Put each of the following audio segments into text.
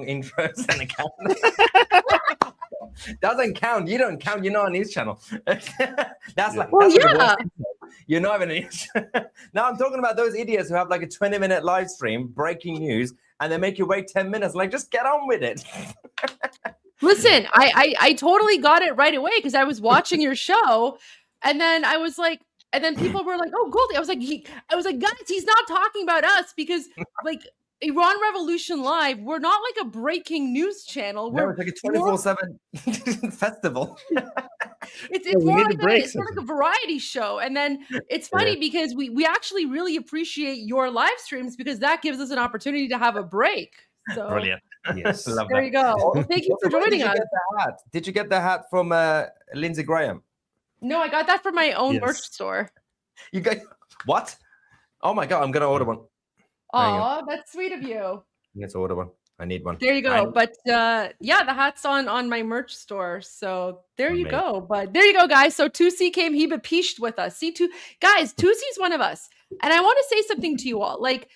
intros and account. Doesn't count. You don't count. You're not a news channel. That's like, well, that's yeah. like you're not even a news. Now I'm talking about those idiots who have like a 20-minute live stream, breaking news, and they make you wait 10 minutes. Like, just get on with it. Listen, I totally got it right away because I was watching your show, and then I was like, and then people were like, "Oh, Goldie," I was like, guys, he's not talking about us because like Iran Revolution Live, we're not like a breaking news channel. No, We're it's like a 24/7 festival. It's more like it's sort of like a variety show. And then it's funny because we actually really appreciate your live streams because that gives us an opportunity to have a break. So brilliant. Yes, love there that. you go. Well, thank you for joining us. Did you get the hat from Lindsey Graham? No, I got that from my own merch store. You got what? Oh my god, I'm gonna order one. Oh, that's sweet of you. Let's order one. I need one. There you go. But yeah, the hat's on my merch store. So there you go. But there you go, guys. So 2C came peached with us. See, guys, 2C's one of us. And I want to say something to you all. Like,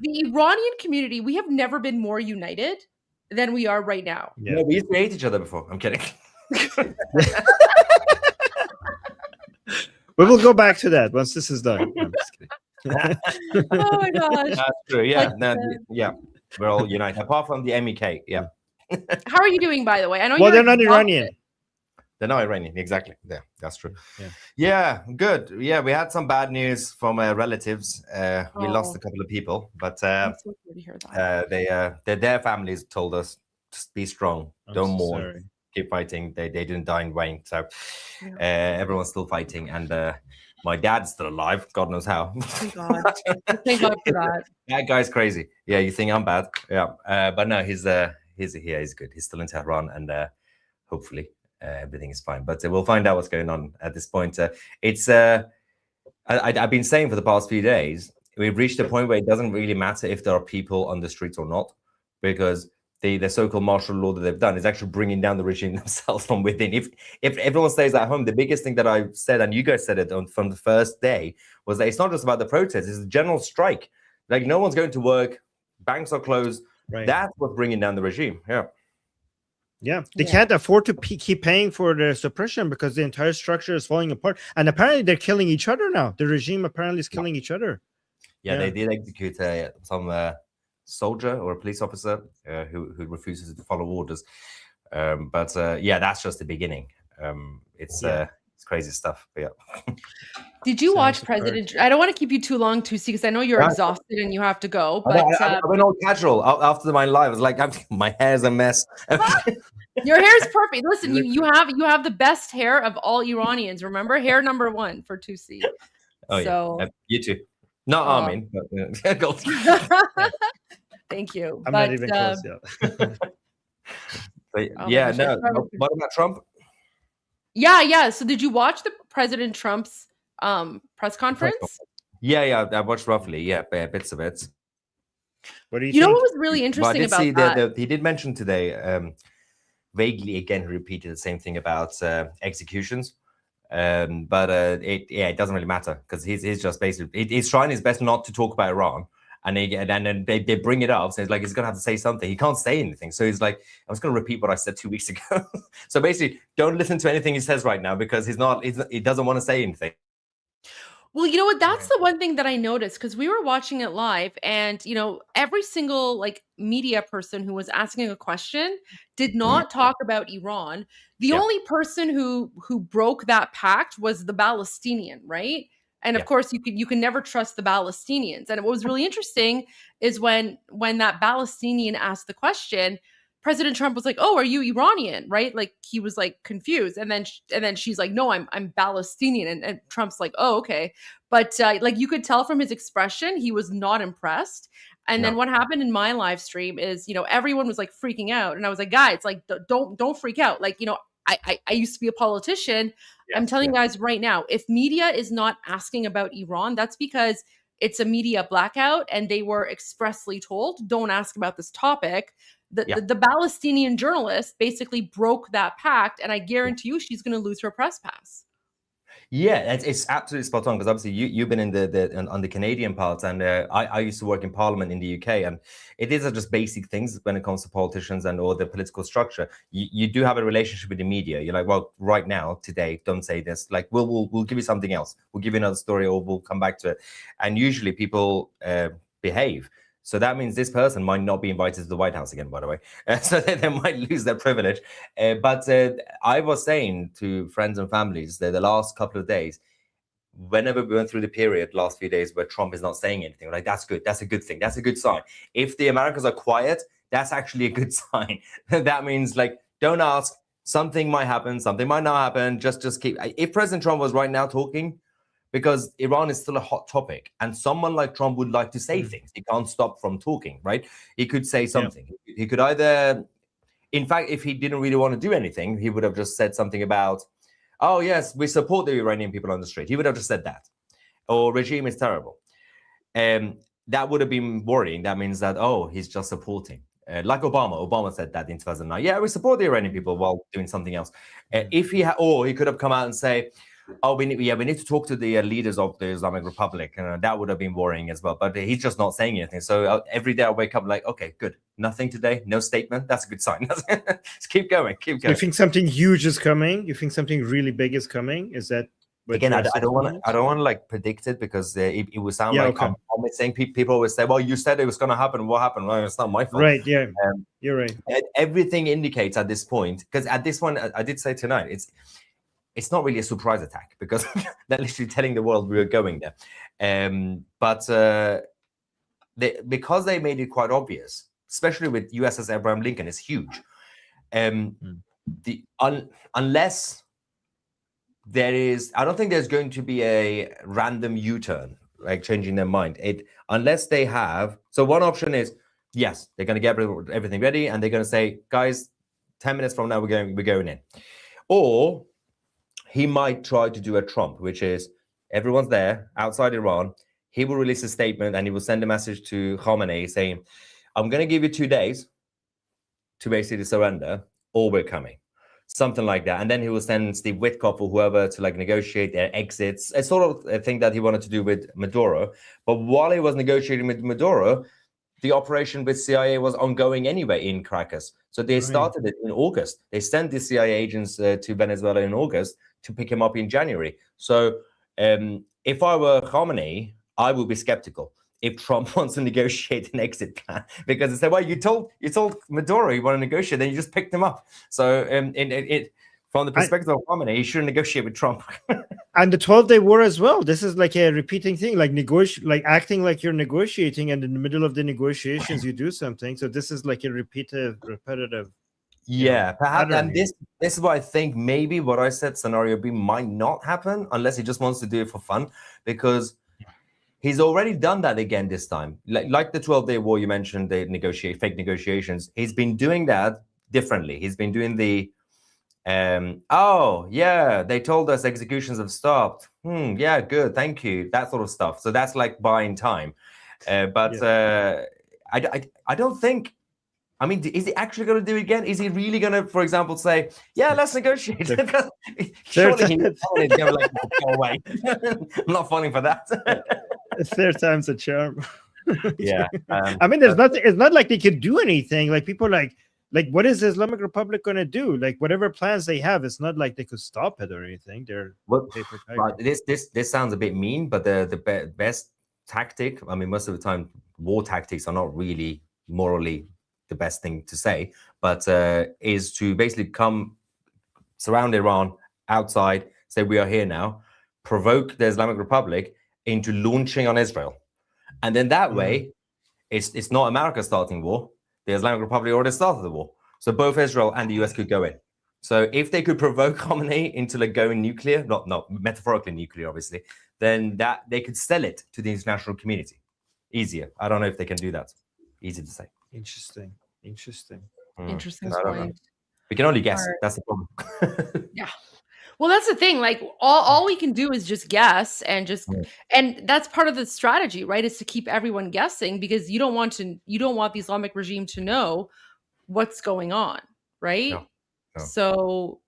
the Iranian community, we have never been more united than we are right now. Yeah, no, we used to hate each other before. I'm kidding. We will go back to that once this is done. No, I'm just kidding. Oh my gosh. That's true. Yeah. Yeah. We're all united, apart from the MEK. Yeah. How are you doing, by the way? I know they're not Iranian. They're not Iranian. Exactly. Yeah, that's true. Yeah, good. Yeah, we had some bad news from relatives. We lost a couple of people, but I'm so sorry to hear that. their families told us, just be strong, don't mourn, keep fighting. They didn't die in vain. So everyone's still fighting, and my dad's still alive. God knows how. Thank God. Thank God for that. That guy's crazy. Yeah, you think I'm bad? Yeah, but no, he's here. He's good. He's still in Tehran, and hopefully everything is fine. But we'll find out what's going on at this point. I've been saying for the past few days, we've reached a point where it doesn't really matter if there are people on the streets or not, because the so-called martial law that they've done is actually bringing down the regime themselves from within. If everyone stays at home, the biggest thing that I said, and you guys said it from the first day, was that it's not just about the protests, it's a general strike. Like, no one's going to work, banks are closed. Right. That's what's bringing down the regime. Yeah, they can't afford to keep paying for the suppression because the entire structure is falling apart. And apparently they're killing each other now. The regime apparently is killing each other. Yeah, they did execute some soldier or a police officer who refuses to follow orders. But that's just the beginning. It's crazy stuff. But yeah. Did you watch President? I don't want to keep you too long, Tusi, because I know you're exhausted and you have to go. But I went all casual after my live. I was like, my hair's a mess. Your hair's perfect. Listen, you have the best hair of all Iranians. Remember, hair number 1 for 2C. Oh so, yeah, you too. Not Armin, but gold. Thank you. I'm not even close yet. But, what about Trump? Yeah. So did you watch the President Trump's press conference? Yeah, I watched roughly, bits of it. What do you think? Know what was really interesting about that? He did mention today, vaguely again, he repeated the same thing about executions. But it doesn't really matter because he's just basically he's trying his best not to talk about Iran. And then they bring it up. So it's like he's gonna have to say something. He can't say anything. So he's like, I was gonna repeat what I said 2 weeks ago. So basically, don't listen to anything he says right now because he doesn't want to say anything. Well, you know what? That's the one thing that I noticed because we were watching it live, and every single media person who was asking a question did not talk about Iran. The only person who broke that pact was the Palestinian, right? And of course, you can never trust the Palestinians. And what was really interesting is when that Palestinian asked the question, President Trump was like, "Oh, are you Iranian?" Right? Like he was confused, and then she's like, "No, I'm Palestinian," and Trump's like, "Oh, okay," but you could tell from his expression he was not impressed. And then what happened in my live stream is everyone was freaking out, and I was like, "Guys, don't freak out." I used to be a politician. I'm telling you guys right now, if media is not asking about Iran, that's because it's a media blackout and they were expressly told, don't ask about this topic. The Palestinian journalist basically broke that pact, and I guarantee you she's going to lose her press pass. Yeah, it's absolutely spot on, because obviously you've been in on the Canadian part, and I used to work in Parliament in the UK, and these are just basic things when it comes to politicians and or the political structure. You do have a relationship with the media. You're like, well, right now, today, don't say this. Like, we'll give you something else. We'll give you another story, or we'll come back to it. And usually people behave. So that means this person might not be invited to the White House again, by the way. So they might lose their privilege. But I was saying to friends and families that the last couple of days, whenever we went through the period last few days where Trump is not saying anything, like, that's good. That's a good thing. That's a good sign. If the Americans are quiet, that's actually a good sign. That means, like, don't ask. Something might happen. Something might not happen. Just keep. If President Trump was right now talking, because Iran is still a hot topic, and someone like Trump would like to say things. He can't stop from talking, right? He could say something. Yeah. He could either, in fact, if he didn't really want to do anything, he would have just said something about, oh, yes, we support the Iranian people on the street. He would have just said that. Or regime is terrible. That would have been worrying. That means that, oh, he's just supporting. Like Obama. Obama said that in 2009. Yeah, we support the Iranian people while doing something else. Or he could have come out and say, oh, we need to talk to the leaders of the Islamic Republic, and that would have been worrying as well. But he's just not saying anything. So every day I wake up like, okay, good, nothing today, no statement. That's a good sign. Just keep going, keep going. You think something huge is coming? You think something really big is coming? Is that again? I don't want to like predict it, because it would sound like I'm saying. People always say, well, you said it was going to happen. What happened? Well, it's not my fault. Right? Yeah, you're right. Everything indicates at this point, because at this one, I did say tonight, it's not really a surprise attack, because they're literally telling the world we were going there. But because they made it quite obvious, especially with USS Abraham Lincoln, is huge. Unless there is, I don't think there's going to be a random U-turn, like changing their mind. Unless they have. So one option is, yes, they're going to get everything ready, and they're going to say, guys, 10 minutes from now we're going in. Or he might try to do a Trump, which is everyone's there outside Iran. He will release a statement, and he will send a message to Khamenei saying, I'm going to give you 2 days to basically surrender, or we're coming. Something like that. And then he will send Steve Witkoff or whoever to like negotiate their exits. It's sort of a thing that he wanted to do with Maduro. But while he was negotiating with Maduro, the operation with CIA was ongoing anyway in Caracas. So they started it in August. They sent the CIA agents to Venezuela in August to pick him up in January. So if I were Khamenei, I would be skeptical if Trump wants to negotiate an exit plan, because they say, well, you told Maduro you want to negotiate, then you just picked him up. So from the perspective of Khamenei, he shouldn't negotiate with Trump. And the 12-day war as well. This is like a repeating thing, like acting like you're negotiating, and in the middle of the negotiations you do something. So this is like a repetitive. Yeah, perhaps. And this is what I think. Maybe what I said, scenario B, might not happen unless he just wants to do it for fun, because he's already done that again this time. Like the 12-day war you mentioned, the fake negotiations. He's been doing that differently. He's been doing the oh yeah, they told us executions have stopped. Yeah, good, thank you. That sort of stuff. So that's like buying time. I don't think. I mean, is he actually going to do it again? Is he really going to, for example, say, "Yeah, let's negotiate"? Surely he's going to like go away. I'm not falling for that. Third time's a charm. Yeah. I mean, there's nothing. It's not like they could do anything. Like people like what is the Islamic Republic going to do? Like whatever plans they have, it's not like they could stop it or anything. This sounds a bit mean, but the best tactic. I mean, most of the time, war tactics are not really morally the best thing to say, but is to basically come surround Iran outside, say we are here now, provoke the Islamic Republic into launching on Israel, and then that way, it's not America starting war. The Islamic Republic already started the war, so both Israel and the US could go in. So if they could provoke Khamenei into like going nuclear, not metaphorically nuclear, obviously, then that they could sell it to the international community easier. I don't know if they can do that. Easy to say. Interesting point. We can only guess. That's the problem. Yeah. Well, that's the thing. Like all we can do is just guess, and and that's part of the strategy, right? Is to keep everyone guessing, because you don't want the Islamic regime to know what's going on, right? No. So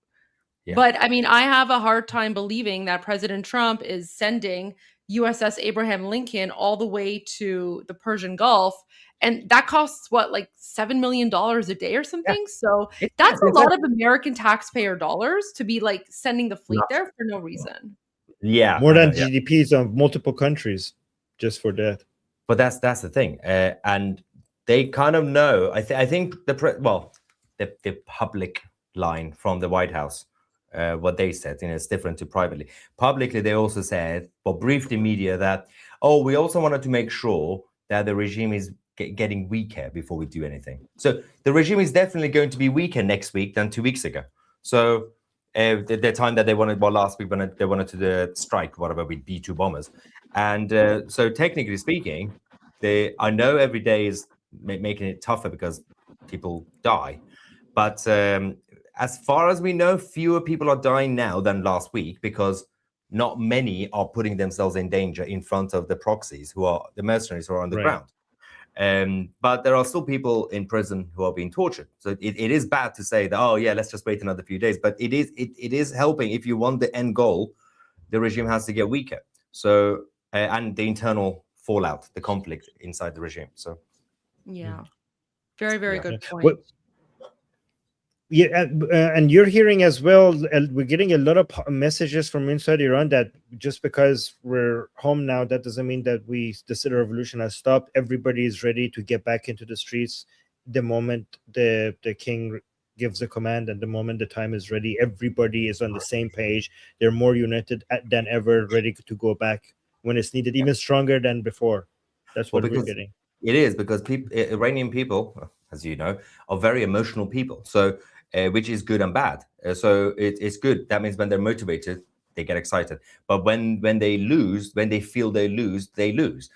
Yeah. But I mean, I have a hard time believing that President Trump is sending USS Abraham Lincoln all the way to the Persian Gulf. And that costs what, like $7 million a day or something? So that's a lot of American taxpayer dollars to be like sending the fleet there for no reason. Yeah. More than GDPs of multiple countries just for that. But that's the thing. And they kind of know, I think the public line from the White House, what they said, it's different to privately. Publicly, they also said, or briefed the media that, we also wanted to make sure that the regime is getting weaker before we do anything. So the regime is definitely going to be weaker next week than 2 weeks ago. So the time that they wanted, last week when they wanted to strike, whatever, with B-2 bombers. And so technically speaking, I know every day is making it tougher because people die. But as far as we know, fewer people are dying now than last week because not many are putting themselves in danger in front of the proxies, who are the mercenaries who are on the ground. But there are still people in prison who are being tortured. So it is bad to say that, let's just wait another few days. But it is helping. If you want the end goal, the regime has to get weaker. So and the internal fallout, the conflict inside the regime. So very, very good point. And you're hearing as well, we're getting a lot of messages from inside Iran that just because we're home now, that doesn't mean that the civil revolution has stopped. Everybody is ready to get back into the streets the moment the king gives a command, and the moment the time is ready. Everybody is on the same page. They're more united than ever, ready to go back when it's needed, even stronger than before. That's what we're getting. It is because Iranian people, as you know, are very emotional people. So which is good and bad. So it's good. That means when they're motivated, they get excited. But when they lose, when they feel they lose.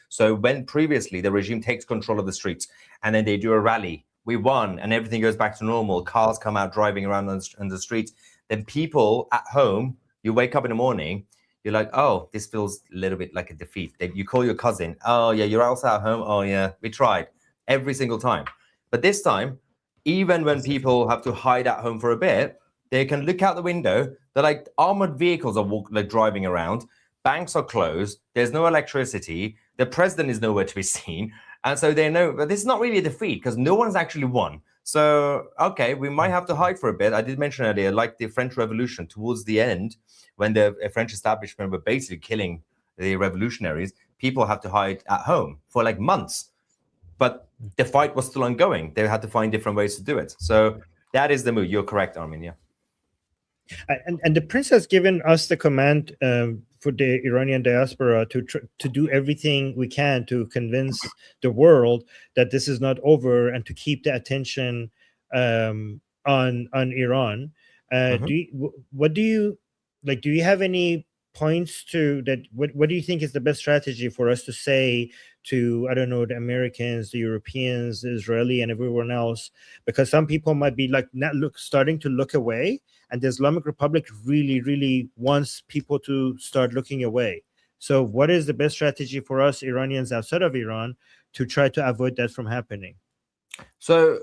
So when previously the regime takes control of the streets and then they do a rally, we won, and everything goes back to normal, cars come out driving around on the streets, then people at home, you wake up in the morning, you're like, this feels a little bit like a defeat. You call your cousin, you're also at home. We tried every single time. But this time, even when people have to hide at home for a bit, they can look out the window. They're like armored vehicles are driving around. Banks are closed. There's no electricity. The president is nowhere to be seen. And so they know, but this is not really a defeat because no one's actually won. So, we might have to hide for a bit. I did mention earlier, like the French Revolution, towards the end, when the French establishment were basically killing the revolutionaries, people had to hide at home for like months. But the fight was still ongoing. They had to find different ways to do it. So that is the move. You're correct, Armin. Yeah. And the prince has given us the command for the Iranian diaspora to do everything we can to convince the world that this is not over and to keep the attention on Iran. What do you like? Do you have any points to that? What do you think is the best strategy for us to say to, I don't know, the Americans, the Europeans, the Israeli, and everyone else? Because some people might be like starting to look away, and the Islamic Republic really, really wants people to start looking away. So what is the best strategy for us Iranians outside of Iran to try to avoid that from happening? So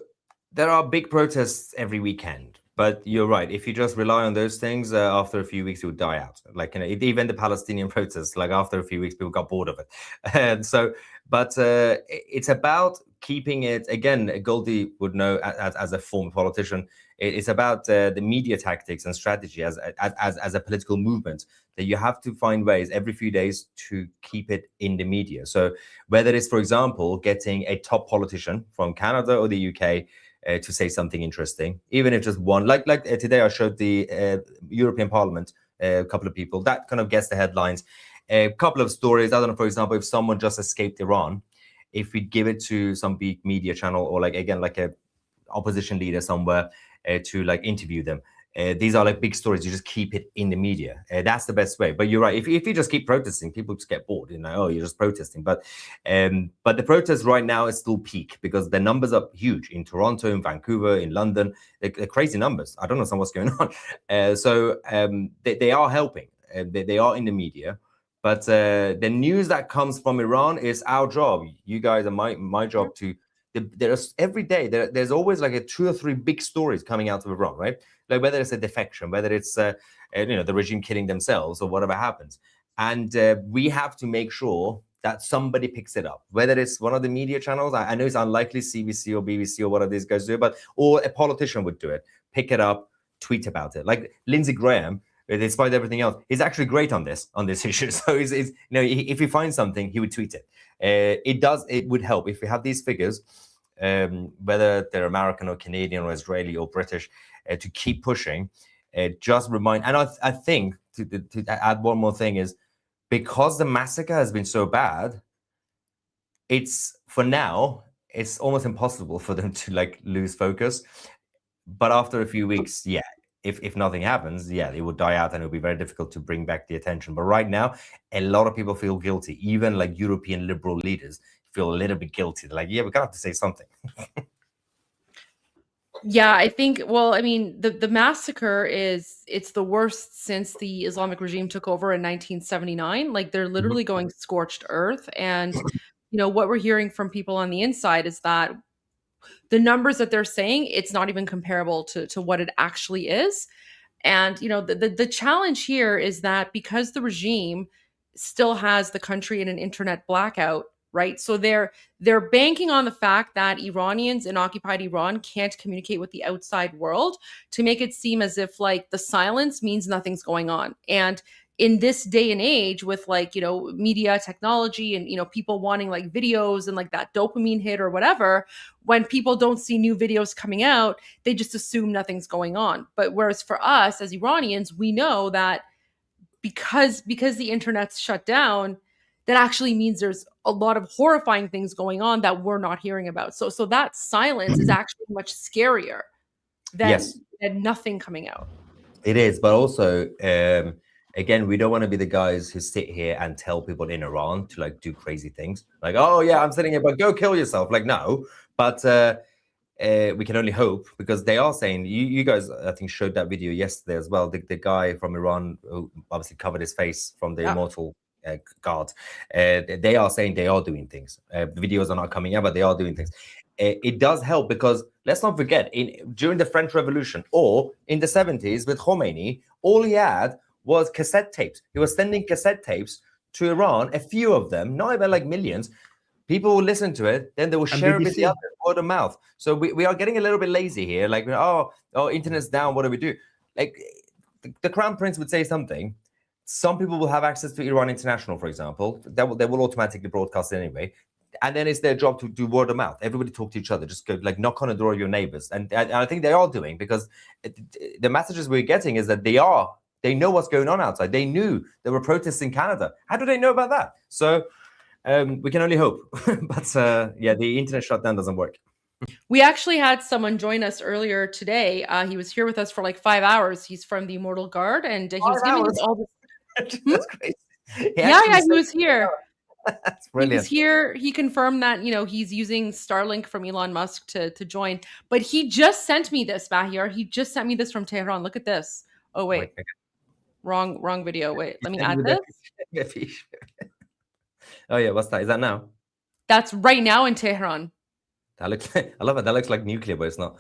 there are big protests every weekend. But you're right. If you just rely on those things, after a few weeks, it would die out. Like, even the Palestinian protests, like after a few weeks, people got bored of it. And so, but it's about keeping it, again, Goldie would know as a former politician, it's about the media tactics and strategy as a political movement, that you have to find ways every few days to keep it in the media. So whether it's, for example, getting a top politician from Canada or the UK to say something interesting, even if just one, like today I showed the European Parliament, a couple of people, that kind of gets the headlines. A couple of stories, I don't know, for example, if someone just escaped Iran, if we give it to some big media channel or like a opposition leader somewhere to like interview them. These are like big stories. You just keep it in the media. That's the best way. But you're right. If you just keep protesting, people just get bored. You're just protesting. But the protest right now is still peak because the numbers are huge in Toronto, in Vancouver, in London. They're crazy numbers. I don't know what's going on. So they are helping. They are in the media. But the news that comes from Iran is our job. You guys are my job to there's every day there's always like a 2 or 3 big stories coming out of Iran, right? Like whether it's a defection, whether it's the regime killing themselves or whatever happens, and we have to make sure that somebody picks it up, whether it's one of the media channels. I know it's unlikely CBC or BBC or one of these guys do it, or a politician would do it, pick it up, tweet about it. Like Lindsey Graham, despite everything else, he's actually great on this issue. So if he finds something, he would tweet it. It would help if we have these figures, whether they're American or Canadian or Israeli or British, to keep pushing. Just remind, and I think to add one more thing is, because the massacre has been so bad, it's almost impossible for them to like lose focus. But after a few weeks, yeah, if nothing happens, yeah, it will die out and it'll be very difficult to bring back the attention. But right now, a lot of people feel guilty. Even like European liberal leaders feel a little bit guilty. They're like, yeah, we're gonna have to say something. Yeah, I think, well, I mean, the massacre it's the worst since the Islamic regime took over in 1979. Like they're literally going scorched earth. And, what we're hearing from people on the inside is that the numbers that they're saying, it's not even comparable to what it actually is. And, the challenge here is that because the regime still has the country in an internet blackout, right? So they're banking on the fact that Iranians in occupied Iran can't communicate with the outside world to make it seem as if like the silence means nothing's going on. And in this day and age with like, media technology and, people wanting like videos and like that dopamine hit or whatever, when people don't see new videos coming out, they just assume nothing's going on. But whereas for us as Iranians, we know that because the internet's shut down, that actually means there's a lot of horrifying things going on that we're not hearing about. So that silence is actually much scarier than nothing coming out. It is, but also, again, we don't want to be the guys who sit here and tell people in Iran to like do crazy things. Like, oh yeah, I'm sitting here, but go kill yourself. Like, no, but we can only hope, because they are saying, you guys, I think, showed that video yesterday as well. The guy from Iran who obviously covered his face from the immortal guard. They are saying they are doing things. The videos are not coming out, but they are doing things. It does help, because let's not forget, during the French Revolution or in the 70s with Khomeini, all he had was cassette tapes. He was sending cassette tapes to Iran, a few of them, not even like millions. People will listen to it, then they will share it with the others, word of mouth. So we are getting a little bit lazy here. Like, oh, internet's down, what do we do? Like, the Crown Prince would say something. Some people will have access to Iran International, for example. They will automatically broadcast it anyway. And then it's their job to do word of mouth. Everybody talk to each other. Just go, like, knock on the door of your neighbors. And I think they are doing, because the messages we're getting is that they know what's going on outside. They knew there were protests in Canada. How do they know about that? So we can only hope. But the internet shutdown doesn't work. We actually had someone join us earlier today. He was here with us for like 5 hours. He's from the Immortal Guard, and he was giving us all this. That's crazy. He was here. That's brilliant. He was here. He confirmed that, he's using Starlink from Elon Musk to join. But he just sent me this, Mahir. He just sent me this from Tehran. Look at this. Oh, wait. Wrong video. Wait, let me add this. Oh, yeah. What's that? Is that now? That's right now in Tehran. That looks, I love it. That looks like nuclear, but it's not.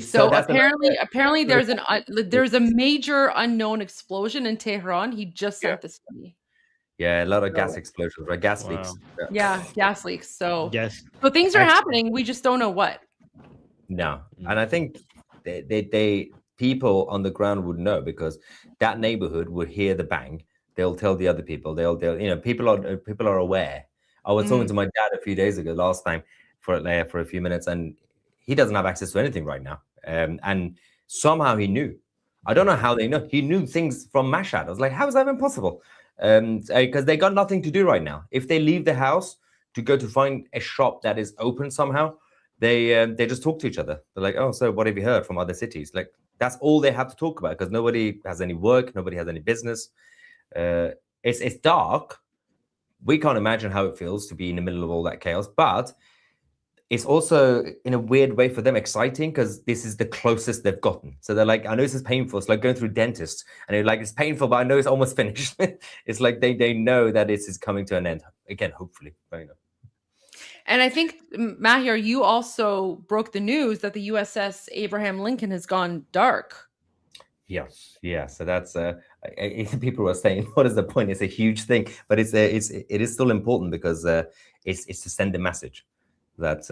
So apparently there's a major unknown explosion in Tehran. He just sent this to me. Yeah, a lot of gas explosions, right? Gas leaks. Yeah, gas leaks. So so things are happening. We just don't know what. No, and I think they people on the ground would know, because that neighborhood would hear the bang. They'll tell the other people. They'll people are aware. I was talking to my dad a few days ago, last time, for a few minutes, and he doesn't have access to anything right now. And somehow he knew. I don't know how they know. He knew things from Mashhad. I was like, how is that even possible? Because they got nothing to do right now. If they leave the house to go to find a shop that is open somehow, they just talk to each other. They're like, oh, so what have you heard from other cities? Like, that's all they have to talk about, because nobody has any work, nobody has any business. It's dark. We can't imagine how it feels to be in the middle of all that chaos, but it's also, in a weird way for them, exciting, because this is the closest they've gotten. So they're like, I know this is painful. It's like going through dentists, and they're like, it's painful, but I know it's almost finished. It's like they know that this is coming to an end. Again, hopefully. And I think, Mahir, you also broke the news that the USS Abraham Lincoln has gone dark. Yes, yeah. So that's people were saying, what is the point? It's a huge thing, but it is still important because it's to send a message that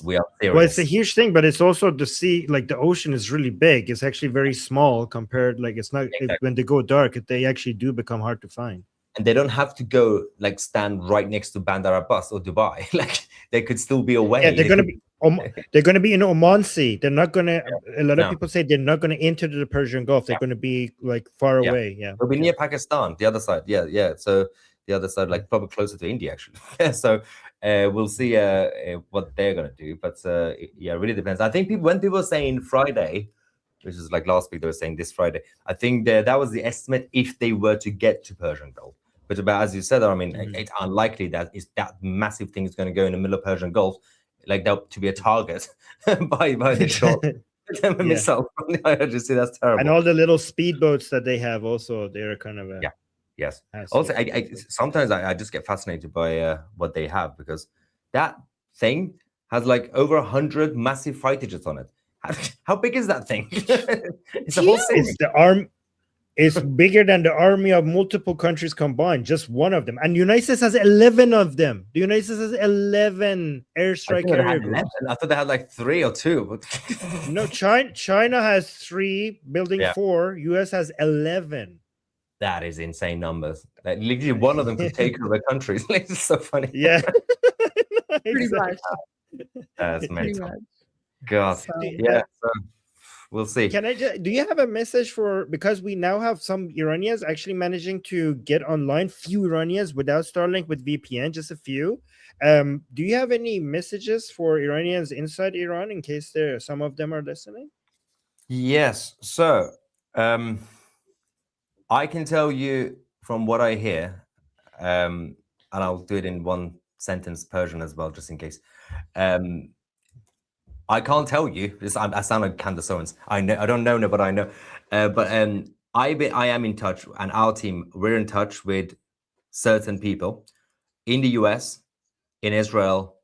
we are serious. Well, it's a huge thing, but it's also the sea, like the ocean is really big. It's actually very small compared, like it's not, Exactly. when they go dark, they actually do become hard to find. And they don't have to go like stand right next to Bandar Abbas or Dubai. Like they could still be away. Yeah, they're gonna be in Oman Sea. They're not gonna. A lot of people say they're not gonna enter the Persian Gulf. They're gonna be like far away. Yeah, they'll be near Pakistan, the other side. Yeah. So the other side, like probably closer to India, actually. So we'll see what they're gonna do. But yeah, it really depends. I think when people were saying Friday, which is like last week, they were saying this Friday. I think that was the estimate if they were to get to Persian Gulf. But as you said, I mean, it's unlikely that massive thing is going to go in the middle of Persian Gulf, like that, to be a target by the shot missile. I just see that's terrible. And all the little speedboats that they have, also, they're kind of yes. Also, sometimes I just get fascinated by what they have, because that thing has like over 100 massive fighter jets on it. How big is that thing? It's a whole city. It's the arm. It's bigger than the army of multiple countries combined, just one of them. And the United States has 11 of them. The United States has 11 airstrike carrier groups. I thought they had like 3 or 2. No, China has 3, building 4. US has 11. That is insane numbers. Like, literally one of them could take over countries. Like, it's so funny. Yeah. Pretty much. That's mental. God. So, yeah. So, we'll see. Do you have a message for, because we now have some Iranians actually managing to get online, few Iranians without Starlink, with VPN, just a few. Do you have any messages for Iranians inside Iran in case some of them are listening? Yes. So I can tell you from what I hear, and I'll do it in one sentence Persian as well, just in case. I can't tell you. I sound like Candace Owens. I don't know, but I know. But I am in touch, and our team, we're in touch with certain people in the US, in Israel,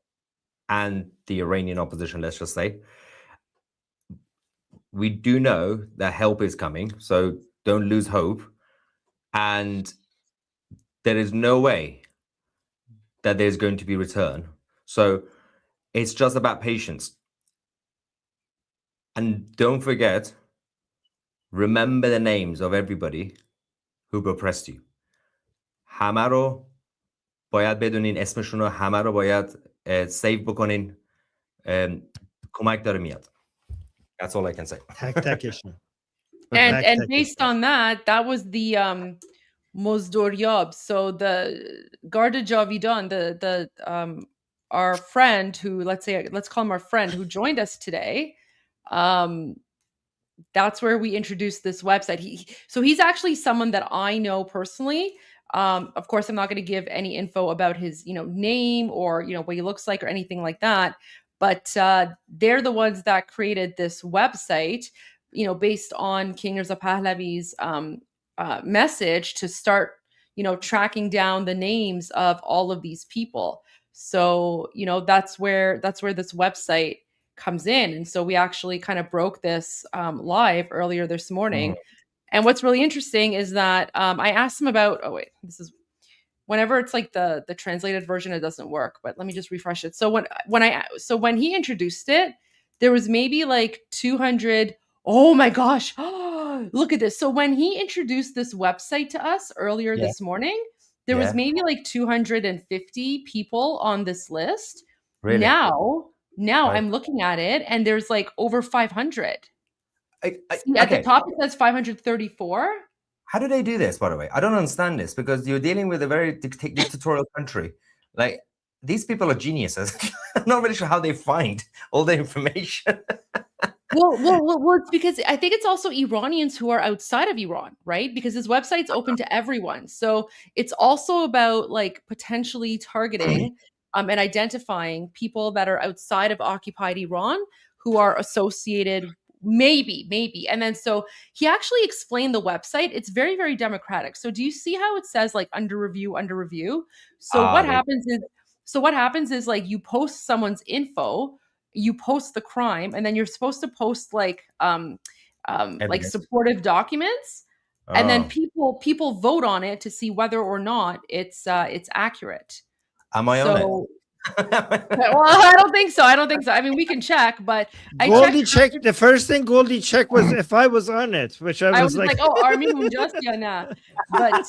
and the Iranian opposition, let's just say. We do know that help is coming, so don't lose hope. And there is no way that there's going to be return. So it's just about patience. And don't forget, remember the names of everybody who oppressed you. همه رو باید بدونین، اسمشون رو همه رو باید سیو بکنین. کمک داره میاد. That's all I can say. And based on that was the Mozdoryab. So the Garda Javidan, the our friend who, let's call him our friend, who joined us today. That's where we introduced this website. He's actually someone that I know personally. Of course, I'm not going to give any info about his, name or, what he looks like or anything like that. But they're the ones that created this website, based on King Reza Pahlavi's message to start, tracking down the names of all of these people. So, that's where this website comes in. And so we actually kind of broke this live earlier this morning. And what's really interesting is that I asked him about, this is whenever it's like the translated version, it doesn't work, but let me just refresh it. So when he introduced it, there was maybe like 200. Oh my gosh. Look at this. So when he introduced this website to us earlier this morning, there was maybe like 250 people on this list. Really? Now right. I'm looking at it and there's like over 500. At the top it says 534. How do they do this, by the way? I don't understand this, because you're dealing with a very dictatorial country. Like, these people are geniuses. I'm not really sure how they find all the information. Well, it's because I think it's also Iranians who are outside of Iran, right? Because this website's open to everyone. So it's also about like potentially targeting and identifying people that are outside of occupied Iran who are associated, maybe. And then so he actually explained the website. It's very, very democratic. So do you see how it says like under review? So what happens is So what happens is like you post someone's info, you post the crime, and then you're supposed to post like Evidence. supportive documents, and then Oh. people vote on it to see whether or not it's accurate. Am I on it? So well, I don't think so. I mean, we can check, but I Goldie checked. checked. The first thing Goldie checked was if I was on it, which I was like, oh, Armin just yeah, but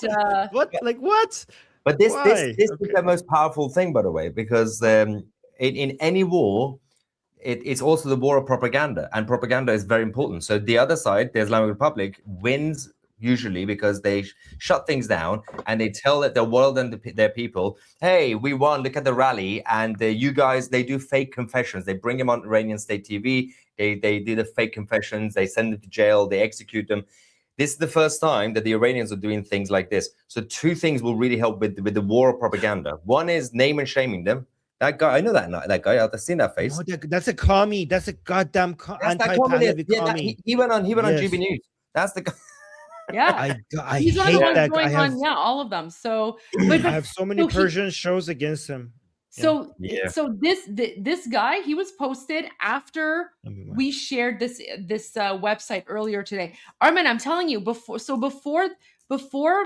what? Like what? But this Why? is Okay. the most powerful thing, by the way, because in any war, it's also the war of propaganda, and propaganda is very important. So the other side, the Islamic Republic, wins usually because they shut things down and they tell the world and their people, hey, we won, look at the rally, and you guys, they do fake confessions. They bring them on Iranian state TV, they do the fake confessions, they send them to jail, they execute them. This is the first time that the Iranians are doing things like this. So two things will really help with the war of propaganda. One is name and shaming them. That guy, I know that guy. I've seen that face. No, that's a commie. That's a goddamn anti-Pahlavi commie. He went on GB News. That's the guy. Yeah, I he's one of hate the ones that. going on. Yeah, all of them. So, I have so many Persian shows against him. So this guy, he was posted after we shared this website earlier today. Armin, I'm telling you, before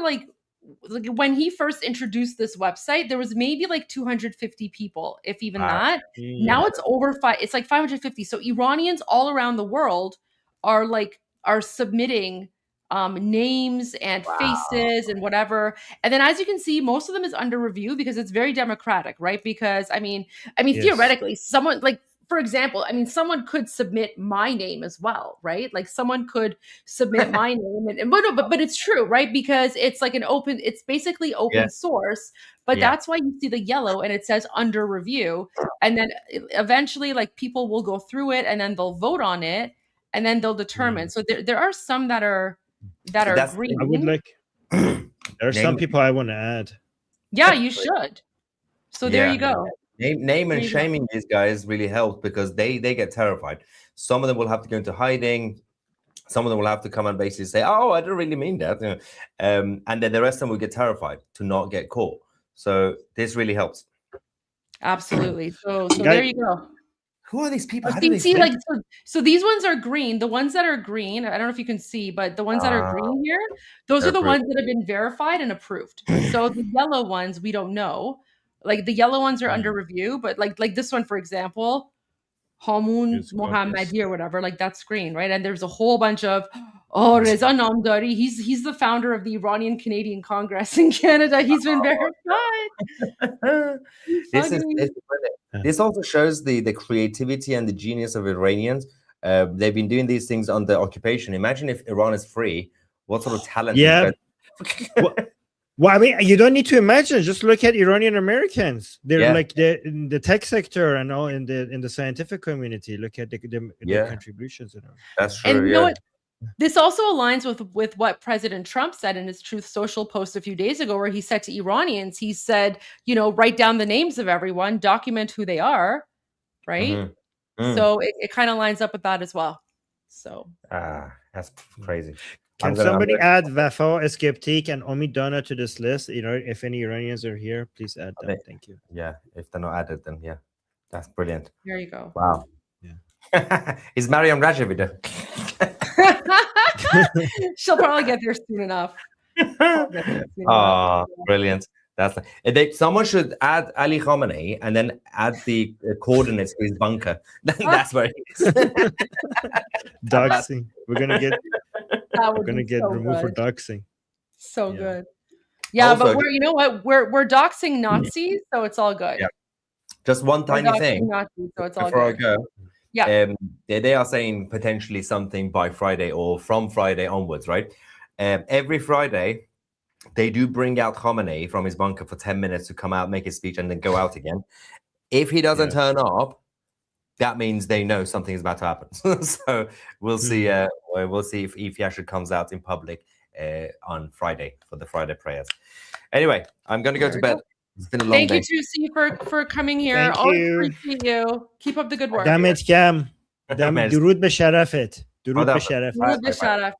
like when he first introduced this website, there was maybe like 250 people, if even that. Yeah. Now it's over it's like 550. So Iranians all around the world are submitting names and faces and whatever. And then as you can see, most of them is under review because it's very democratic, right? Because I mean, yes. Theoretically, someone like, for example, I mean, someone could submit my name as well, right? Like someone could submit my name, but it's true, right? Because it's like it's basically open source, but that's why you see the yellow and it says under review. And then eventually like people will go through it and then they'll vote on it and then they'll determine. So there are some that are green. I would like, there are some people I want to add. Yeah, you should. So there you go. Name and shaming these guys really helps because they get terrified. Some of them will have to go into hiding. Some of them will have to come and basically say, "Oh, I didn't really mean that," and then the rest of them will get terrified to not get caught. So this really helps. Absolutely. So there you go. Who are these people? So these ones are green. The ones that are green, I don't know if you can see, but the ones that are green here, those are the ones that have been verified and approved. So the yellow ones, we don't know. Like the yellow ones are under review, but like this one, for example, Hamoun Mohammadi or whatever, like that's green, right? And there's a whole bunch of, Reza Namdari, he's the founder of the Iranian Canadian Congress in Canada. He's been verified. This also shows the creativity and the genius of Iranians. They've been doing these things under occupation. Imagine if Iran is free, what sort of talent? Yeah. Well, I mean, you don't need to imagine. Just look at Iranian Americans. They're like in the tech sector and all in the scientific community. Look at the contributions. That's true. And you know what? This also aligns with what President Trump said in his Truth Social post a few days ago, where he said to Iranians, he said, write down the names of everyone, document who they are, right? Mm-hmm. So it kind of lines up with that as well. So that's crazy. Can somebody add Wafa, Skeptic, and Omid Dana to this list? If any Iranians are here, please add them. Thank you. Yeah, if they're not added, then that's brilliant. There you go. Wow. Yeah. Is Mariam Rajavi there? She'll probably get there soon enough. Brilliant. Someone should add Ali Khamenei and then add the coordinates to his bunker. That's where he is. Doxing. We're gonna get removed for doxing. So good. Yeah, also, but you know what? We're doxing Nazis, so it's all good. Yeah. Just one tiny thing Nazis, so it's all before good. I go. Yeah. They are saying potentially something by Friday or from Friday onwards, right? Every Friday, they do bring out Khamenei from his bunker for 10 minutes to come out, make his speech, and then go out again. If he doesn't turn up, that means they know something is about to happen. So we'll see. We'll see if he actually comes out in public on Friday for the Friday prayers. Anyway, I'm going to go to bed. It's been a long day. Thank you, Tusi, for coming here. Always appreciate you. Keep up the good work. دمت گرم. درود به شرفت. درود به شرفت. درود به شرفت.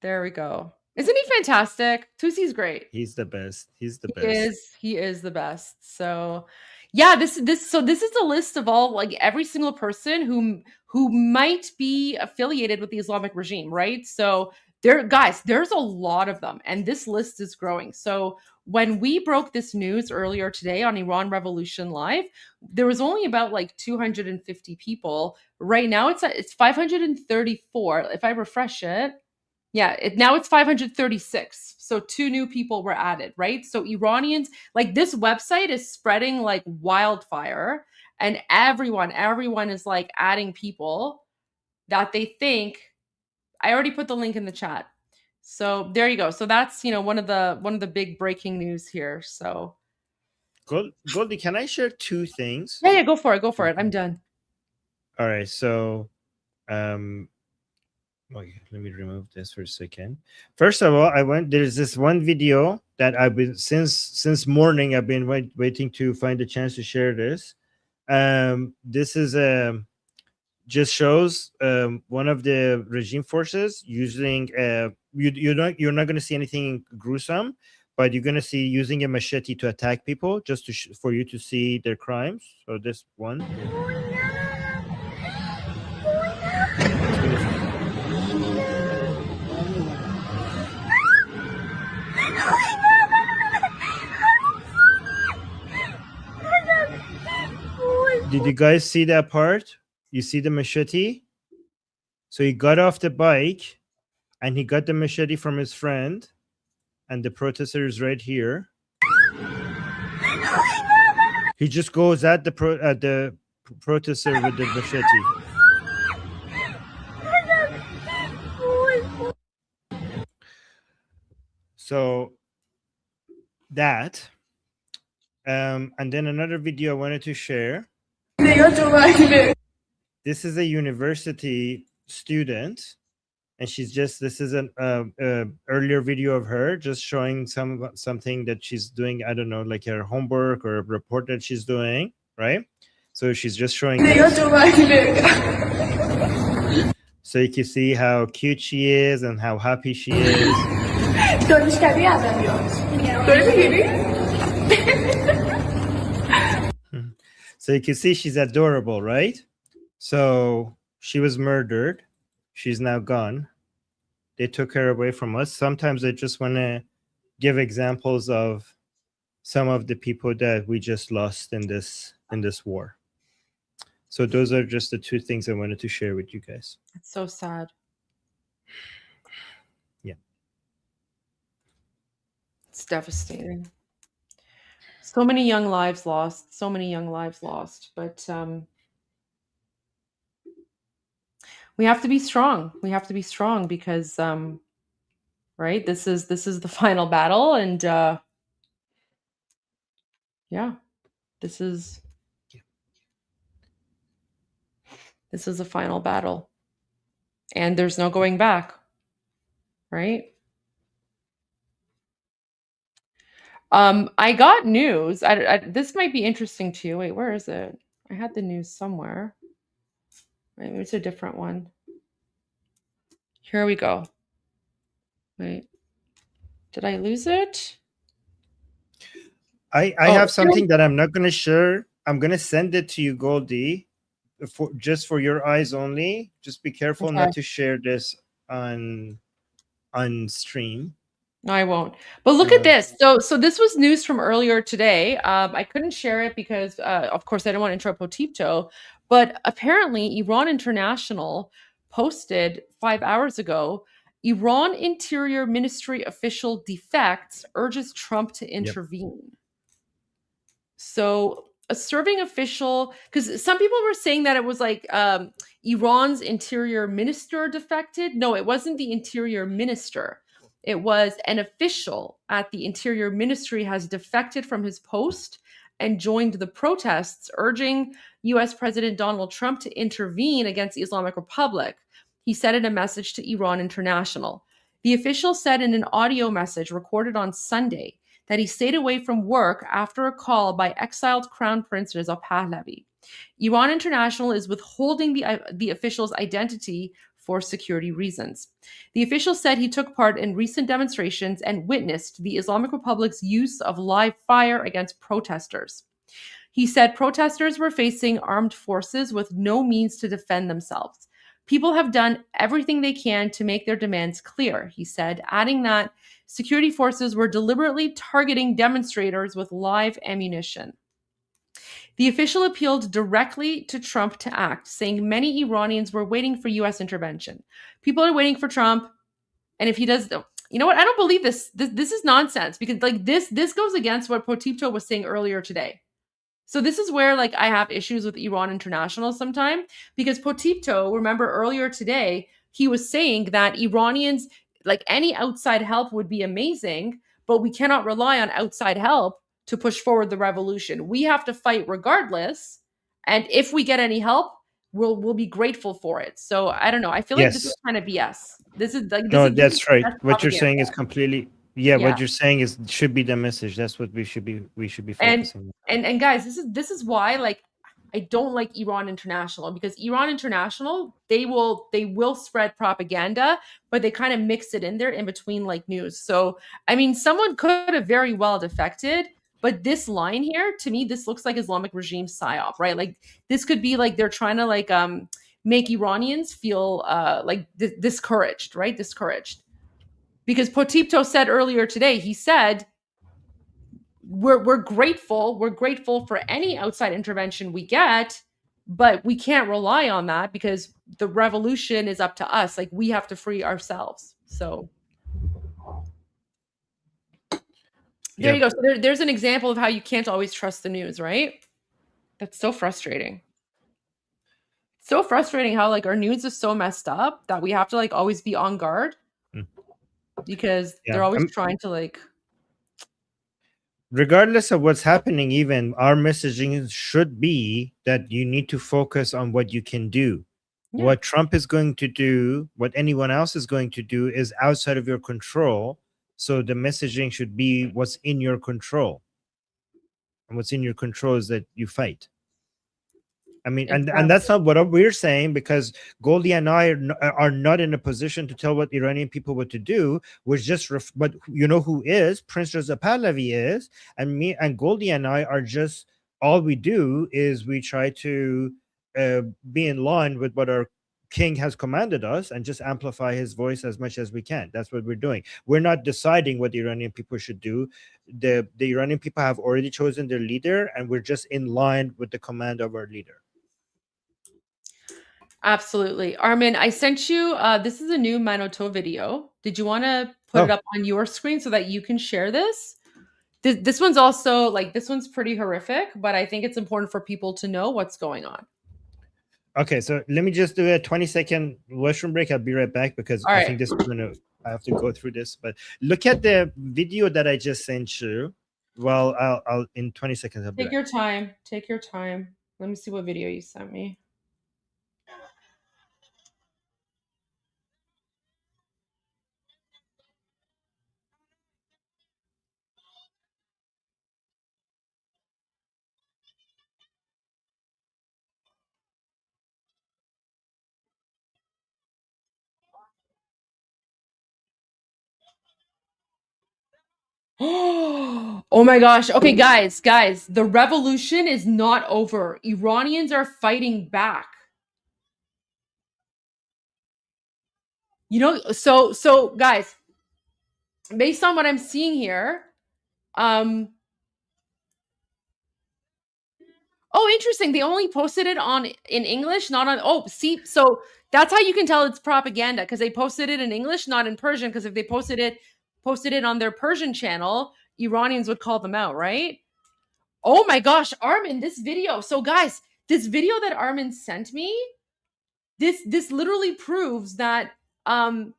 There we go. Isn't he fantastic? Tusi's great. He's the best. He's the He best. is the best. So yeah, this is a list of all, like, every single person who might be affiliated with the Islamic regime, right? So there's a lot of them, and this list is growing. So when we broke this news earlier today on Iran Revolution Live, there was only about like 250 people. Right now it's 534. If I refresh it, yeah, now it's 536. So 2 new people were added, right? So Iranians, like, this website is spreading like wildfire, and everyone is like adding people that they think. I already put the link in the chat. So there you go. So that's, one of the big breaking news here. So Goldie, can I share 2 things? yeah, go for it. I'm done. All right, so okay, let me remove this for a second. First of all, there's this one video that I've been since morning. I've been waiting to find a chance to share this. This is just shows one of the regime forces using you're not going to see anything gruesome, but you're going to see using a machete to attack people, just for you to see their crimes. So this one. Did you guys see that part? You see the machete? So he got off the bike and he got the machete from his friend, and the protester is right here. He just goes at the protester with the machete. So that, and then another video I wanted to share. This is a university student, and this is an earlier video of her just showing something that she's doing. I don't know, like her homework or a report that she's doing, right? So she's just showing this. So you can see how cute she is and how happy she is. So you can see she's adorable, right? So she was murdered. She's now gone. They took her away from us. Sometimes I just want to give examples of some of the people that we just lost in this war. So those are just the 2 things I wanted to share with you guys. It's so sad. Yeah. It's devastating. So many young lives lost. But we have to be strong. Because right, this is the final battle, and yeah, this is the final battle, and there's no going back, right? I got news. This might be interesting to you. Wait, where is it? I had the news somewhere. Wait, maybe it's a different one. Here we go. Wait, did I lose it? I have something that I'm not going to share. I'm going to send it to you, Goldie, just for your eyes only. Just be careful not to share this on stream. No, I won't. But look at this. So this was news from earlier today. I couldn't share it because, of course, I don't want to interrupt Potipto. But apparently, Iran International posted 5 hours ago, Iran Interior Ministry official defects, urges Trump to intervene. Yep. So a serving official, because some people were saying that it was like Iran's interior minister defected. No, it wasn't the interior minister. It was an official at the Interior Ministry has defected from his post and joined the protests, urging U.S. President Donald Trump to intervene against the Islamic Republic. He said in a message to Iran International. The official said in an audio message recorded on Sunday that he stayed away from work after a call by exiled Crown Prince Reza Pahlavi. Iran International is withholding the official's identity for security reasons. The official said he took part in recent demonstrations and witnessed the Islamic Republic's use of live fire against protesters. He said protesters were facing armed forces with no means to defend themselves. People have done everything they can to make their demands clear, he said, adding that security forces were deliberately targeting demonstrators with live ammunition. The official appealed directly to Trump to act, saying many Iranians were waiting for U.S. intervention. People are waiting for Trump, and if he does, you know what? I don't believe this. This is nonsense, because like this goes against what Potipto was saying earlier today. So this is where like I have issues with Iran International sometimes, because Potipto, remember earlier today, he was saying that Iranians, like any outside help would be amazing, but we cannot rely on outside help to push forward the revolution. We have to fight regardless, and if we get any help, we'll be grateful for it. So I don't know. I feel like this is kind of BS. This is like no, that's right. What you're saying is completely what you're saying is should be the message. That's what we should be focusing on. And guys, this is why like I don't like Iran International, because Iran International, they will spread propaganda, but they kind of mix it in there in between like news. So I mean, someone could have very well defected, but this line here, to me, this looks like Islamic regime psyop, right? Like this could be like they're trying to like make Iranians feel like discouraged, right? Discouraged. Because Potipto said earlier today, he said, we're grateful for any outside intervention we get, but we can't rely on that because the revolution is up to us. Like we have to free ourselves. So there you go. So there's an example of how you can't always trust the news, right? That's so frustrating. So frustrating how like our news is so messed up that we have to like always be on guard because they're always trying to like. Regardless of what's happening, even our messaging should be that you need to focus on what you can do. Yeah. What Trump is going to do, what anyone else is going to do is outside of your control. So the messaging should be what's in your control. And what's in your control is that you fight. I mean, and that's not what we're saying, because Goldie and I are not in a position to tell what Iranian people what to do. We're just, but you know who is? Prince Reza Pahlavi is, and me and Goldie and I are just, all we do is we try to be in line with what our king has commanded us and just amplify his voice as much as we can. That's what we're doing. We're not deciding what the Iranian people should do. The Iranian people have already chosen their leader, and we're just in line with the command of our leader. Absolutely. Armin, I sent you, this is a new Manoto video. Did you want to put it up on your screen so that you can share this? This one's also, like, this one's pretty horrific, but I think it's important for people to know what's going on. Okay, so let me just do a 20-second washroom break. I'll be right back, because I think this is I have to go through this. But look at the video that I just sent you. Well, I'll in 20 seconds. I'll be Take your time. Take your time. Let me see what video you sent me. Oh my gosh. Okay, guys, the revolution is not over. Iranians are fighting back. You know, so guys, based on what I'm seeing here, oh, interesting. They only posted it in English, not on, see, so that's how you can tell it's propaganda, because they posted it in English, not in Persian, because if they posted it on their Persian channel, Iranians would call them out, right? Oh my gosh, Armin, this video. So guys, this video that Armin sent me, this literally proves that the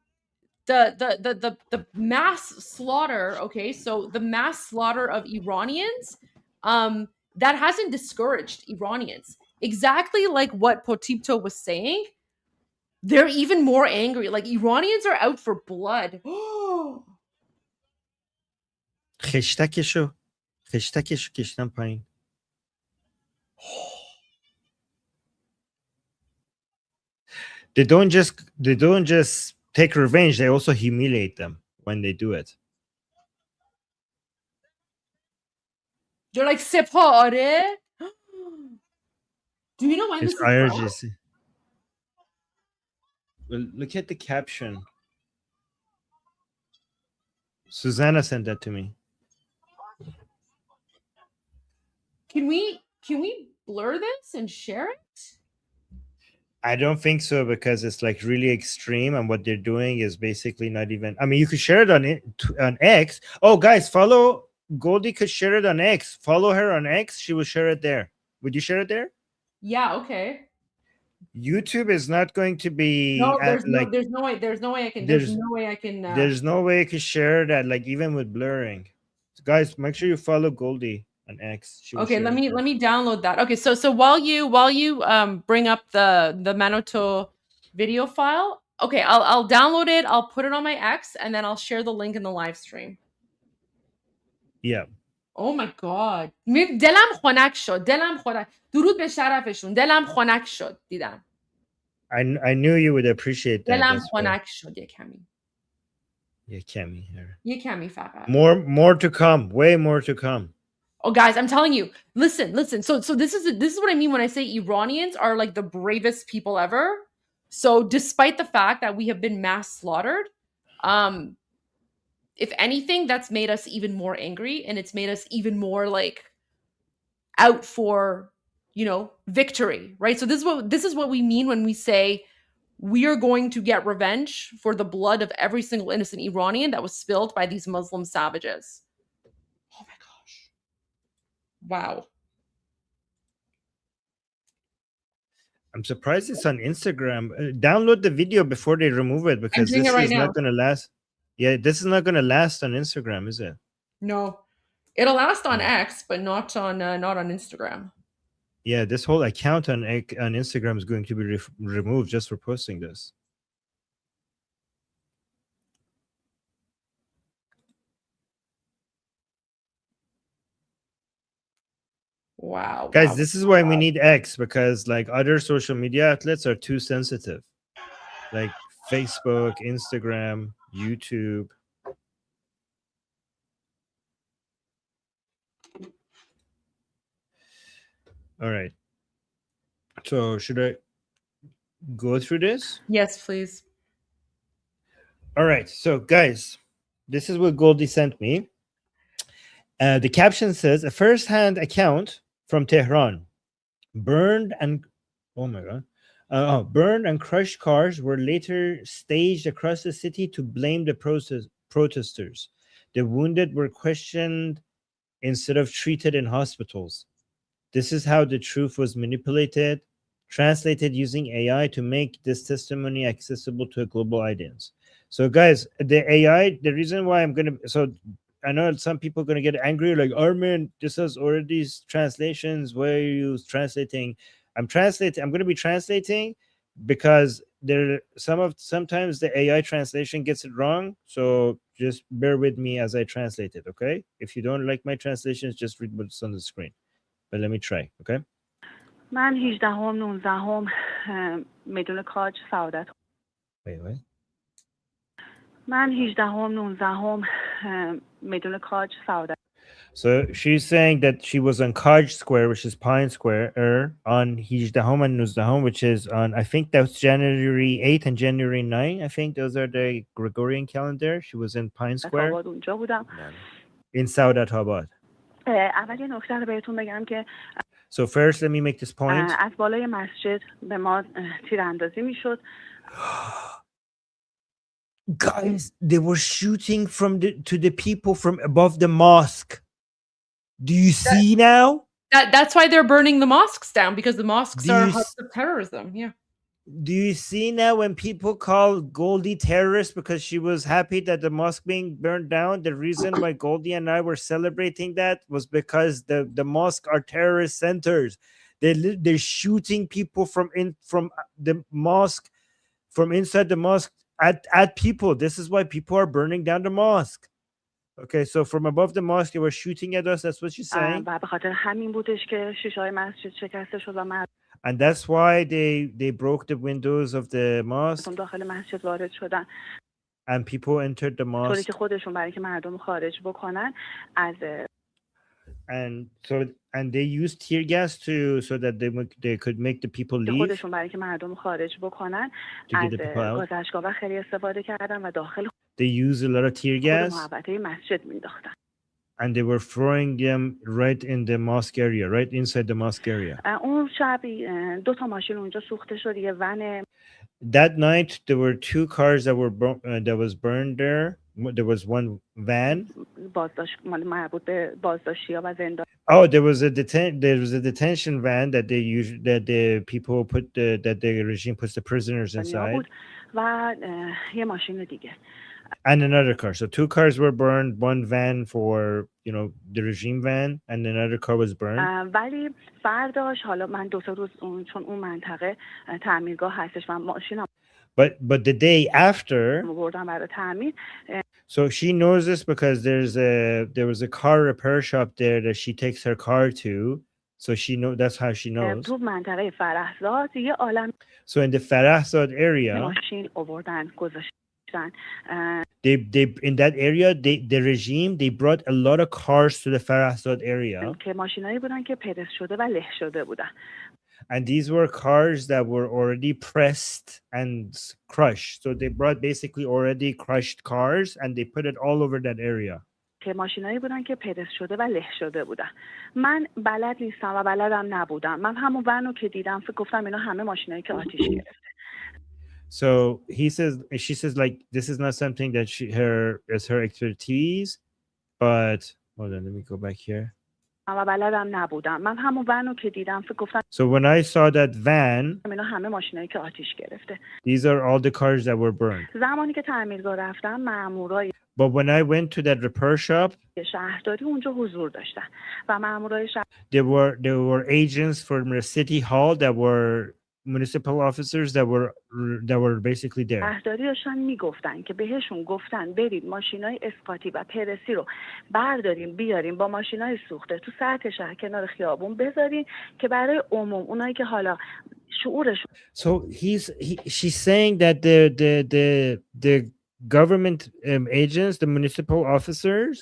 mass slaughter, okay? So the mass slaughter of Iranians, that hasn't discouraged Iranians. Exactly like what Potipto was saying. They're even more angry. Like Iranians are out for blood. خشتکشو کشتم پایین. They don't just take revenge, they also humiliate them when they do it. They're like separe. Do you know when It's this is from? IRGC. Well, look at the caption. Susanna sent that to me. Can we blur this and share it? I don't think so, because it's like really extreme, and what they're doing is basically not even. I mean, you could share it on X. Oh, guys, follow Goldie. Could share it on X. Follow her on X. She will share it there. Would you share it there? Yeah. Okay. YouTube is not going to be No, there's like. there's no way I can. There's There's no way you could share that, like, even with blurring. So guys, make sure you follow Goldie on X. She will Okay, share let it me there. download that. Okay, so while you bring up the Manoto video file, okay, I'll download it, I'll put it on my X, and then I'll share the link in the live stream. Yeah. Oh my god. دلم خنک شد. دلم خنک. درود به شرفشون. دلم خنک شد. دیدم. I knew you would appreciate that. دلم That's why. خنک شد یه کمی. یه کمی here. یه کمی فقط. More to come. Way more to come. Oh, guys, I'm telling you, listen. So this is what I mean when I say Iranians are like the bravest people ever. So despite the fact that we have been mass slaughtered, if anything, that's made us even more angry, and it's made us even more like out for, victory, right? So this is what we mean when we say we are going to get revenge for the blood of every single innocent Iranian that was spilled by these Muslim savages. Oh my gosh. Wow. I'm surprised it's on Instagram. Download the video before they remove it, because this is not going to last. Yeah, this is not going to last on Instagram, is it? No. It'll last on X, but not on Instagram. Yeah, this whole account on Instagram is going to be removed just for posting this. Wow. Guys, this is why we need X, because like other social media outlets are too sensitive. Like Facebook, Instagram, YouTube. All right. So should I go through this? Yes, please. All right. So guys, this is what Goldie sent me. The caption says, a first-hand account from Tehran burned and burned and crushed cars were later staged across the city to blame the protesters. The wounded were questioned instead of treated in hospitals. This is how the truth was manipulated, translated using AI to make this testimony accessible to a global audience. So guys, the AI, the reason why I know some people are going to get angry, like, Armin, this has already translations. Why are you translating? I'm going to be translating because sometimes the AI translation gets it wrong. So just bear with me as I translate it, okay? If you don't like my translations, just read what's on the screen. But let me try, okay? من 18 میدون کاج سعادت. Wait. من 18 میدون کاج سعادت. So she's saying that she was on Kaj Square, which is Pine Square, on 18 and 19, which is on, I think that's January 8th and January 9th. I think those are the Gregorian calendar. She was in Pine Square اونجا بودم. in Saudat Abad. اول یه نکته رو بهتون بگم که So first, let me make this point. از بالای مسجد به ما تیراندازی میشد. Guys, they were shooting to the people from above the mosque. Do you see now? That's why they're burning the mosques down, because the mosques are hubs of terrorism. Yeah. Do you see now when people call Goldie terrorist because she was happy that the mosque being burned down? The reason why Goldie and I were celebrating that was because the mosque are terrorist centers. They're shooting people from the mosque, from inside the mosque at people. This is why people are burning down the mosque. Okay, so from above the mosque, they were shooting at us. That's what she's saying. And that's why they broke the windows of the mosque داخل مسجد وارد شدن and people entered the طوری mosque. که خودشون برای که مردم خارج بکنن از And they used tear gas so that they could make the people leave, خودشون برای که مردم خارج بکنن to get از the people out. گاز اشک‌آور خیلی استفاده کردن و داخل They used a lot of tear خود gas محوطه مسجد مینداختن. and they were throwing them right in the mosque area, right inside the mosque area. اون شب 2 ماشین اونجا سوخته شد، یه ون. That night there were 2 cars that was burned there. There was one van. بازداشت مربوط به بازداشتی‌ها و زندان. Oh, there was a detention van that the people that the regime puts the prisoners inside. و یه ماشین دیگه. And another car. So 2 cars were burned, one van for, the regime van, and another car was burned. ولی فرداش حالا من 2 روز چون اون منطقه تعمیرگاه هستش و ماشینم But the day after, بردم برای تعمیر. so she knows this because there was a car repair shop there that she takes her car to. So that's how she knows. تو منطقه فرحزاد یه عالم So in the Farahzad area, ماشین آوردن گذاشتن. they in that area, the regime, they brought a lot of cars to the Farahzad area. که ماشینایی بودن که پرس شده و له شده بودن. And these were cars that were already pressed and crushed. So they brought basically already crushed cars and they put it all over that area. که ماشینایی بودن که پرس شده و له شده بودن. من بلد نیستم و بلدم نبودم. من همون ونو که دیدم فکر گفتم اینا همه ماشینایی که آتیش گرفته. So she says like this is not something that is her expertise, but hold on, let me go back here. و بلدم نبودم. من همون ونو که دیدم فکر گفتم So when I saw that van, اینا همه ماشینایی که آتیش گرفته. these are all the cars that were burned. زمانی که تعمیرگاه رفتم مامورای But when I went to that repair shop, شهرداری اونجا حضور داشتن و مامورای there were agents from the city hall that were municipal officers that were basically there. شهرداری داشتن میگفتن که بهشون گفتن برید ماشینای اسقاطی و پرسی رو برداریم بیاریم با ماشینای سوخته تو سطح شهر کنار خیابون بذارین که برای عموم اونایی که حالا شعورشون. So she's saying that the government agents, the municipal officers,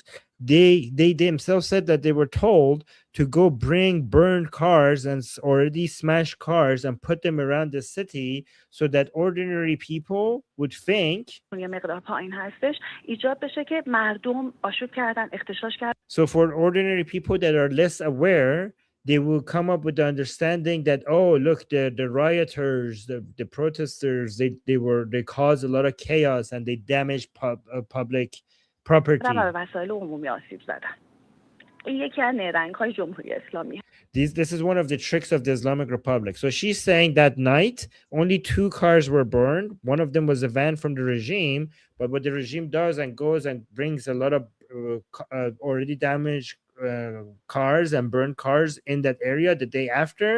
they themselves said that they were told to go bring burned cars and already smashed cars and put them around the city so that ordinary people would think. یه مقدار پایین هستش ایجاد بشه که مردم آشوب کردن اختشاش کردن. So for ordinary people that are less aware, they will come up with the understanding that, oh, look, the rioters, the protesters, they caused a lot of chaos and they damaged public property. وسایل عمومی آسیب زدن. این یکی از نیرنگ‌های جمهوری اسلامی. This is one of the tricks of the Islamic Republic. So she's saying that night only 2 cars were burned. One of them was a van from the regime, but what the regime does and goes and brings a lot of already damaged cars and burned cars in that area the day after,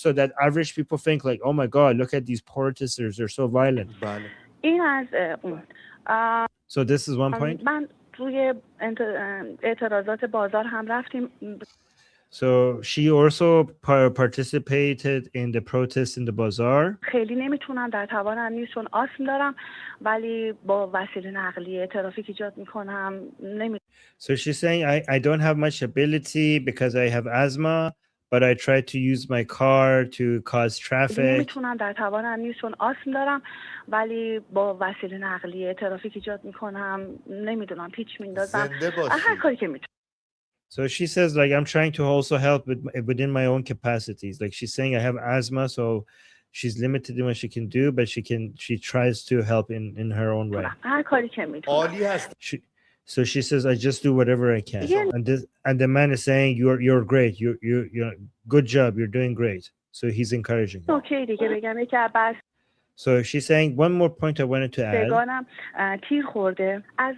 so that average people think like, oh my god, look at these protesters, they're so violent. این از اون. So this is one point. من روی اعتراضات بازار هم رفتیم. So she also participated in the protests in the bazaar. خیلی نمیتونم در توانم نیست چون آسم دارم ولی با وسیله نقلیه ترافیک ایجاد میکنم So she's saying I don't have much ability because I have asthma, but I try to use my car to cause traffic. نمیتونم در توانم نیست چون آسم دارم ولی با وسیله نقلیه ترافیک ایجاد میکنم نمیدونم پیچ میندازم هر کاری که میتونم. So she says like I'm trying to also help within my own capacities. Like she's saying I have asthma, so she's limited in what she can do, but she tries to help in her own way. هر کاری که میتونم. So she says I just do whatever I can. And the man is saying you're great. You're good job. You're doing great. So he's encouraging her. Okay, دیگه بگم یک بس. So she's saying one more point I wanted to add. بگم تیر خورده از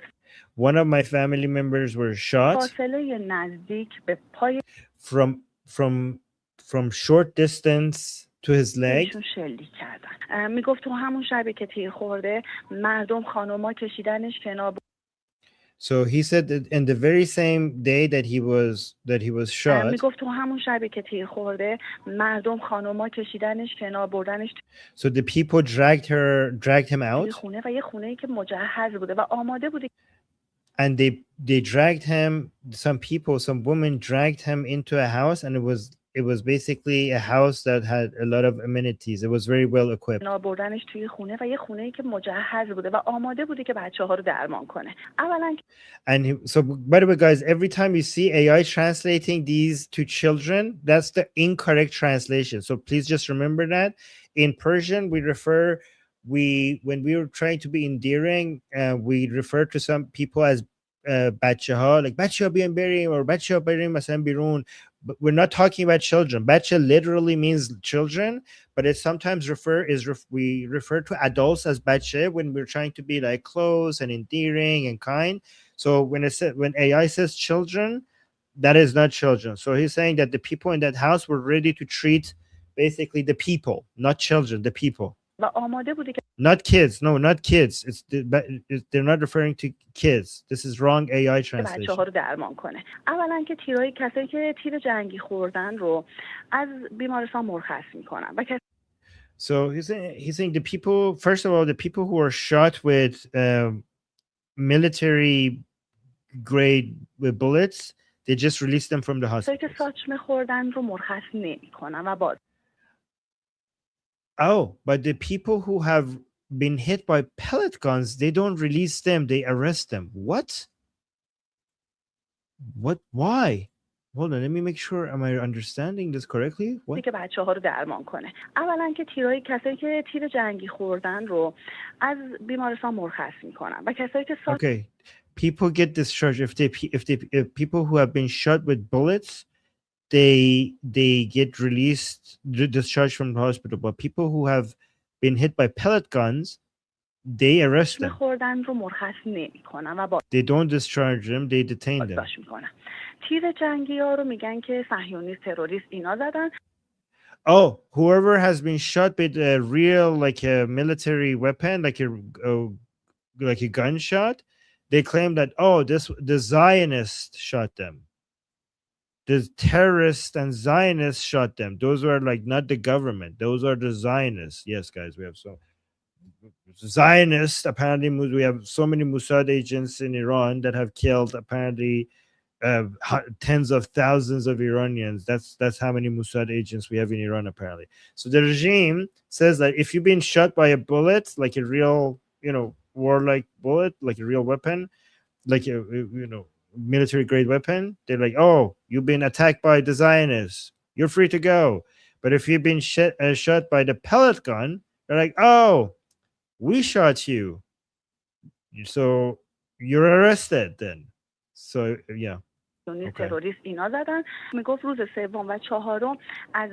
One of my family members were shot فاصله نزدیک به پای from short distance to his leg. شلیک کردن. میگفت تو همون شبی که تیر خورده مردم خانوما کشیدنش کنار. So he said that in the very same day that he was shot, میگفت تو همون شبی که تیر خورده مردم خانوما کشیدنش کنار بردنش so the people dragged him توی out, خونه و یه خونه‌ای که مجهز بوده و آماده بوده and they dragged him. Some women dragged him into a house, and it was basically a house that had a lot of amenities. It was very well equipped. کنار بردنش توی خونه و یه خونه‌ای که مجهز بوده و آماده بوده که بچه‌ها رو درمان کنه. اولا And so, by the way, guys, every time you see AI translating these to children, that's the incorrect translation. So please just remember that. In Persian, when we were trying to be endearing, we refer to some people as bachaha, like bacha biyan berim or bacha berim masalan birun. But we're not talking about children. Bacha literally means children, but it sometimes we refer to adults as bacha when we're trying to be like close and endearing and kind. So when AI says children, that is not children. So he's saying that the people in that house were ready to treat basically the people, not children, the people. و آماده بوده که Not kids. No, not kids. They're not referring to kids. This is wrong AI translation. بچه‌ها رو درمان کنه. اولا که کسایی که تیر جنگی خوردن رو از بیمارستان مرخص میکنن و So he's saying the people, first of all, the people who are shot with military grade with bullets, they just release them from the کسایی hospital. که ساچمه خوردن رو مرخص نمیکنن و باز Oh, but the people who have been hit by pellet guns, they don't release them, they arrest them. What? Why? Hold on, let me make sure. Am I understanding this correctly? What? که بچه‌ها رو درمان کنه. اولا که کسایی که تیر جنگی خوردن رو از بیمارستان مرخص میکنن و کسایی که Okay. People get discharged if people who have been shot with bullets, they get released, discharged from the hospital. But people who have been hit by pellet guns, they arrest them. خوردن رو مرخص نمیکنن و باز They don't discharge them, they detain them. بازداشت میکنن. تیر جنگی ها رو میگن که صهیونیست تروریست اینا زدن. Oh, whoever has been shot with a real like a military weapon, like a gunshot, they claim that the Zionists shot them. The terrorists and Zionists shot them. Those are like not the government. Those are the Zionists. Yes, guys, we have Zionists. Apparently, we have so many Mossad agents in Iran that have killed apparently tens of thousands of Iranians. That's how many Mossad agents we have in Iran apparently. So the regime says that if you've been shot by a bullet, like a real, warlike bullet, like a real weapon, like a military grade weapon, they're like, oh, you've been attacked by the Zionists, you're free to go. But if you've been shot by the pellet gun, they're like, oh, we shot you, so you're arrested then. So yeah. تروریست اینا زدن. میگفت روز سوم و چهارم از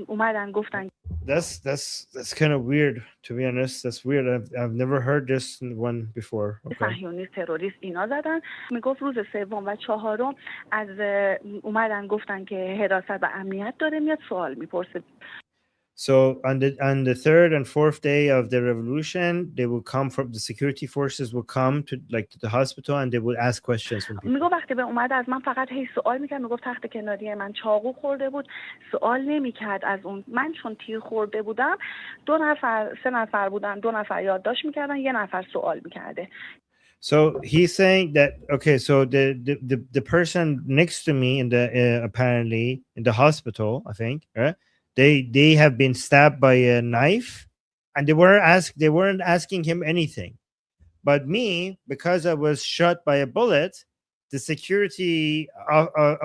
اومدن گفتن That's kind of weird, to be honest. That's weird. I've never heard this one before. Okay. صهیونیست تروریست اینا زدن. میگفت روز سوم و چهارم از اومدن گفتن که حراست و امنیت داره میاد سوال میپرسه. So on the third and fourth day of the revolution, they will come from the security forces will come to the hospital and they will ask questions from people. میگه وقتی به اومد از من فقط هی سوال میکرد. میگفت تخت کناری من چاقو خورده بود، سوال نمیکرد از اون. من چون تیر خورده بودم 3 نفر بودن، 2 نفر یادداشت میکردن، 1 نفر سوال میکرده. So he's saying that okay, so the person next to me in the apparently in the hospital, I think, right? They have been stabbed by a knife, and they weren't asking him anything. But me, because I was shot by a bullet, the security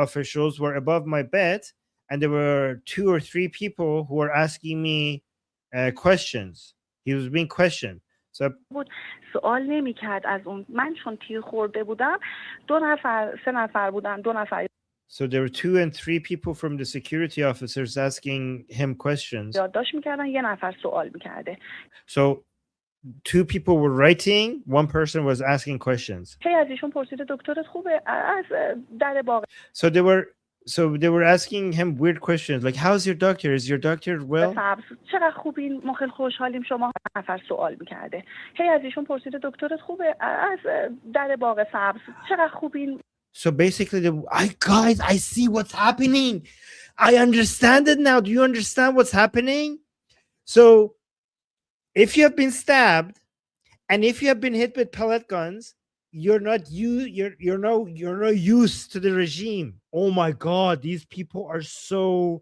officials were above my bed, and there were 2 or 3 people who were asking me questions. He was being questioned. So سوال نمی‌کرد از اون. من چون تیر خورده بودم 2 نفر 3 نفر بودن، 2 نفر So there were 2 and 3 people from the security officers asking him questions. یادداشت می‌کردن، 1 نفر سوال می‌کرده. So 2 people were writing, 1 person was asking questions. هی از ایشون پرسیده دکترت خوبه؟ از در باغ. So they were So they were asking him weird questions like, how's your doctor? Is your doctor well? سبز چقدر خوبین، ما خیلی خوشحالیم. شما نفر سوال میکرده، هی از ایشون پرسیده دکترت خوبه؟ از در باغ سبز چقدر خوبین. So basically, guys, I see what's happening. I understand it now. Do you understand what's happening? So if you have been stabbed and if you have been hit with pellet guns, you're not used to the regime. Oh my God, these people are so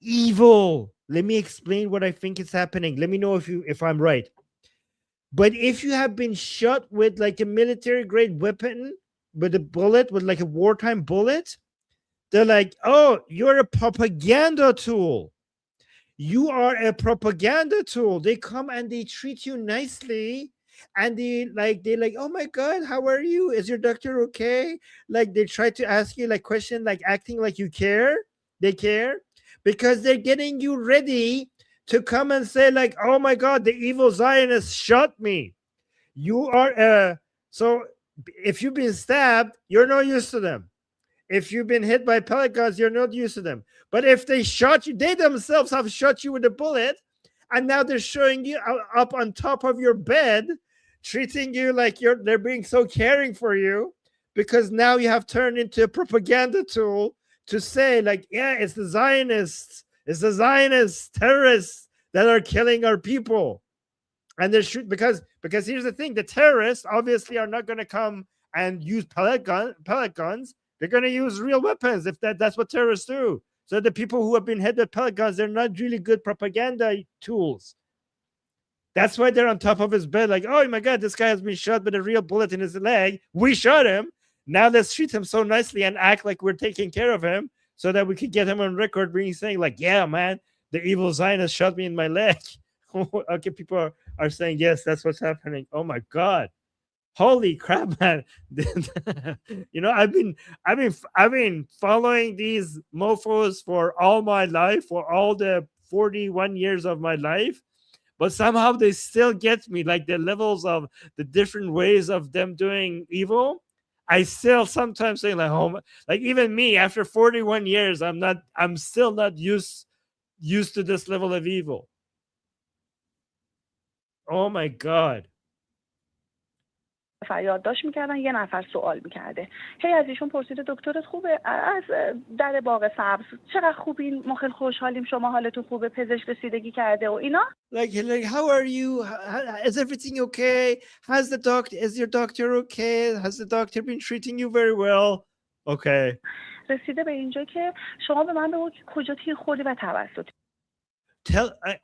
evil. Let me explain what I think is happening. Let me know if I'm right. But if you have been shot with like a military grade weapon, with a bullet, with like a wartime bullet, they're like, oh, you're a propaganda tool. You are a propaganda tool. They come and they treat you nicely. And they're like, oh my God, how are you? Is your doctor okay? Like they try to ask you like question, like acting like you care. They care because they're getting you ready to come and say like, oh my God, the evil Zionist shot me. You are so if you've been stabbed, you're not used to them. If you've been hit by pellet guns, you're not used to them. But if they shot you, they themselves have shot you with a bullet, and now they're showing you up on top of your bed, treating you like they're being so caring for you, because now you have turned into a propaganda tool to say like, yeah, it's the Zionists, terrorists that are killing our people. And they're because here's the thing: the terrorists obviously are not going to come and use pellet guns. They're going to use real weapons if that's what terrorists do. So the people who have been hit with pellet guns, they're not really good propaganda tools. That's why they're on top of his bed, like, oh my God, this guy has been shot with a real bullet in his leg. We shot him. Now let's treat him so nicely and act like we're taking care of him, so that we could get him on record being saying like, yeah, man, the evil Zionist shot me in my leg. Okay, people are saying yes, that's what's happening. Oh my God, holy crap, man! You know, I've been following these mofos for all my life, for all the 41 years of my life, but somehow they still get me, like the levels of the different ways of them doing evil. I still sometimes say like, oh, like even me after 41 years, I'm still not used to this level of evil. Oh my God. یادداشت میکردن، یه نفر سوال میکرده، هی از ایشون پرسیده دکترت خوبه؟ از در باغ سبز چقدر خوبین، ما خیلی خوشحالیم. شما حالتون خوبه؟ پزشک رسیدگی کرده و اینا. Like how are you? Is everything okay? Is your doctor okay? Has the doctor been treating you very well? Okay. رسیده به اینجا که شما به من بگو که کجا تیر خوردی و توسط.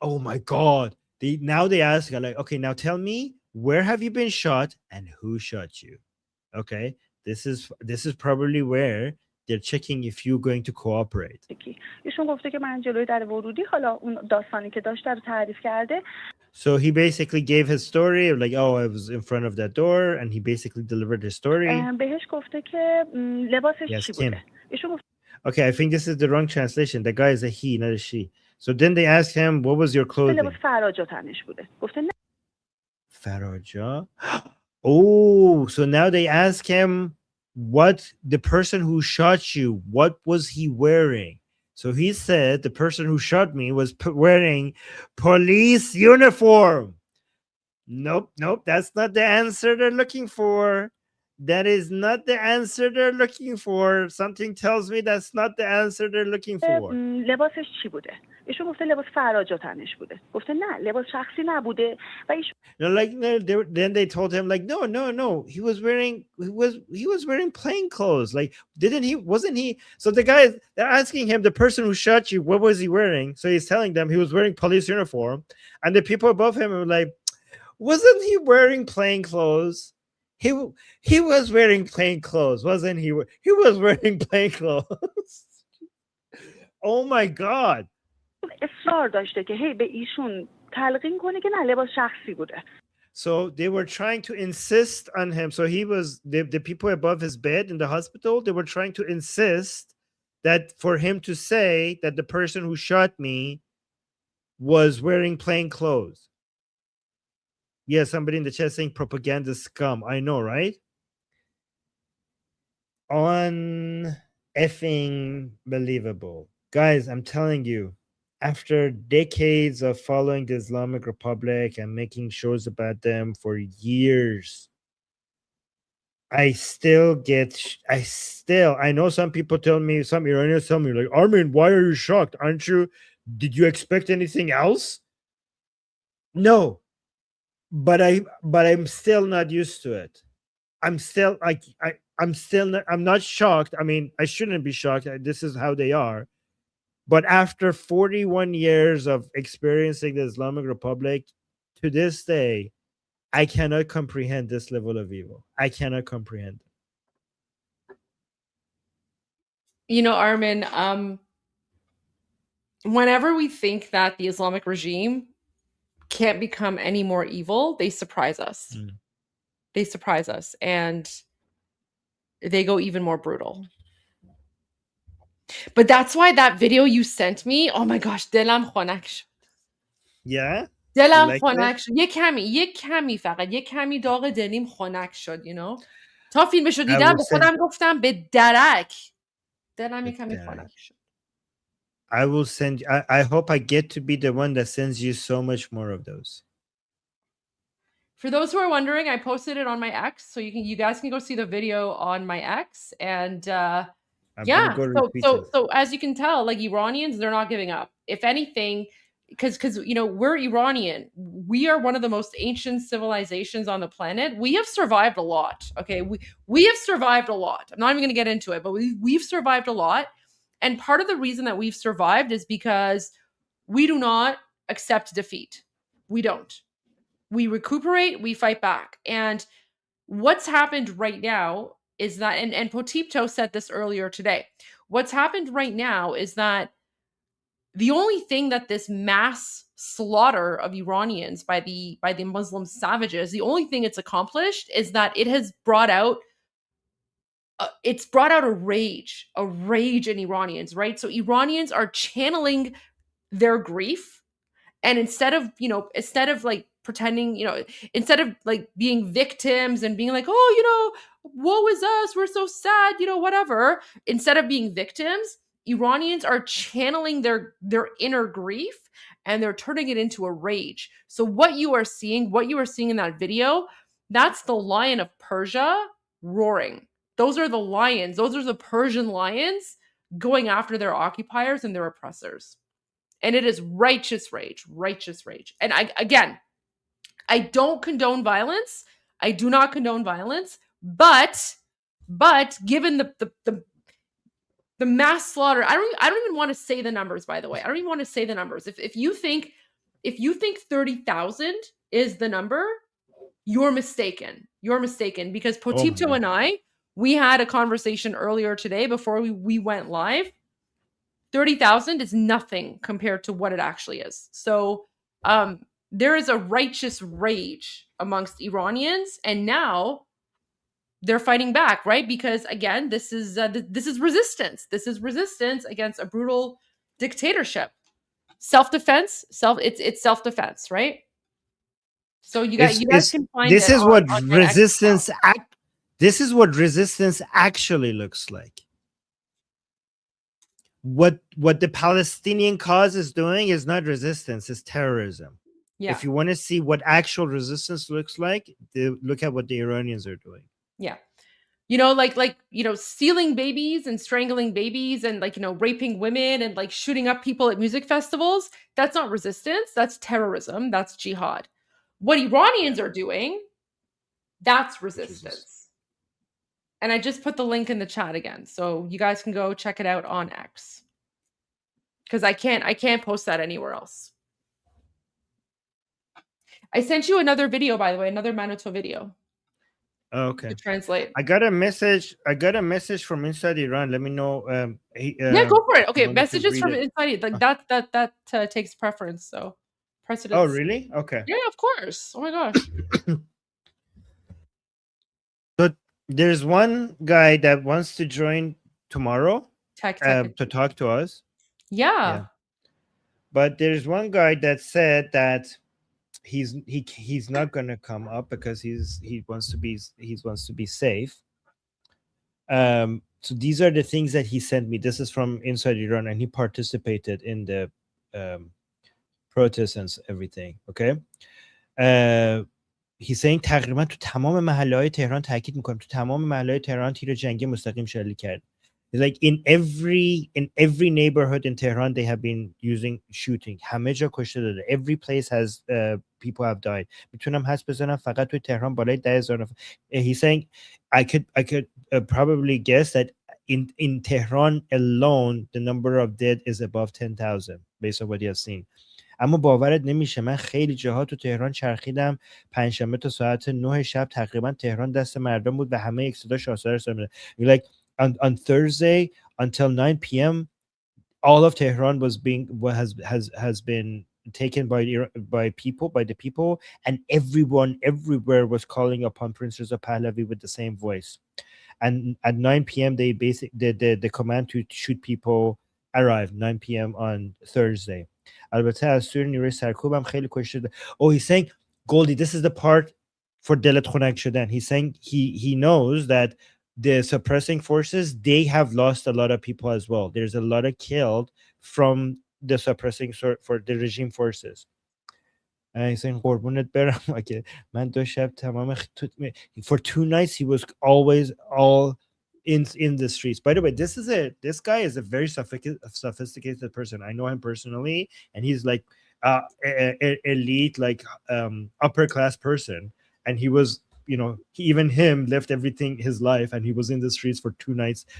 Oh my God. They ask like, okay, now tell me, where have you been shot and who shot you? Okay, this is probably where they're checking if you're going to cooperate. ایشون گفته که من جلوی در ورودی، حالا اون داستانی که داشت رو تعریف کرده. So he basically gave his story of like, oh, I was in front of that door, and he basically delivered his story. بهش گفته که لباسش چی بوده. ایشون گفت Okay, I think this is the wrong translation. The guy is a he, not a she. So then they asked him, what was your clothing? لباس فراجا تنش بوده. گفته نه. Faraja? Oh, so now they ask him, what the person who shot you, what was he wearing? So he said the person who shot me was wearing police uniform. Nope, that's not the answer they're looking for. That is not the answer they're looking for. Something tells me that's not the answer they're looking for. لباسش چی بوده؟ ایشون گفته لباس فراجا تنش بوده. گفته نه، لباس شخصی نبوده. و ایشون then they told him like, no, he was wearing plain clothes. Like, wasn't he? So the guys, they're asking him, the person who shot you, what was he wearing? So he's telling them he was wearing police uniform, and the people above him were like, wasn't he wearing plain clothes? He was wearing plain clothes, wasn't he? He was wearing plain clothes. Oh my God. اصرار داشته که هی به ایشون تلقین کنه که نه، لباس شخصی بوده. So they were trying to insist on him. So he was the people above his bed in the hospital, they were trying to insist that for him to say that the person who shot me was wearing plain clothes. Yeah, somebody in the chat saying propaganda scum. I know, right? On effing believable. Guys, I'm telling you, after decades of following the Islamic Republic and making shows about them for years, I know some people tell me, some Iranians tell me, like, Armin, why are you shocked? Did you expect anything else? No, but I'm still not used to it. I'm still like, I'm not shocked. I mean, I shouldn't be shocked. This is how they are. But after 41 years of experiencing the Islamic Republic, to this day, I cannot comprehend this level of evil. I cannot comprehend it. You know, Armin, whenever we think that the Islamic regime can't become any more evil, they surprise us. They surprise us, and they go even more brutal. But that's why that video you sent me, oh my gosh, دلم خنک شد. Yeah? دلم خنک شد. یه کمی فقط یه کمی داغ دلیم خنک شد, you know. تا فیلمشو دیدم به خودم گفتم به درک دلم یه کمی خنک شد. I will send. I hope I get to be the one that sends you so much more of those. For those who are wondering, I posted it on my X, so you guys can go see the video on my X. And yeah, so as you can tell, like Iranians, they're not giving up. If anything, because you know, we're Iranian, we are one of the most ancient civilizations on the planet. We have survived a lot. Okay, we have survived a lot. I'm not even going to get into it, but we've survived a lot. And part of the reason that we've survived is because we do not accept defeat. We don't. We recuperate, we fight back. And what's happened right now is that, and Potipto said this earlier today, what's happened right now is that the only thing that this mass slaughter of Iranians by the Muslim savages, the only thing it's accomplished is that it has brought out a rage in Iranians, right? So Iranians are channeling their grief, and instead of like pretending, instead of like being victims and being like, oh, woe is us, we're so sad, whatever. Instead of being victims, Iranians are channeling their inner grief and they're turning it into a rage. So what you are seeing in that video, that's the lion of Persia roaring. Those are the lions. Those are the Persian lions going after their occupiers and their oppressors. And it is righteous rage. And I don't condone violence. I do not condone violence. But given the mass slaughter, I don't even want to say the numbers, by the way. I don't even want to say the numbers. If you think 30,000 is the number, you're mistaken. Because Potipto and I, we had a conversation earlier today before we went live. 30,000 is nothing compared to what it actually is. So there is a righteous rage amongst Iranians, and now they're fighting back, right? Because again, this is resistance. This is resistance against a brutal dictatorship. Self-defense. It's self-defense, right? So you guys can find this is what resistance. This is what resistance actually looks like. What the Palestinian cause is doing is not resistance, it's terrorism. Yeah. If you want to see what actual resistance looks like, look at what the Iranians are doing. Yeah. Stealing babies and strangling babies and raping women and shooting up people at music festivals. That's not resistance. That's terrorism. That's jihad. What Iranians are doing, that's resistance. And I just put the link in the chat again, so you guys can go check it out on X. Because I can't post that anywhere else. I sent you another video, by the way, another Manitou video. Oh, okay. To translate. I got a message from inside Iran. Let me know. Yeah, go for it. Okay, messages from inside. Like that takes preference. So precedence. Oh, really? Okay. Yeah, of course. Oh my gosh. So there's one guy that wants to join tomorrow to talk to us. Yeah. But there's one guy that said that he's not gonna come up because he wants to be safe. So these are the things that he sent me. This is from inside Iran, and he participated in the protests and everything. Okay. He's saying تقریبا تو تمام محله‌های تهران تاکید می‌کنم تو تمام محله‌های تهران تیر جنگی مستقیم شلیک کرد. Like in every neighborhood in Tehran they have been using shooting. همه جا کشته داده. Every place has people have died. میتونم حدس بزنم فقط تو تهران بالای 10,000 نفر. He's saying I could probably guess that in Tehran alone the number of dead is above 10,000 based on what you have seen. اما باورت نمیشه من خیلی جاها تو تهران چرخیدم پنجشنبه تا ساعت 9 شب تقریبا تهران دست مردم بود و همه یک صدا شاهزاده سمیده. Like on Thursday until 9 p.m. all of Tehran has been taken by the people, and everyone everywhere was calling upon Prince Reza Pahlavi with the same voice. And at 9 p.m. they the command to shoot people arrived 9 p.m. on Thursday. البته از سوی نیروی سرکوبم خیلی کشته شده. Oh, he's saying Goldie, this is the part for دلت خنک شدن. He's saying he knows that the suppressing forces, they have lost a lot of people as well. There's a lot of killed from the suppressing for the regime forces. And he's saying قربونت برم. Okay, من دو شب تمام for 2 nights he was always all in the streets. By the way, this guy is a very sophisticated person. I know him personally, and he's like elite, like upper class person. And he was, even him left everything, his life, and he was in the streets for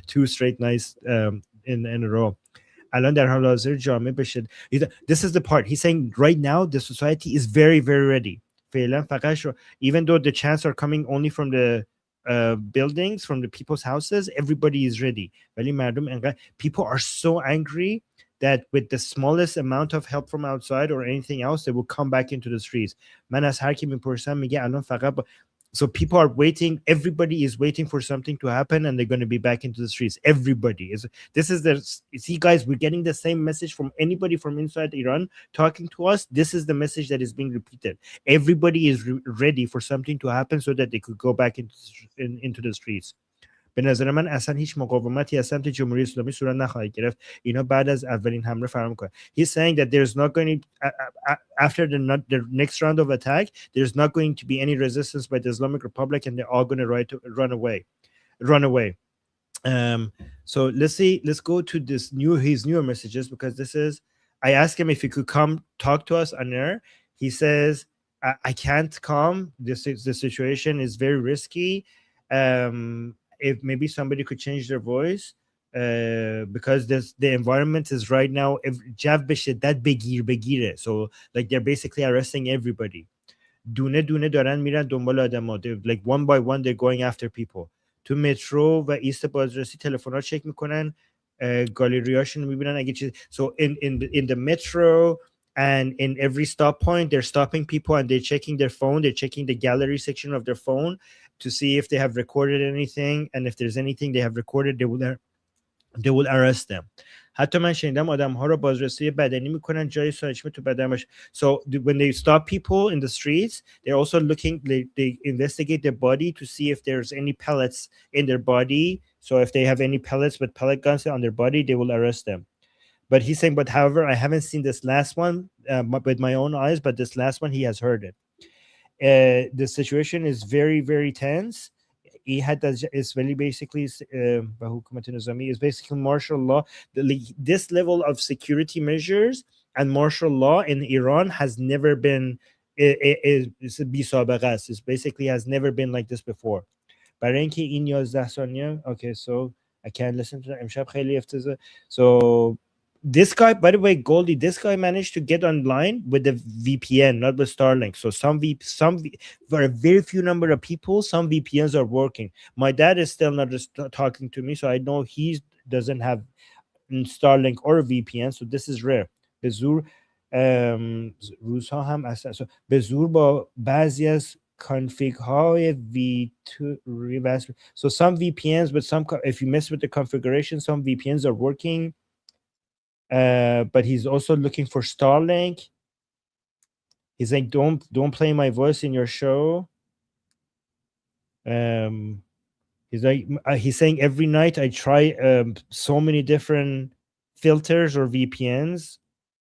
2 straight nights in a row. This is the part he's saying right now. The society is very, very ready. Even though the chants are coming only from the buildings, from the people's houses, everybody is ready. People are so angry that with the smallest amount of help from outside or anything else, they will come back into the streets. So people are waiting. Everybody is waiting for something to happen, and they're going to be back into the streets. Everybody is. See, guys, we're getting the same message from anybody from inside Iran talking to us. This is the message that is being repeated. Everybody is ready for something to happen so that they could go back into the streets. به نظر من اصلا هیچ مقاومتی از سمت جمهوری اسلامی صورت نخواهد گرفت. اینا بعد از اولین حمله فرار میکنن. He's saying that there's not going to after the next round of attack, there's not going to be any resistance by the Islamic Republic, and they're all going to run away. So let's go to his newer messages, because this is, I asked him if he could come talk to us on air. He says I can't come. The situation is very risky. If maybe somebody could change their voice, because the environment is right now that begire. So like they're basically arresting everybody. دونه دونه دارن میرن دنبال آدما. Like one by one they're going after people. تو مترو و ایست بازرسی تلفن‌ها چک میکنن، گالریاشون میبینن اگه چیز. So in the metro and in every stop point, they're stopping people and they're checking their phone. They're checking the gallery section of their phone to see if they have recorded anything, and if there's anything they have recorded, they will arrest them. حتی من شنیدم آدم‌ها رو بازرسی بدنی میکنن جای سانچمه تو بدن باشه. So when they stop people in the streets, they're also looking, they investigate their body to see if there's any pellets in their body. So if they have any pellets with pellet guns on their body, they will arrest them. But he's saying, but however, I haven't seen this last one with my own eyes, but this last one, he has heard it. The situation is very, very tense. It's very basically is basically martial law. This level of security measures and martial law in Iran has never been. It basically has never been like this before. Okay, so I can't listen to that. So this guy, by the way, Goldie, this guy managed to get online with the VPN, not with Starlink. So for a very few number of people, some VPNs are working. My dad is still not talking to me, so I know he doesn't have Starlink or a VPN. So this is rare. Bezur روزها هم اصلا bezur با بعضی از config های V2. So some VPNs, but if you mess with the configuration, some VPNs are working. But he's also looking for Starlink. He's like, don't play my voice in your show. He's like, he's saying every night I try so many different filters or VPNs.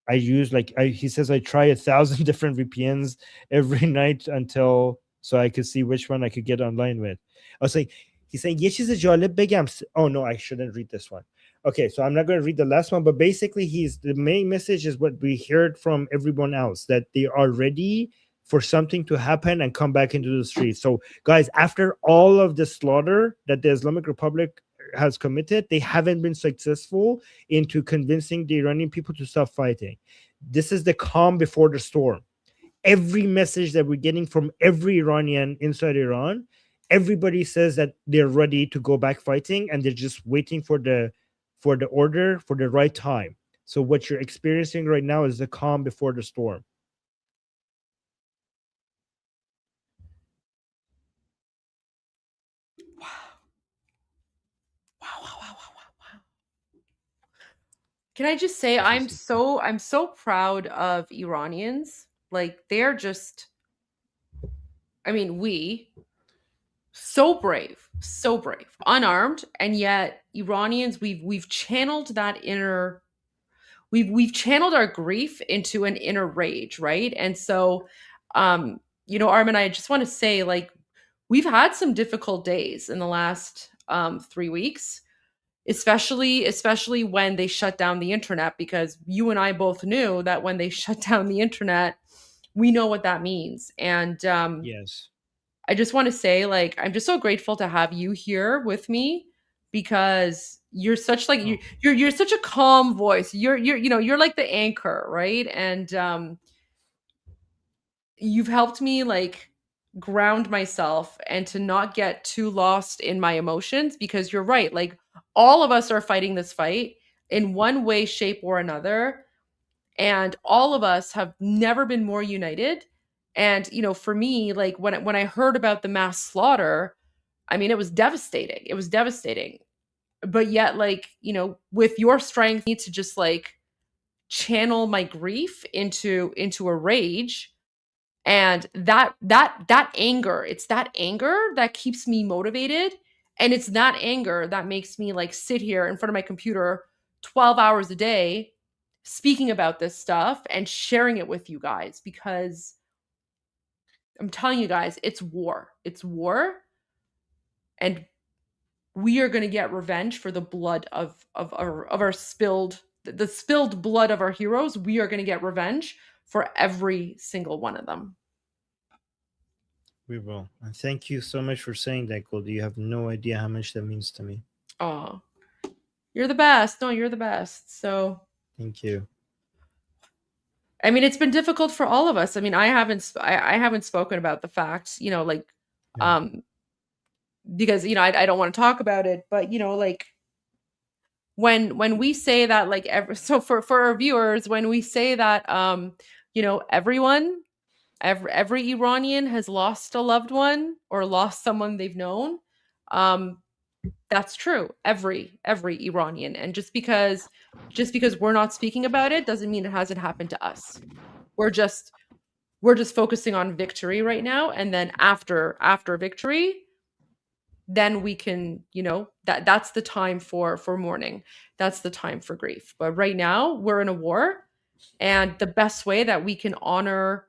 I use he says I try 1,000 different VPNs every night until so I could see which one I could get online with. I was like, he's saying یه چیز جالب بگم. Oh no, I shouldn't read this one. Okay, so I'm not going to read the last one, but basically the main message is what we heard from everyone else, that they are ready for something to happen and come back into the streets. So guys, after all of the slaughter that the Islamic Republic has committed, they haven't been successful into convincing the Iranian people to stop fighting. This is the calm before the storm. Every message that we're getting from every Iranian inside Iran, everybody says that they're ready to go back fighting, and they're just waiting for the order for the right time. So what you're experiencing right now is the calm before the storm. Wow. Can I just say I'm so proud of Iranians. Like, they're just, I mean, so brave, unarmed, and yet Iranians, we've channeled that inner, we've channeled our grief into an inner rage, right? And so, Armin, I just want to say, like, we've had some difficult days in the last 3 weeks, especially when they shut down the internet, because you and I both knew that when they shut down the internet, we know what that means. And yes, I just want to say, like, I'm just so grateful to have you here with me, because you're such like you're such a calm voice. You're like the anchor, right? And you've helped me like ground myself and to not get too lost in my emotions, because you're right. Like, all of us are fighting this fight in one way, shape, or another. And all of us have never been more united. And, for me, like, when I heard about the mass slaughter, I mean, it was devastating. It was devastating. But yet, like, with your strength, I need to just like channel my grief into a rage. And that anger, it's that anger that keeps me motivated. And it's that anger that makes me like sit here in front of my computer 12 hours a day speaking about this stuff and sharing it with you guys, because I'm telling you guys, it's war. It's war. And we are going to get revenge for the blood of our spilled blood of our heroes. We are going to get revenge for every single one of them. We will. And thank you so much for saying that, Goldie. You have no idea how much that means to me. Oh, you're the best. No, you're the best. So thank you. I mean, it's been difficult for all of us. I mean, I haven't spoken about the facts, because, I don't want to talk about it, but, like, when we say that, like, so for our viewers, when we say that, every Iranian has lost a loved one or lost someone they've known, that's true. Every Iranian. And just because we're not speaking about it doesn't mean it hasn't happened to us. We're just focusing on victory right now. And then after victory, then we can, that's the time for mourning. That's the time for grief. But right now we're in a war, and the best way that we can honor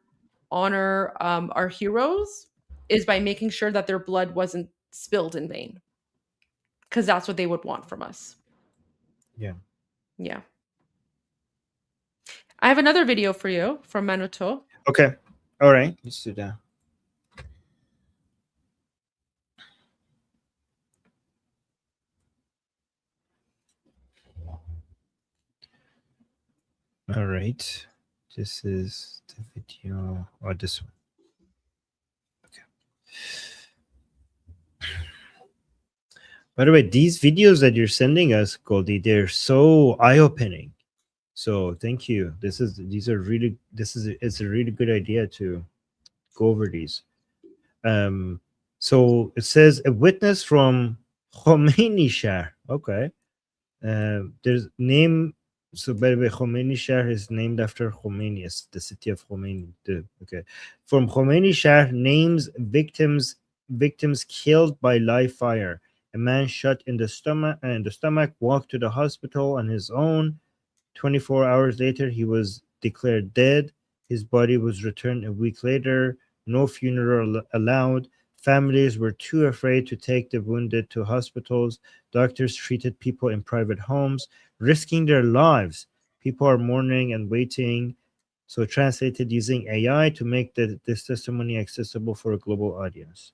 our heroes is by making sure that their blood wasn't spilled in vain. Because that's what they would want from us. Yeah. I have another video for you from Manuto. Okay. All right. Let's do that. All right. This is the video, or this one. Okay. By the way, these videos that you're sending us, Goldie, they're so eye-opening. So thank you. It's a really good idea to go over these. So it says a witness from Khomeini Shahr. Okay. There's name. So by the way, Khomeini Shahr is named after Khomeini, it's the city of Khomeini. Okay. From Khomeini Shahr, names victims killed by live fire. A man shot in the stomach walked to the hospital on his own. 24 hours later, he was declared dead. His body was returned a week later. No funeral allowed. Families were too afraid to take the wounded to hospitals. Doctors treated people in private homes, risking their lives. People are mourning and waiting. So translated using AI to make this testimony accessible for a global audience.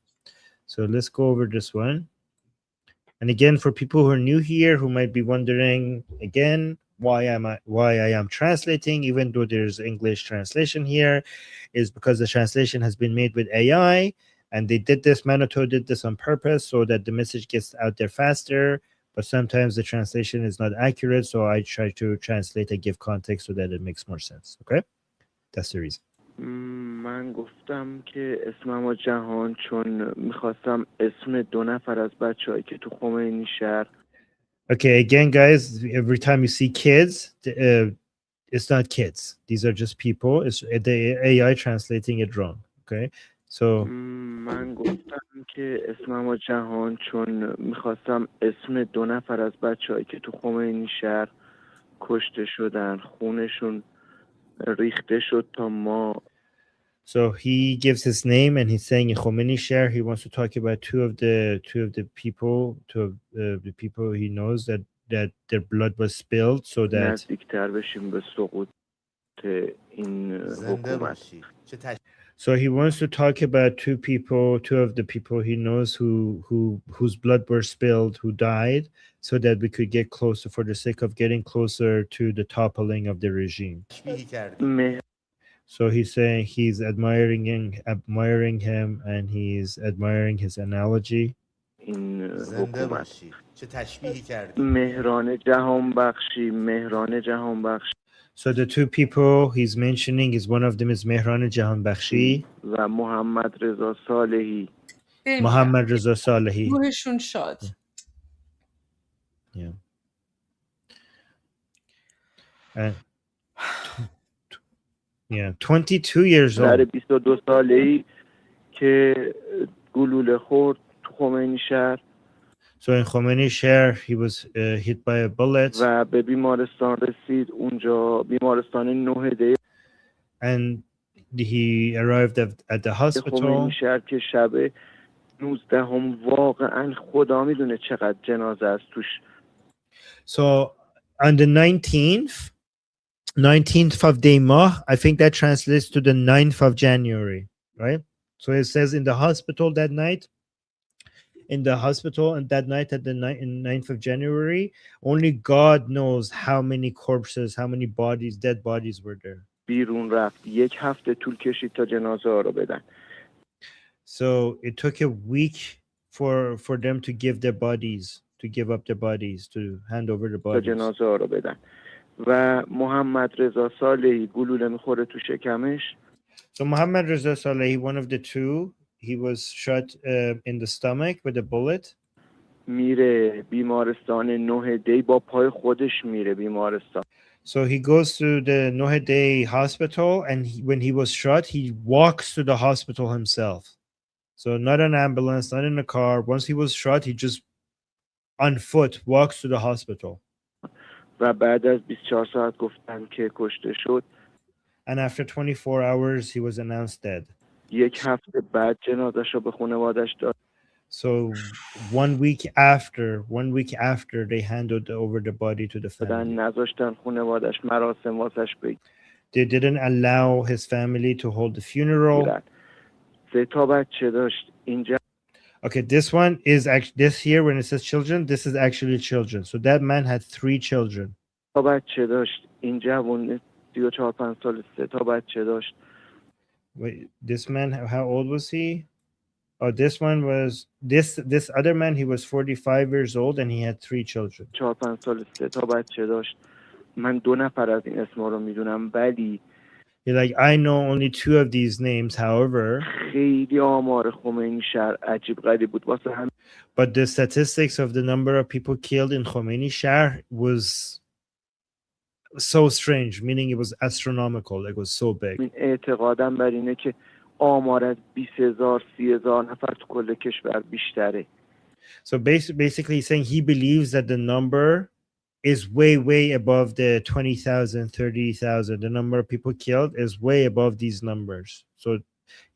So let's go over this one. And again, for people who are new here, who might be wondering again why I am translating, even though there's English translation here, is because the translation has been made with AI, and they did this. Manitou did this on purpose so that the message gets out there faster. But sometimes the translation is not accurate, so I try to translate and give context so that it makes more sense. Okay, that's the reason. من گفتم که اسمم جهان چون میخواستم اسم 2 نفر از بچه‌هایی که تو خمینی شهر. Okay, again, guys, every time you see kids, it's not kids. These are just people. It's the AI translating it wrong. Okay, so من گفتم که اسمم جهان چون میخواستم اسم 2 نفر از بچه‌هایی که تو خمینی شهر کشته شدن خونشون ریخته شد تا ما. So he gives his name, and he's saying in Khomeini Share he wants to talk about two of the people, the people he knows that their blood was spilled, so that نزدیکتر بشیم به سقوط این حکومت. So he wants to talk about two of the people he knows whose blood were spilled, who died, so that we could get closer, for the sake of getting closer to the toppling of the regime. So he's saying he's admiring him, and he's admiring his analogy. این حکومت مهران جهان بخشی. So the two people he's mentioning is, one of them is Mehran Jahan Bakhshi و محمد رضا صالحی. Muhammad Reza Salehi. روحشون شاد. Yeah. And 22 years old. 22 ساله‌ای که گلوله خورد تو خمینی شهر. So in Khomeini Share, he was hit by a bullet. و به بیمارستان رسید. اونجا بیمارستان 9 دی. And he arrived at the hospital. خمینی شهر که شب 19 واقعا خدا میدونه چقدر جنازه است توش. So on the 19th of Deymah, I think that translates to the 9th of January, right? So it says in the hospital that night, and that night at the 9th of January, only God knows how many corpses, how many dead bodies were there. بیرون رفت. 1 هفته طول کشید تا جنازه ها رو بدن. So it took a week for them to give up their bodies, to hand over the تا bodies. جنازه ها رو بدن. و محمد رضا صالحی گلوله میخوره تو شکمش. So Muhammad Reza Salehi, one of the two, he was shot in the stomach with a bullet. میره بیمارستان 9 دی با پای خودش میره بیمارستان. So he goes to the Nohede hospital, and when he was shot, he walks to the hospital himself. So not an ambulance, not in a car. Once he was shot, he just on foot walks to the hospital. و بعد از 24 ساعت گفتن که کشته شد. And after 24 hours, he was announced dead. 1 هفته بعد جنازه‌شو به خانواده‌اش داد. So 1 week after they handed over the body to the family. نذاشتن خانواده‌اش مراسم واسش بگیرن. They didn't allow his family to hold the funeral. 3 تا بچه داشت. اینجا Okay, this one is actually, this here when it says children, this is actually children. So that man had 3 children. 3 تا بچه داشت. این جوون 34-5 سال 3 تا بچه داشت. Wait, this man, how old was he? Oh, this one was this other man, he was 45 years old, and he had 3 children. 4-5 سال 3 تا بچه داشت. من 2 نفر از این اسما رو میدونم، ولی You're like, I know only 2 of these names. However, خیلی آمار خمینی شهر عجیب غریب بود واسه هم. But the statistics of the number of people killed in Khomeini Shahr was so strange, meaning it was astronomical. It was so big. من اعتقادم بر اینه که آمار از 20,000 30,000 نفر تو کل کشور بیشتره. So basically saying he believes that the number is way above the 20,000, 30,000. The number of people killed is way above these numbers. So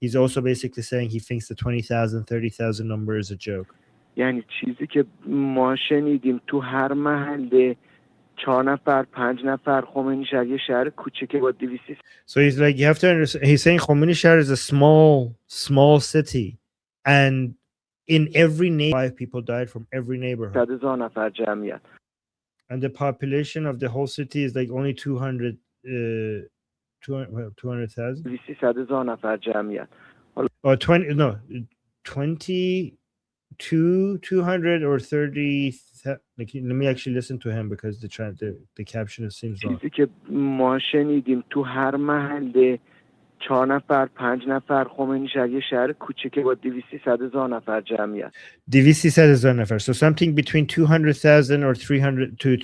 he's also basically saying he thinks the 20,000, 30,000 number is a joke. یعنی چیزی که ما شنیدیم تو هر محله 4 نفر 5 نفر خمینی شهر یه شهر کوچیکه با 200. So he's like, you have to understand, he's saying Khomeini Shahar is a small city, and in every neighborhood 5 people died from every neighborhood, 100,000 نفر جمعیت. and the population of the whole city is like only 200,000. 200,000 نفر جمعیت. Or 200 or 30. Like, let me actually listen to him because the caption seems wrong. چیزی که ما شنیدیم تو هر محله 4 نفر 5 نفر خمینی شهر یه شهر کوچیکه با 200,000 نفر جمعیت. 200,000 نفر. So something between 200,000 or 300 to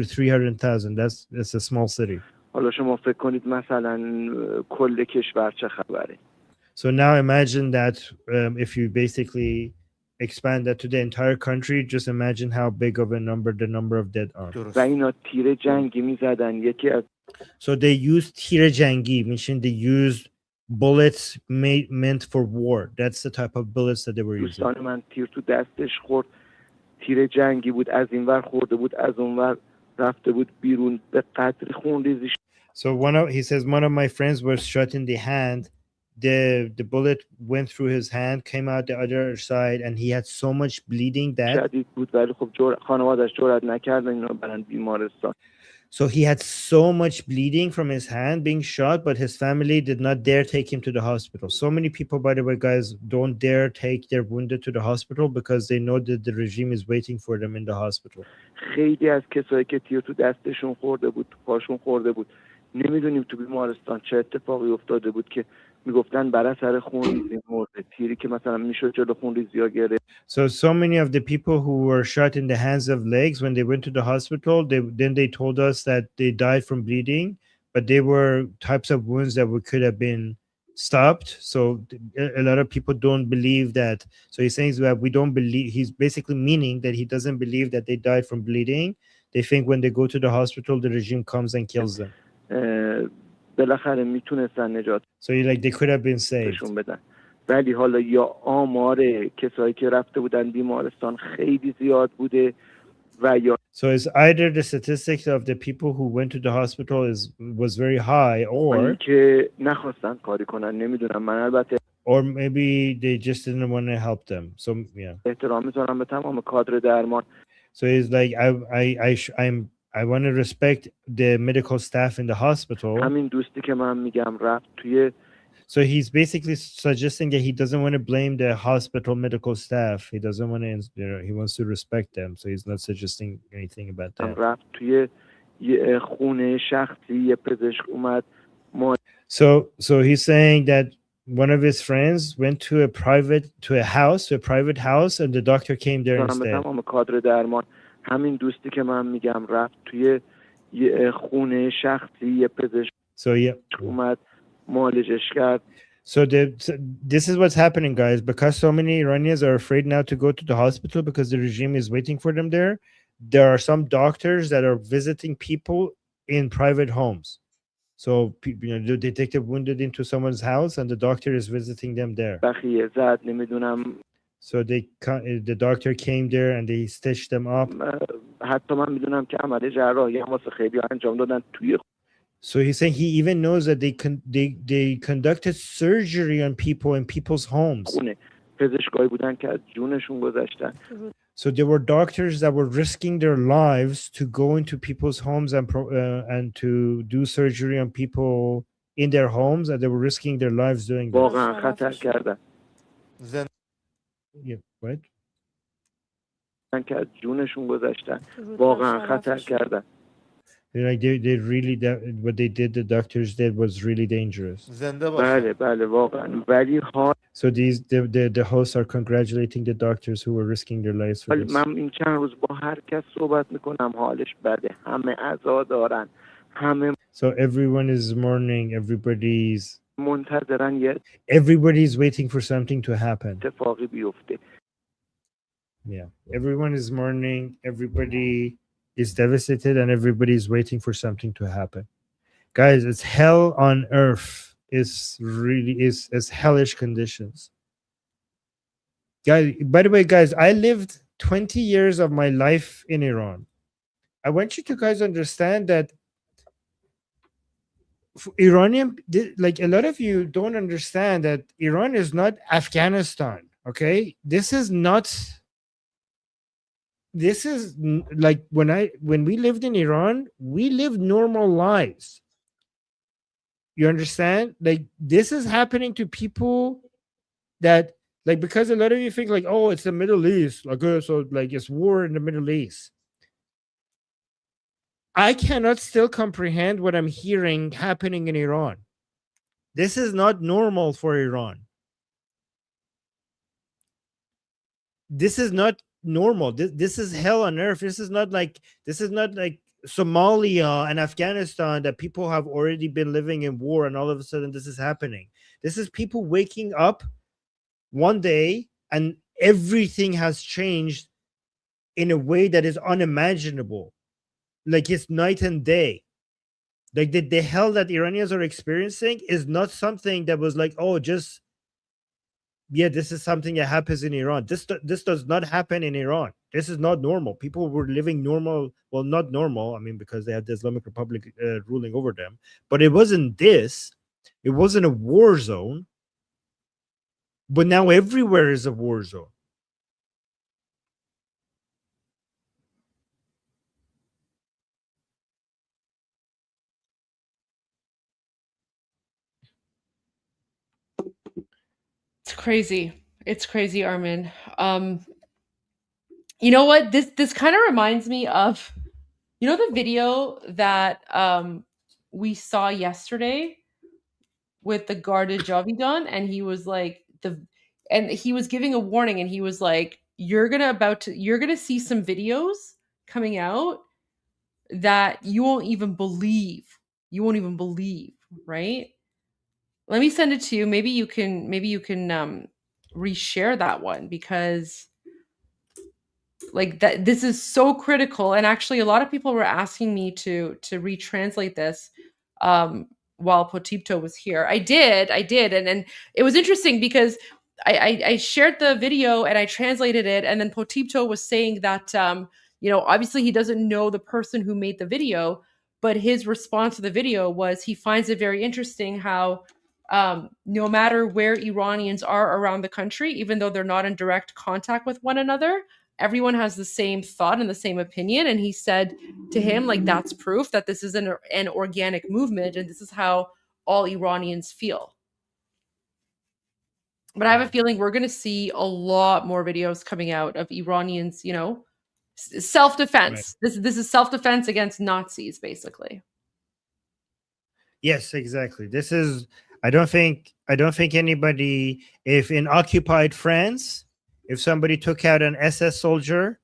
300,000. That's a small city. حالا شما فکر کنید مثلا کل کشور چه خبره. So now imagine that if you basically expand that to the entire country, just imagine how big of a number the number of dead are. و اینا تیر جنگی میزدن. یکی از So they used تیر جنگی, meaning they used bullets meant for war. That's the type of bullets that they were using. دوستان من تیر تو دستش خورد. تیر جنگی بود، از این ور خورده بود، از اون ور رفته بود بیرون، به قدر خونریزی. So he says one of my friends was shot in the hand. The bullet went through his hand, came out the other side, and he had so much bleeding that شدید بود ولی خب خانواده‌اش جرئت نکردن اینو برن بیمارستان. So he had so much bleeding from his hand being shot, but his family did not dare take him to the hospital. So many people, by the way, guys, don't dare take their wounded to the hospital because they know that the regime is waiting for them in the hospital. خیلی از کسایی که تیر تو دستشون خورده بود، تو پاشون خورده بود، نمیدونیم تو بیمارستان چه اتفاقی افتاده بود که میگفتن بر اثر خونریزی مرده. تیری که مثلا میشد جلو خونریزی‌ها گرفت. So many of the people who were shot in the hands of legs, when they went to the hospital, they told us that they died from bleeding, but they were types of wounds that could have been stopped. So a lot of people don't believe that. So he's saying that we don't believe. He's basically meaning that he doesn't believe that they died from bleeding. They think when they go to the hospital, the regime comes and kills them. بالاخره میتونستن نجات. So like they could have been saved. بدن. ولی حالا یا آمار کسایی که رفته بودن بیمارستان خیلی زیاد بوده و یا So it's either the statistics of the people who went to the hospital was very high, or که نخواستن کاری کنن. نمیدونم، من البته or maybe they just didn't want to help them. So yeah. احترام میذارم به تمام کادر درمان. So it's like I want to respect the medical staff in the hospital. همین دوستی که من میگم رفت توی. So he's basically suggesting that he doesn't want to blame the hospital medical staff. He doesn't want to, he wants to respect them. So he's not suggesting anything about that. رفت توی خونه شخصی یه پزشک اومد. So he's saying that one of his friends went to a private house, and the doctor came there instead. تمام کادر درمان. همین دوستی که من میگم رفت توی خونه شخصی یه پزشک اومد معالجش کرد. So this is what's happening, guys, because so many Iranians are afraid now to go to the hospital because the regime is waiting for them there. There are some doctors that are visiting people in private homes. So the detective wounded into someone's house and the doctor is visiting them there. بخیه زد نمیدونم. So the doctor came there and they stitched them up. حتی من میدونم که عمل جراحی هم واسه خیلی انجام دادن توی. So he's saying he even knows that they conducted surgery on people in people's homes. پزشکایی بودن که از جونشون گذشتن. So there were doctors that were risking their lives to go into people's homes and to do surgery on people in their homes, and they were risking their lives doing that. واقعا خطر کردن. Yeah, what? که از جونشون گذشتن. واقعا خطر کردن. Like they really, what they did, the doctors did was really dangerous. بله واقعا. ولی So the hosts are congratulating the doctors who were risking their lives for this. من این چند روز با هر کس صحبت میکنم حالش بده. همه عزا دارن. همه. So everyone is mourning. Everybody's منتظرن everybody's waiting for something to happen. اتفاقی بیفته. Yeah, everyone is mourning. Everybody is devastated, and everybody is waiting for something to happen. Guys, it's hell on earth. It's hellish conditions. Guys, by the way, guys, I lived 20 years of my life in Iran. I want you to guys understand that Iranian, like a lot of you don't understand that Iran is not Afghanistan. Okay, this is like when we lived in Iran, we lived normal lives. You understand? Like this is happening to people that, like, because a lot of you think like, oh, it's the Middle East, like, so like it's war in the Middle East. I cannot still comprehend what I'm hearing happening in Iran. This is not normal for Iran. This is not normal. This is hell on earth. This is not like Somalia and Afghanistan that people have already been living in war and all of a sudden this is happening. This is people waking up one day and everything has changed in a way that is unimaginable. Like it's night and day. Like the hell that Iranians are experiencing is not something that was like, oh, just yeah, this is something that happens in Iran. This does not happen in Iran. This is not normal. People were living normal. Well, not normal. I mean, because they had the Islamic Republic ruling over them. But it wasn't this. It wasn't a war zone. But now everywhere is a war zone. It's crazy. It's crazy, Armin. You know what? This kind of reminds me of, you know, the video that we saw yesterday with the Garda Javidan, and he was like and he was giving a warning, and he was like, you're gonna see some videos coming out that you won't even believe. You won't even believe, right? Let me send it to you. Maybe you can reshare that one, because like that, this is so critical. And actually a lot of people were asking me to retranslate this while Potipto was here. I did, and it was interesting because I shared the video and I translated it, and then Potipto was saying that you know, obviously he doesn't know the person who made the video, but his response to the video was he finds it very interesting how no matter where Iranians are around the country, even though they're not in direct contact with one another, everyone has the same thought and the same opinion. And he said to him, like, that's proof that this is an organic movement, and this is how all Iranians feel. But I have a feeling we're going to see a lot more videos coming out of Iranians, you know, self-defense. Right. This is self-defense against Nazis, basically. Yes, exactly. This is, I don't think anybody, if in occupied France, if somebody took out an SS soldier,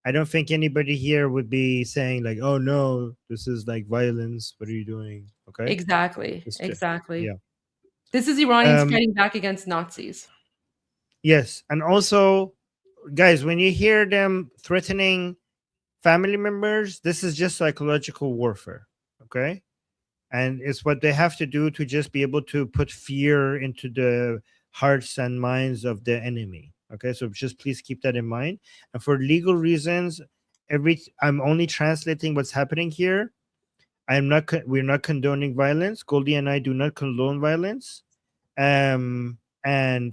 I don't think anybody here would be saying like, oh no, this is like violence. What are you doing? Okay. Exactly. Exactly. Yeah. This is Iranians fighting back against Nazis. Yes. And also, guys, when you hear them threatening family members, this is just psychological warfare. Okay. And it's what they have to do to just be able to put fear into the hearts and minds of the enemy. Okay, so just please keep that in mind. And for legal reasons, I'm only translating what's happening here. We're not condoning violence. Goldie and I do not condone violence. And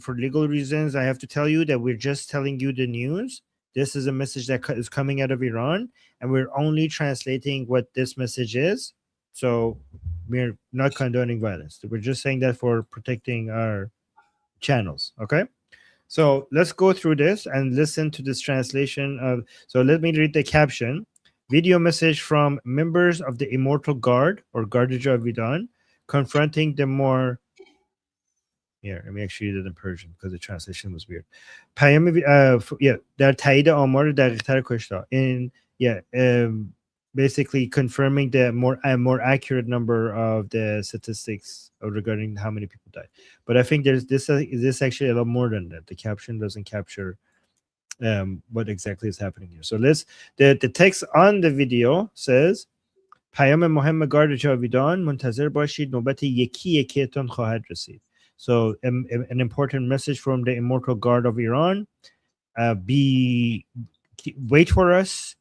for legal reasons, I have to tell you that we're just telling you the news. This is a message that is coming out of Iran, and we're only translating what this message is. So we're not condoning violence. We're just saying that for protecting our channels. Okay. So let's go through this and listen to this translation of. So let me read the caption. Video message from members of the Immortal Guard or Garda Javidan confronting the more. Yeah, let me actually read it in Persian because the translation was weird. در تایید آمار دقیق‌تر کشته. Basically confirming the more accurate number of the statistics regarding how many people died. But I think there's this actually a lot more than that. The caption doesn't capture what exactly is happening here. So the text on the video says پیام مهم گارد جاویدان منتظر باشید نوبت یکی یکیتان خواهد رسید. So an important message from the immortal guard of Iran, wait for us.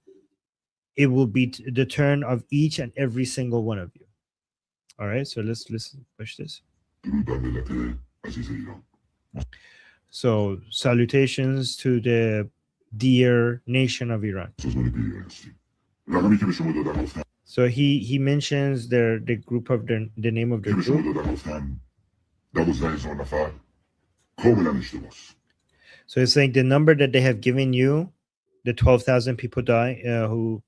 It will be the turn of each and every single one of you. All right, so let's push this. So salutations to the dear nation of Iran. So he mentions the group of the name of the group. So he's saying the number that they have given you, the 12,000 people the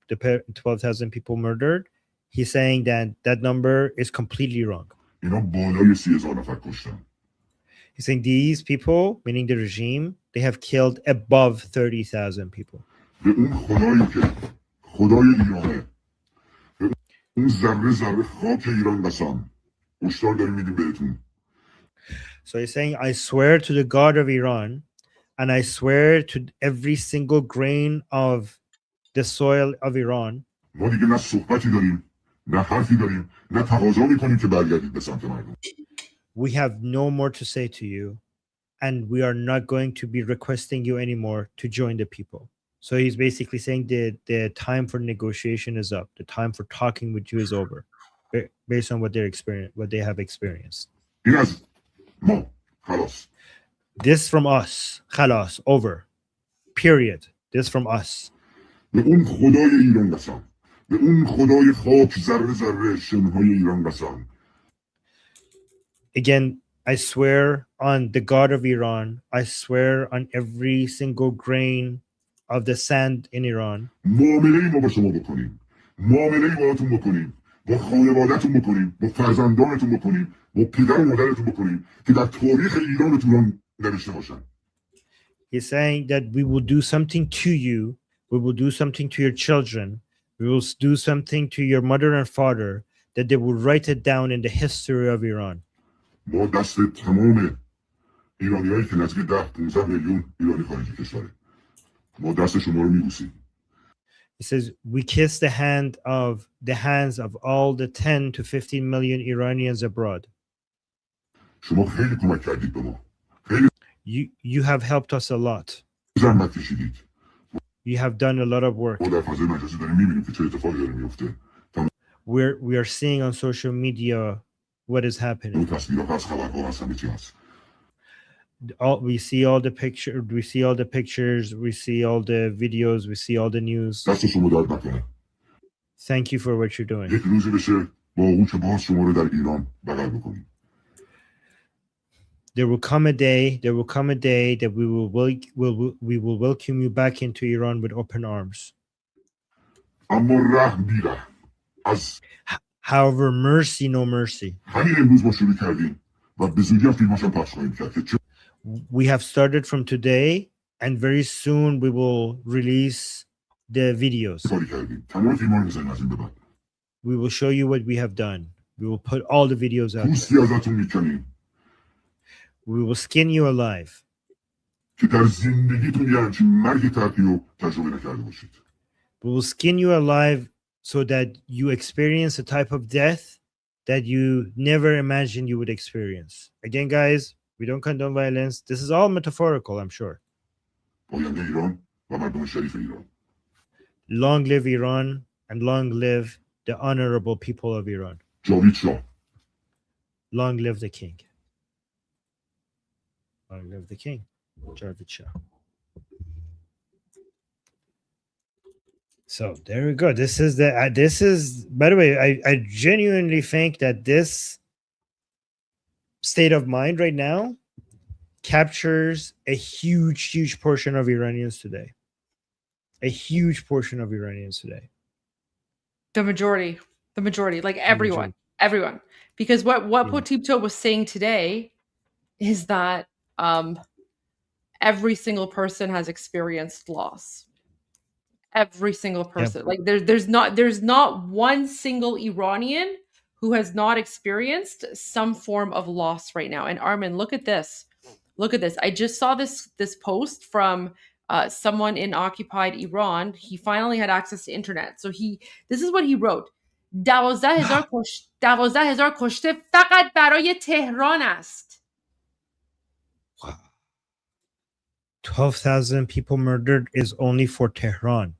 12,000 people murdered. He's saying that number is completely wrong. He's saying these people, meaning the regime, they have killed above 30,000 people. So he's saying, I swear to the God of Iran, and I swear to every single grain of the soil of Iran. We have no more to say to you, and we are not going to be requesting you anymore to join the people. So he's basically saying the time for negotiation is up. The time for talking with you is over, based on what they have experienced. This from us, khalas, over, period. This from us. Again, I swear on the God of Iran. I swear on every single grain of the sand in Iran. He's saying that we will do something to you. We will do something to your children. We will do something to your mother and father, that they will write it down in the history of Iran. He says, we kiss the hands of all the 10 to 15 million Iranians abroad. You have helped us a lot. You have done a lot of work. We are seeing on social media what is happening. We see all the pictures, we see all the videos, we see all the news. Thank you for what you're doing. There will come a day that we will welcome you back into Iran with open arms. However, mercy, no mercy. We have started from today, and very soon we will release the videos. We will show you what we have done. We will put all the videos out there. We will skin you alive. We will skin you alive so that you experience a type of death that you never imagined you would experience. Again, guys, we don't condone violence. This is all metaphorical, I'm sure. Long live Iran, and long live the honorable people of Iran. Long live the king. Long live the king. Javid Shah. So there we go. This is by the way, I genuinely think that this state of mind right now captures a huge portion of Iranians today. A huge portion of Iranians today. The majority, like everyone. Because what Potipto was saying today is that every single person has experienced loss. Every single person. Yep. Like there's not one single Iranian who has not experienced some form of loss right now. And Armin, look at this. I just saw this post from someone in occupied Iran, he finally had access to internet. So this is what he wrote. 12,000 کشته فقط برای تهران است. 12,000 people murdered is only for Tehran.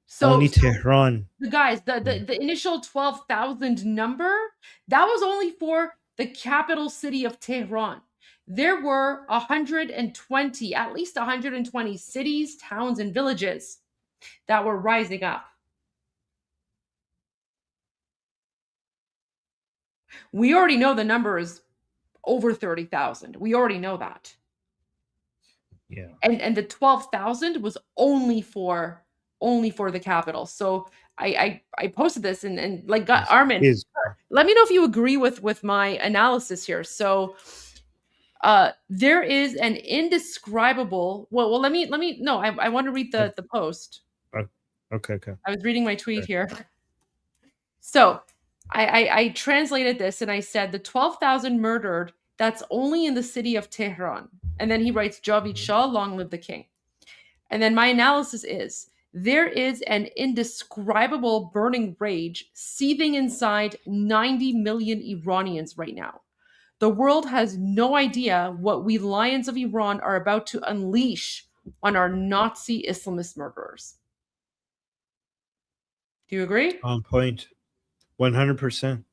So only Tehran. The guys, the initial 12,000 number, that was only for the capital city of Tehran. There were 120, at least 120 cities, towns, and villages that were rising up. We already know the number is over 30,000. We already know that. Yeah. And the 12,000 was only for the capital. So I posted this and like Armin, let me know if you agree with my analysis here. So there is an indescribable well let me no I want to read the post. Okay. I was reading my tweet here. So I translated this and I said the 12,000 murdered, that's only in the city of Tehran. And then he writes, Javid Shah, long live the king. And then my analysis is, there is an indescribable burning rage seething inside 90 million Iranians right now. The world has no idea what we Lions of Iran are about to unleash on our Nazi Islamist murderers. Do you agree? On point. 100%.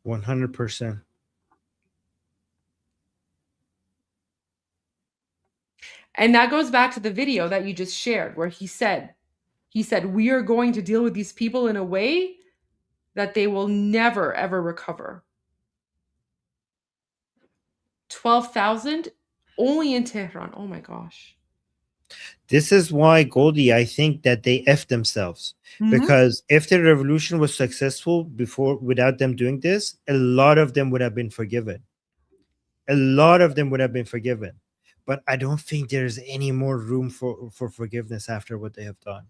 100%. And that goes back to the video that you just shared where he said, we are going to deal with these people in a way that they will never, ever recover. 12,000 only in Tehran. Oh my gosh. This is why, Goldie, I think that they F themselves. Because if the revolution was successful before, without them doing this, a lot of them would have been forgiven. A lot of them would have been forgiven. But I don't think there's any more room for forgiveness after what they have done.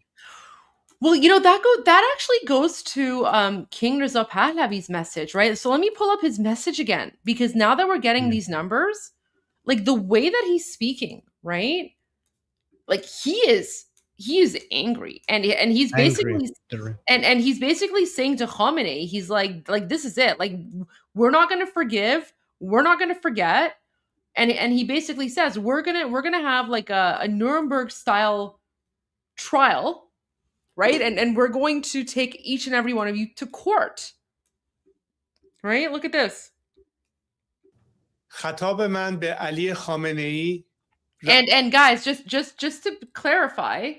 Well, you know, that actually goes to King Reza Pahlavi's message, right? So let me pull up his message again, because now that we're getting these numbers, like the way that he's speaking, right? Like he is angry, and he's basically and he's basically saying to Khamenei, he's like this is it. Like we're not going to forgive, we're not going to forget. And he basically says we're gonna have like a Nuremberg style trial, right? And we're going to take each and every one of you to court, right? Look at this. خطاب من به علی خامنه‌ای. And guys, just to clarify,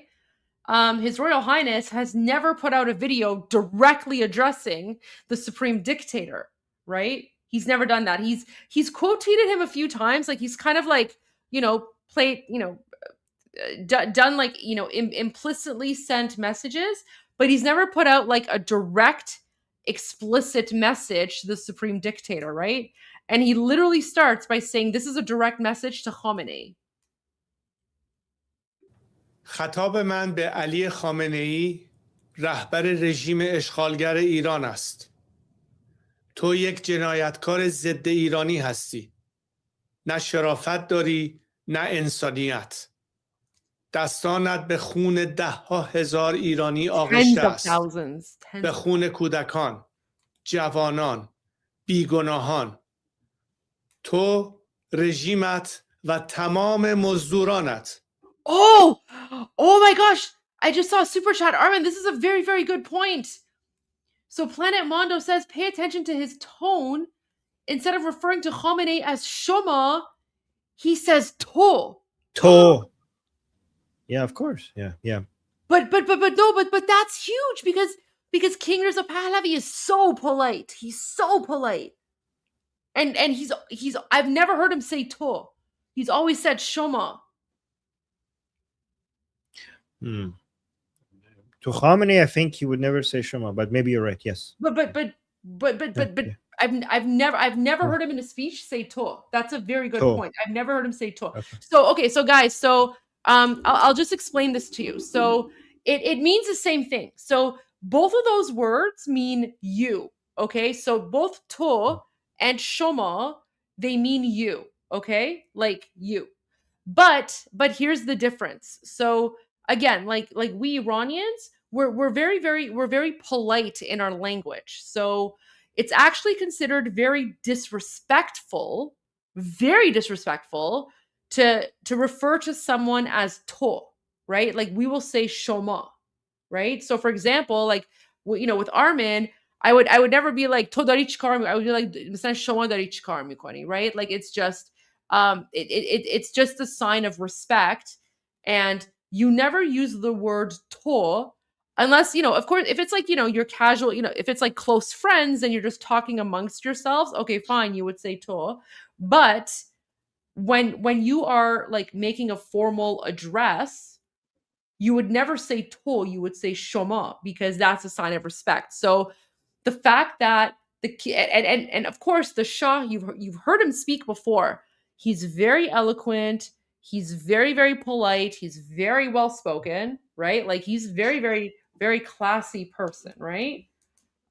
His Royal Highness has never put out a video directly addressing the supreme dictator, right? He's never done that. He's quote tweeted him a few times, like he's kind of like, you know, played, you know, done like, you know, implicitly sent messages, but he's never put out like a direct, explicit message to the supreme dictator, right? And he literally starts by saying, this is a direct message to Khamenei. خطاب من به علی خامنه‌ای رهبر رژیم اشغالگر ایران است. تو یک جنایتکار ضد ایرانی هستی. نه شرافت داری، نه انسانیت. دستانت به خون 10,000 ایرانی آغشته است. به خون کودکان، جوانان، بیگناهان. تو، رژیمت و تمام مزدورانت. Oh my gosh. I just saw a super chat. Armin, this is a very, very good point. So Planet Mondo says, pay attention to his tone. Instead of referring to Khamenei as Shoma, he says To. To. Yeah, of course. Yeah. But that's huge because King Reza Pahlavi is so polite. He's so polite. And he's I've never heard him say To. He's always said Shoma. To Khamenei, I think he would never say Shema, but maybe you're right. Yes. But I've never heard him in a speech say To. That's a very good point. I've never heard him say To. Okay. So guys, I'll just explain this to you. So it means the same thing. So both of those words mean you. Okay. So both To and Shoma, they mean you. okay? Like you. But here's the difference. So again, like we Iranians, we're very polite in our language. So it's actually considered very disrespectful to refer to someone as to, right? Like we will say shoma, right? So for example, like with Armin, I would never be like to dari chikar mi-" I would be like مثلا شما داری چیکار می‌کنی, right? Like it's just it's just a sign of respect, and you never use the word to unless of course, if it's like you're casual, if it's like close friends and you're just talking amongst yourselves, okay, fine, you would say to. But when you are like making a formal address, you would never say to, you would say shoma, because that's a sign of respect. So the fact that and of course the Shah, you've heard him speak before. He's very eloquent. He's very polite. He's very well spoken, right? Like he's very classy person, right?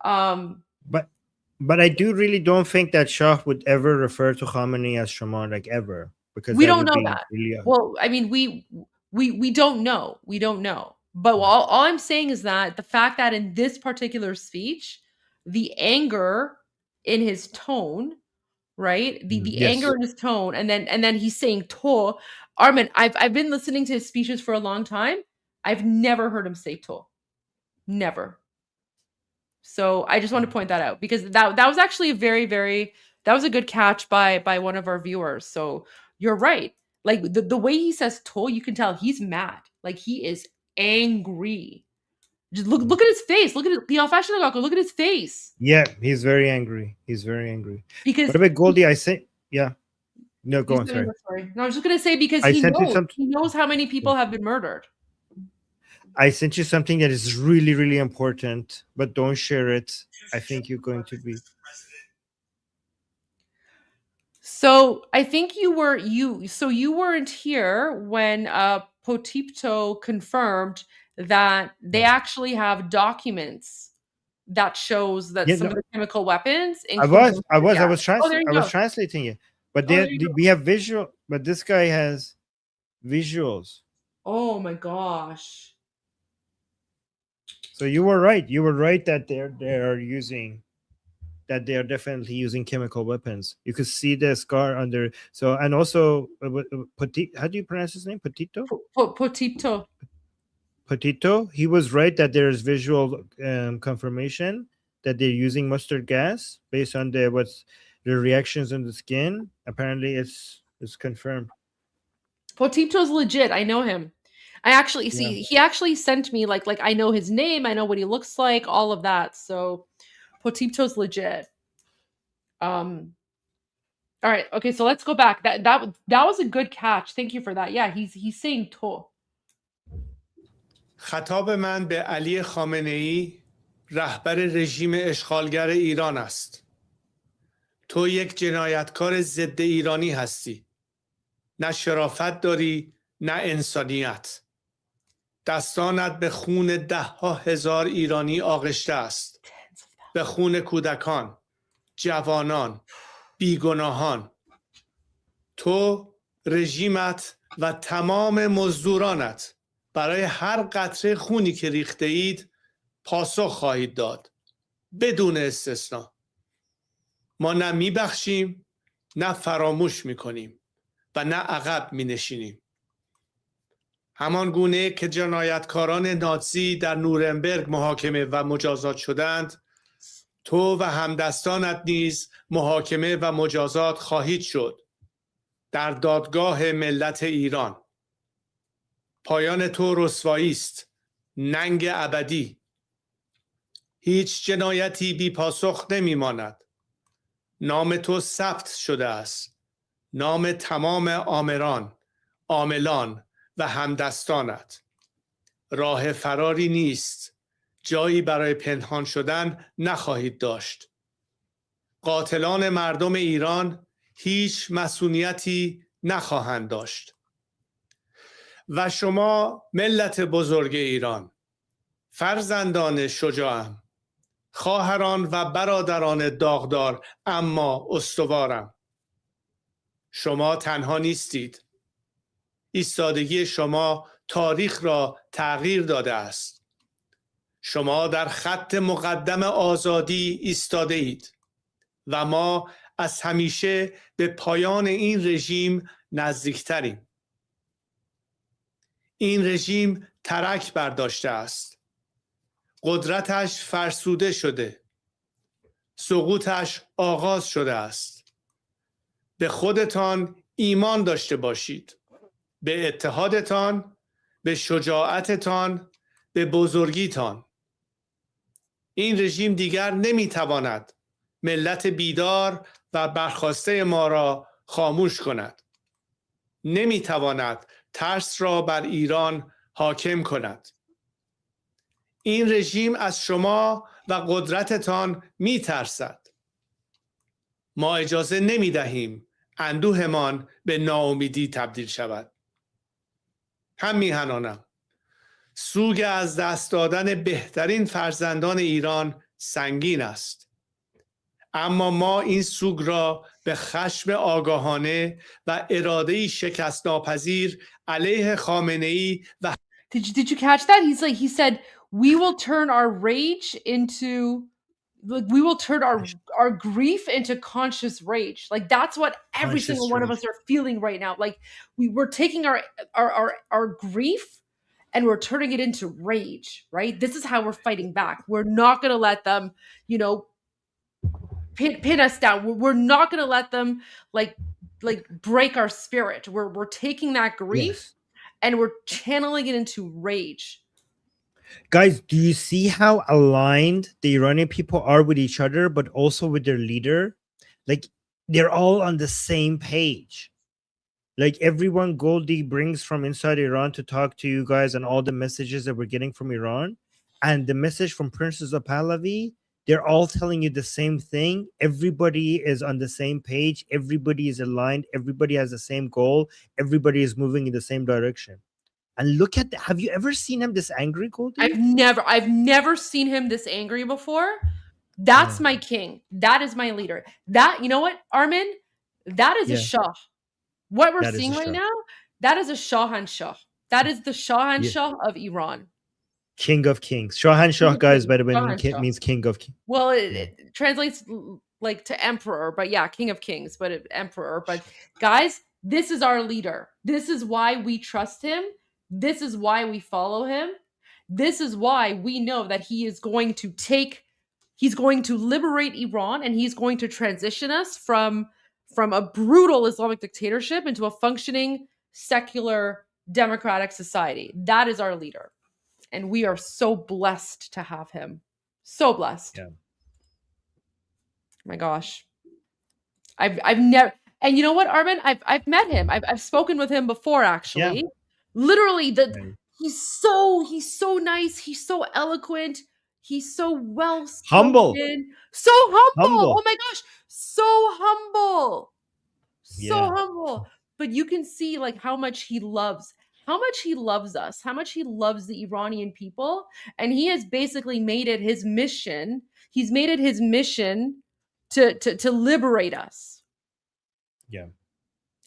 But I really don't think that Shah would ever refer to Khamenei as Shema, like ever, because we that don't would know be that. really Well, I mean, we don't know. We don't know. But all I'm saying is that the fact that in this particular speech, the anger in his tone, right? The Yes. anger in his tone, and then he's saying to. Armin, I've been listening to his speeches for a long time. I've never heard him say to. Never. So I just want to point that out, because that was actually a that was a good catch by one of our viewers. So you're right. Like the way he says to, you can tell he's mad. Like he is angry. Just look at his face. Look at his face. Yeah, he's very angry. Because What about Goldie? I say, yeah. No, go on. Sorry. No, I was just gonna say, because I he sent you knows some- he knows how many people have been murdered. I sent you something that is really important, but don't share it. I think you're going to be. So I think you weren't here when Potipto confirmed that they actually have documents that shows that some of the chemical weapons. I was go. translating it, but there you go. we have visual. But this guy has visuals. Oh my gosh! So you were right. You were right that they are definitely using chemical weapons. You could see the scar under. So, and also, how do you pronounce his name? Potito. Potipto. Potito. He was right that there is visual confirmation that they're using mustard gas based on the reactions on the skin. Apparently, it's confirmed. Potipto's legit. I know him. I actually see. He actually sent me like I know his name. I know what he looks like. All of that. So Potipto's legit. All right. Okay. So let's go back. That was a good catch. Thank you for that. Yeah. He's saying to. خطاب من به علی خامنه‌ای رهبر رژیم اشغالگر ایران است. تو یک جنایتکار ضد ایرانی هستی. نه شرافت داری، نه انسانیت. دستانت به خون 10,000 ایرانی آغشته است. به خون کودکان، جوانان، بیگناهان. تو، رژیمت و تمام مزدورانت برای هر قطره خونی که ریخته اید پاسخ خواهید داد، بدون استثنا. ما نه میبخشیم، نه فراموش میکنیم و نه عقب مینشینیم. همان گونه که جنایتکاران نازی در نورنبرگ محاکمه و مجازات شدند، تو و همدستانت نیز محاکمه و مجازات خواهید شد در دادگاه ملت ایران. پایان تو رسوایی است، ننگ ابدی. هیچ جنایتی بی پاسخ نمیماند. نام تو ثبت شده است، نام تمام آمران، عاملان و همدستانت. راه فراری نیست، جایی برای پنهان شدن نخواهید داشت. قاتلان مردم ایران هیچ مسئولیتی نخواهند داشت. و شما ملت بزرگ ایران، فرزندان شجاعم، خواهران و برادران داغدار اما استوارم، شما تنها نیستید. ایستادگی شما تاریخ را تغییر داده است. شما در خط مقدم آزادی ایستاده اید و ما از همیشه به پایان این رژیم نزدیکتریم. این رژیم ترک برداشته است. قدرتش فرسوده شده. سقوطش آغاز شده است. به خودتان ایمان داشته باشید. به اتحادتان، به شجاعتتان، به بزرگیتان. این رژیم دیگر نمیتواند ملت بیدار و برخاسته ما را خاموش کند. نمیتواند ترس را بر ایران حاکم کند. این رژیم از شما و قدرتتان میترسد. ما اجازه نمیدهیم اندوهمان به ناامیدی تبدیل شود. هم میهنانم، سوگ از دست دادن بهترین فرزندان ایران سنگین است. اما ما این سوگ را به خشم آگاهانه و اراده‌ای شکست ناپذیر علیه خامنه‌ای و Did you catch that? He said, we will turn our rage into, like, we will turn our grief into conscious rage. Like, that's what every Conscious single one of rage. us are feeling right now. Like, we're taking our grief and we're turning it into rage, right? This is how we're fighting back. We're not going to let them, you know, pin us down. We're not going to let them like break our spirit. We're taking that grief Yes. and we're channeling it into rage. Guys, do you see how aligned the Iranian people are with each other, but also with their leader? Like, they're all on the same page. Like, everyone Goldie brings from inside Iran to talk to you guys and all the messages that we're getting from Iran, and the message from Princess of Pahlavi, they're all telling you the same thing. Everybody is on the same page. Everybody is aligned. Everybody has the same goal. Everybody is moving in the same direction. And look at have you ever seen him this angry, Goldie? I've never seen him this angry before. That's Yeah. my king. That is my leader. That, you know what, Armin? That is a Yeah. Shah. What we're That is seeing a right Shah. now, that is a Shahanshah. That is the Shahanshah of Iran. King of Kings. Shahanshah, guys, by the way, Shahanshah. means King of Kings. Well, it translates like to emperor, but yeah, king of kings, but emperor. But guys, this is our leader. This is why we trust him. This is why we follow him. This is why we know that he's going to liberate Iran, and he's going to transition us from a brutal Islamic dictatorship into a functioning secular democratic society. That is our leader. And we are so blessed to have him. So blessed. Yeah. My gosh. I've never, and you know what, Armin? I've met him. I've spoken with him before, actually. Yeah. Literally, Right. he's so nice. He's so eloquent. He's so well spoken. Humble. So humble. Humble. Oh my gosh. So humble. So Yeah. humble. But you can see like how much he loves us, how much he loves the Iranian people. And he has basically made it his mission. He's made it his mission to liberate us. Yeah.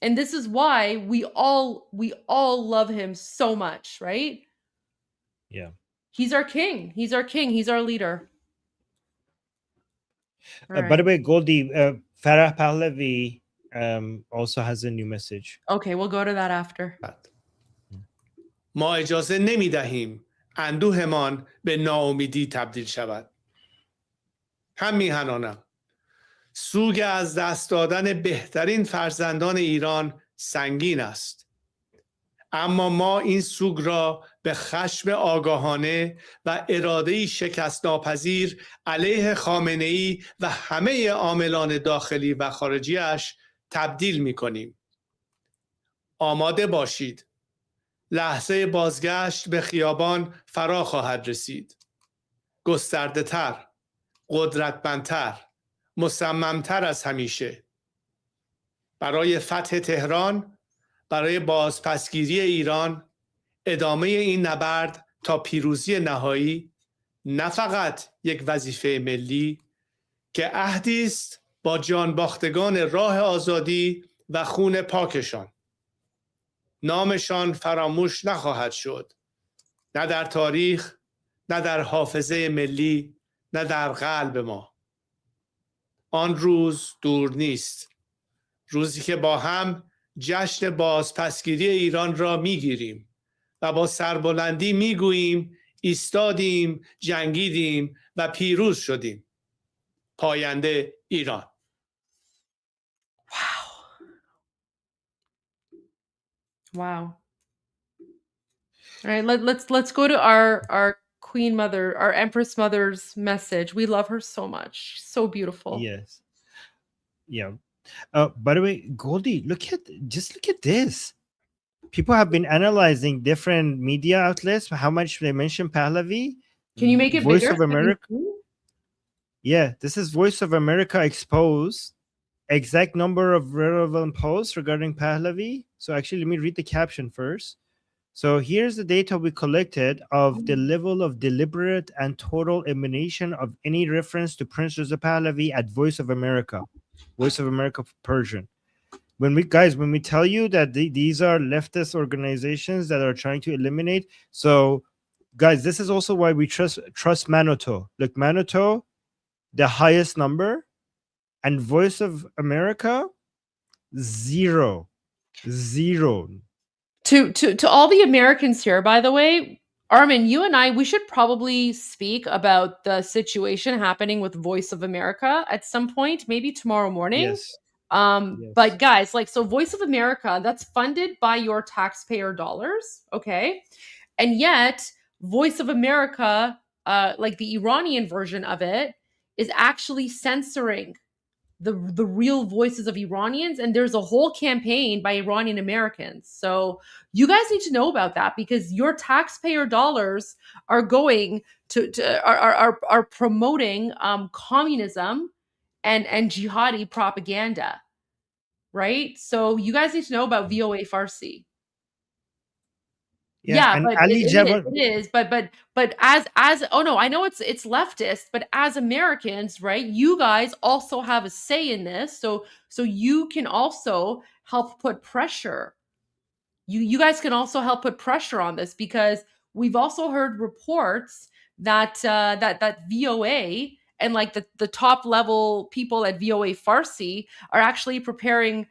And this is why we all love him so much, right? Yeah. He's our king. He's our king. He's our leader. By the way, Goldie, Farah Pahlavi also has a new message. Okay, we'll go to that after. ما اجازه نمی دهیم اندوهمان به ناامیدی تبدیل شود. هم میهنانم، سوگ از دست دادن بهترین فرزندان ایران سنگین است. اما ما این سوگ را به خشم آگاهانه و اراده‌ای شکست ناپذیر علیه خامنه‌ای و همه عاملان داخلی و خارجیش تبدیل می‌کنیم. آماده باشید. لحظه بازگشت به خیابان فرا خواهد رسید. گسترده‌تر، قدرتمندتر، مصممتر از همیشه. برای فتح تهران، برای بازپسگیری ایران، ادامه این نبرد تا پیروزی نهایی، نه فقط یک وظیفه ملی که عهدی است با جانباختگان راه آزادی و خون پاکشان. نامشان فراموش نخواهد شد، نه در تاریخ، نه در حافظه ملی، نه در قلب ما. آن روز دور نیست، روزی که با هم جشن بازپسگیری ایران را میگیریم و با سربلندی میگوییم ایستادیم، جنگیدیم و پیروز شدیم. پاینده ایران. Wow. All right, let's go to our Queen Mother, our Empress Mother's message. We love her so much. She's so beautiful. Yes. Yeah. By the way, Goldie, look at this. People have been analyzing different media outlets, how much they mention Pahlavi. Can you make it Voice bigger? of America. Yeah, this is Voice of America exposed. Exact number of relevant posts regarding Pahlavi. So actually, let me read the caption first. So here's the data we collected of the level of deliberate and total elimination of any reference to Prince Reza Pahlavi at Voice of America Persian. When we tell you that these are leftist organizations that are trying to eliminate. So guys, this is also why we trust Manoto. Look, Manoto, the highest number, and Voice of America, zero. To all the Americans here, by the way, Armin, you and I, we should probably speak about the situation happening with Voice of America at some point, maybe tomorrow morning. Yes. But guys, so Voice of America, that's funded by your taxpayer dollars, okay? And yet, Voice of America, the Iranian version of it, is actually censoring the real voices of Iranians, and there's a whole campaign by Iranian Americans. So you guys need to know about that, because your taxpayer dollars are going are promoting communism and jihadi propaganda, right? So you guys need to know about VOA Farsi. Yeah, but it is. But as oh no, I know it's leftist, but as Americans, right? You guys also have a say in this, so you can also help put pressure. You guys can also help put pressure on this, because we've also heard reports that that VOA and the top level people at VOA Farsi are actually preparing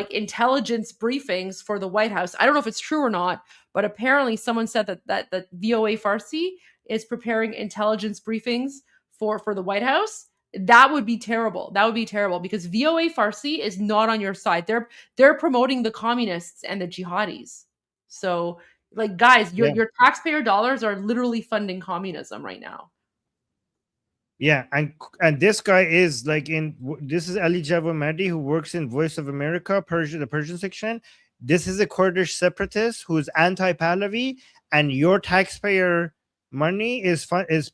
intelligence briefings for the White House. I don't know if it's true or not, but apparently someone said that VOA Farsi is preparing intelligence briefings for the White House. That would be terrible. That would be terrible, because VOA Farsi is not on your side. They're promoting the communists and the jihadis. So guys, your taxpayer dollars are literally funding communism right now. Yeah, and this guy is this is Ali Javamadi, who works in Voice of America, the Persian section. This is a Kurdish separatist who's anti-Pahlavi, and your taxpayer money is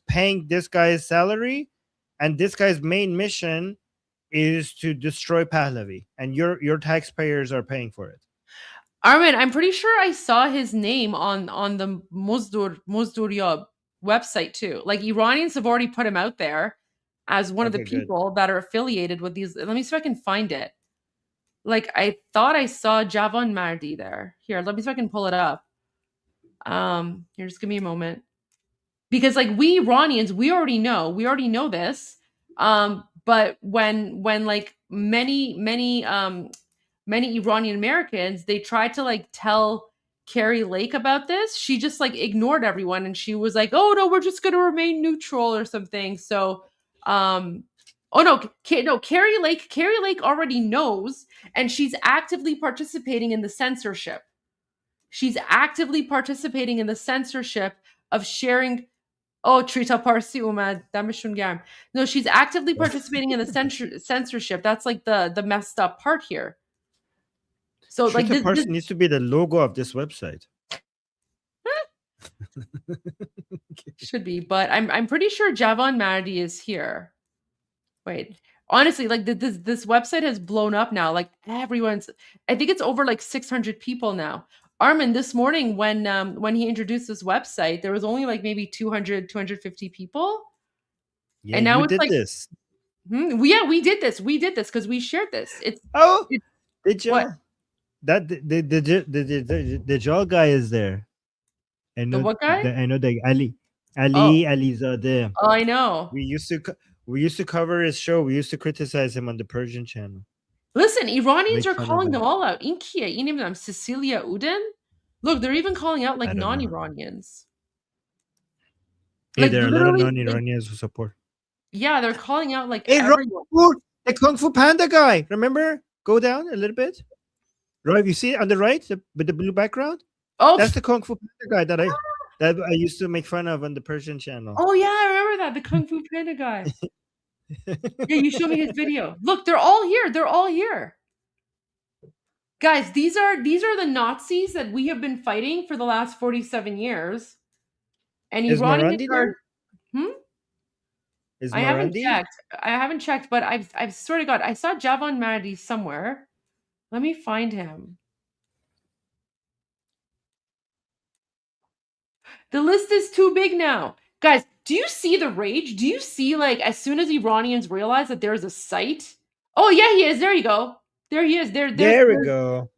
paying this guy's salary, and this guy's main mission is to destroy Pahlavi, and your taxpayers are paying for it. Armin, I'm pretty sure I saw his name on the Mozdurya website too. Iranians have already put him out there as one of the people that are affiliated with these. Let me see if I can find it. I thought I saw Javan Mardi there. Here, let me see if I can pull it up. Here, just give me a moment. Because we Iranians, we already know this. But when many Iranian Americans, they tried to tell Carrie Lake about this, she just ignored everyone, and she was like, "Oh no, we're just going to remain neutral" or something. So, Carrie Lake already knows, and she's actively participating in the censorship. She's actively participating in the censorship of sharing. Oh, Trita Parsi umad damishun garm. No, she's actively participating in the censorship. That's the messed up part here. So this needs to be the logo of this website. Should be, but I'm pretty sure Javan Mardi is here. Wait, honestly, this website has blown up now. Everyone's, I think it's over 600 people now. Armin, this morning when he introduced this website, there was only maybe 200, 250 people. Yeah, and now you it's did this. Yeah, we did this. We did this because we shared this. Dijal. That the Dijal guy is there. I know what guy? I know the Ali Oh. Alizadeh. Oh, I know. We used to cover his show. We used to criticize him on the Persian channel. Listen, Iranians Make are fun of calling him. them all out. Inkia, them Cecilia Uden. Look, they're even calling out like I don't know. non-Iranians. Hey, there are a lot of literally, non-Iranians who support. yeah, they're calling out like Hey, everyone. Rob, the Kung Fu Panda guy. Remember? Go down a little bit. Rob, you see it on the right with the blue background? Oh, That's the Kung Fu Panda guy that I used to make fun of on the Persian channel. oh yeah, I remember that. The Kung Fu Panda guy. Yeah, you showed me his video. Look, they're all here. They're all here. Guys, these are the Nazis that we have been fighting for the last 47 years. And Is Iranians Marandi are there? Is I haven't Marandi? checked. I haven't checked, but I've swear to God, I saw Javan Mahdi somewhere. Let me find him. The list is too big now. Guys, do you see the rage? Do you see, like, as soon as Iranians realize that there's a site? Oh, yeah, he is. There you go. There he is. There we go.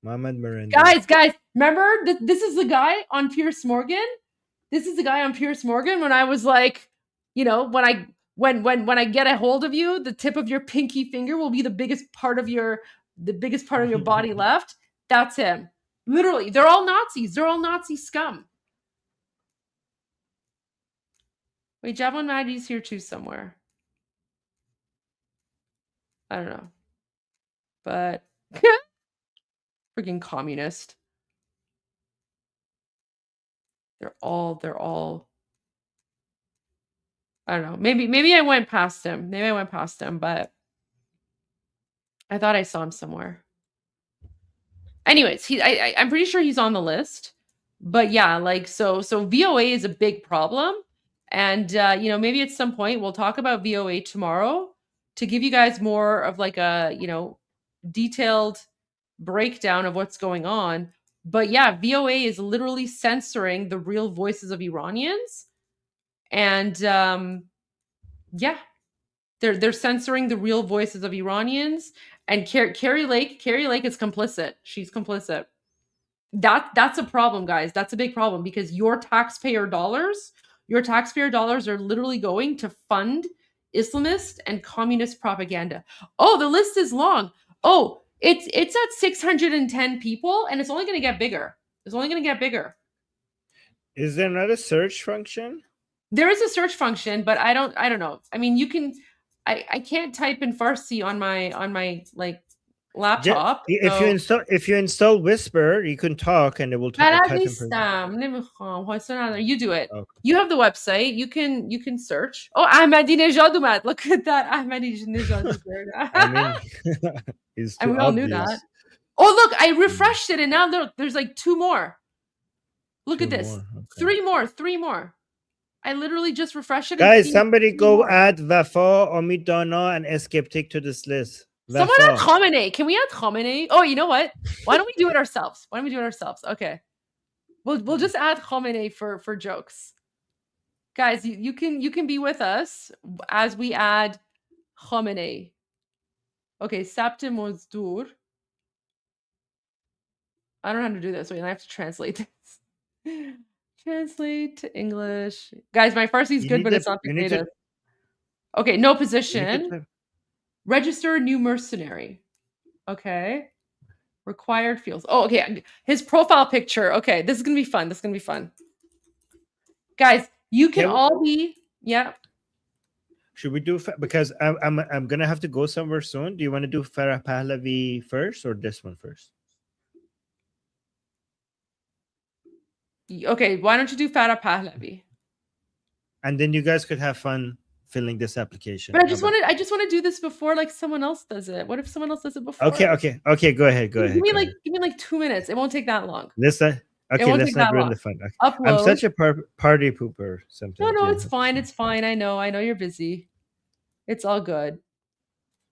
Mohammed Marandi. Guys, remember? This is the guy on Piers Morgan. This is the guy on Piers Morgan when I was like, when I get a hold of you, the tip of your pinky finger will be the biggest part of your body left. That's him. Literally, they're all Nazis. They're all Nazi scum. Wait, Javan Mahdi's here too somewhere. I don't know. But freaking communist. They're all I don't know. Maybe I went past him. But I thought I saw him somewhere. Anyways, I'm pretty sure he's on the list. But yeah, like so VOA is a big problem. And maybe at some point we'll talk about VOA tomorrow to give you guys more of like a, detailed breakdown of what's going on. But yeah, VOA is literally censoring the real voices of Iranians. And yeah, they're censoring the real voices of Iranians. And Carrie Lake is complicit. She's complicit. That's a problem, guys. That's a big problem because your taxpayer dollars are literally going to fund Islamist and communist propaganda. Oh, the list is long. Oh, it's at 610 people, and it's only going to get bigger. Is there not a search function? There is a search function, but I don't know. I mean, you can. I can't type in Farsi on my like laptop. If you install Whisper, you can talk and it will type in You do it. Okay. You have the website. You can search. Oh, Ahmadinejad umad. Look at that. Ahmadinejad is there. And we all knew that. Oh, look, I refreshed it and now look, there's like 2 more. Look at this. Okay. 3 more. I literally just refreshed it. Guys, somebody go add Wafa, Omidana, and Skeptic to this list. Someone add Khamenei. Can we add Khamenei? Oh, you know what? Why don't we do it ourselves? Okay. We'll just add Khamenei for jokes. Guys, you can be with us as we add Khamenei. Okay, Sabt Mozdur. I don't know how to do this. Wait, I have to translate this. Translate to English. Guys, my Farsi is good, but it's not the greatest. Okay, no position. Register new mercenary. Okay. Required fields. Oh, okay. His profile picture. Okay, this is gonna be fun. Guys, you can all be. Yeah. Should we do because I'm gonna have to go somewhere soon. Do you want to do Farah Pahlavi first or this one first? Okay, why don't you do Farah Pahlavi? And then you guys could have fun filling this application. But I just want to do this before like someone else does it. What if someone else does it before? Okay. Go ahead. Give me like 2 minutes. It won't take that long. Let's not ruin the fun. Okay. Upload. I'm such a party pooper sometimes. No, it's fine. It's fine. I know you're busy. It's all good.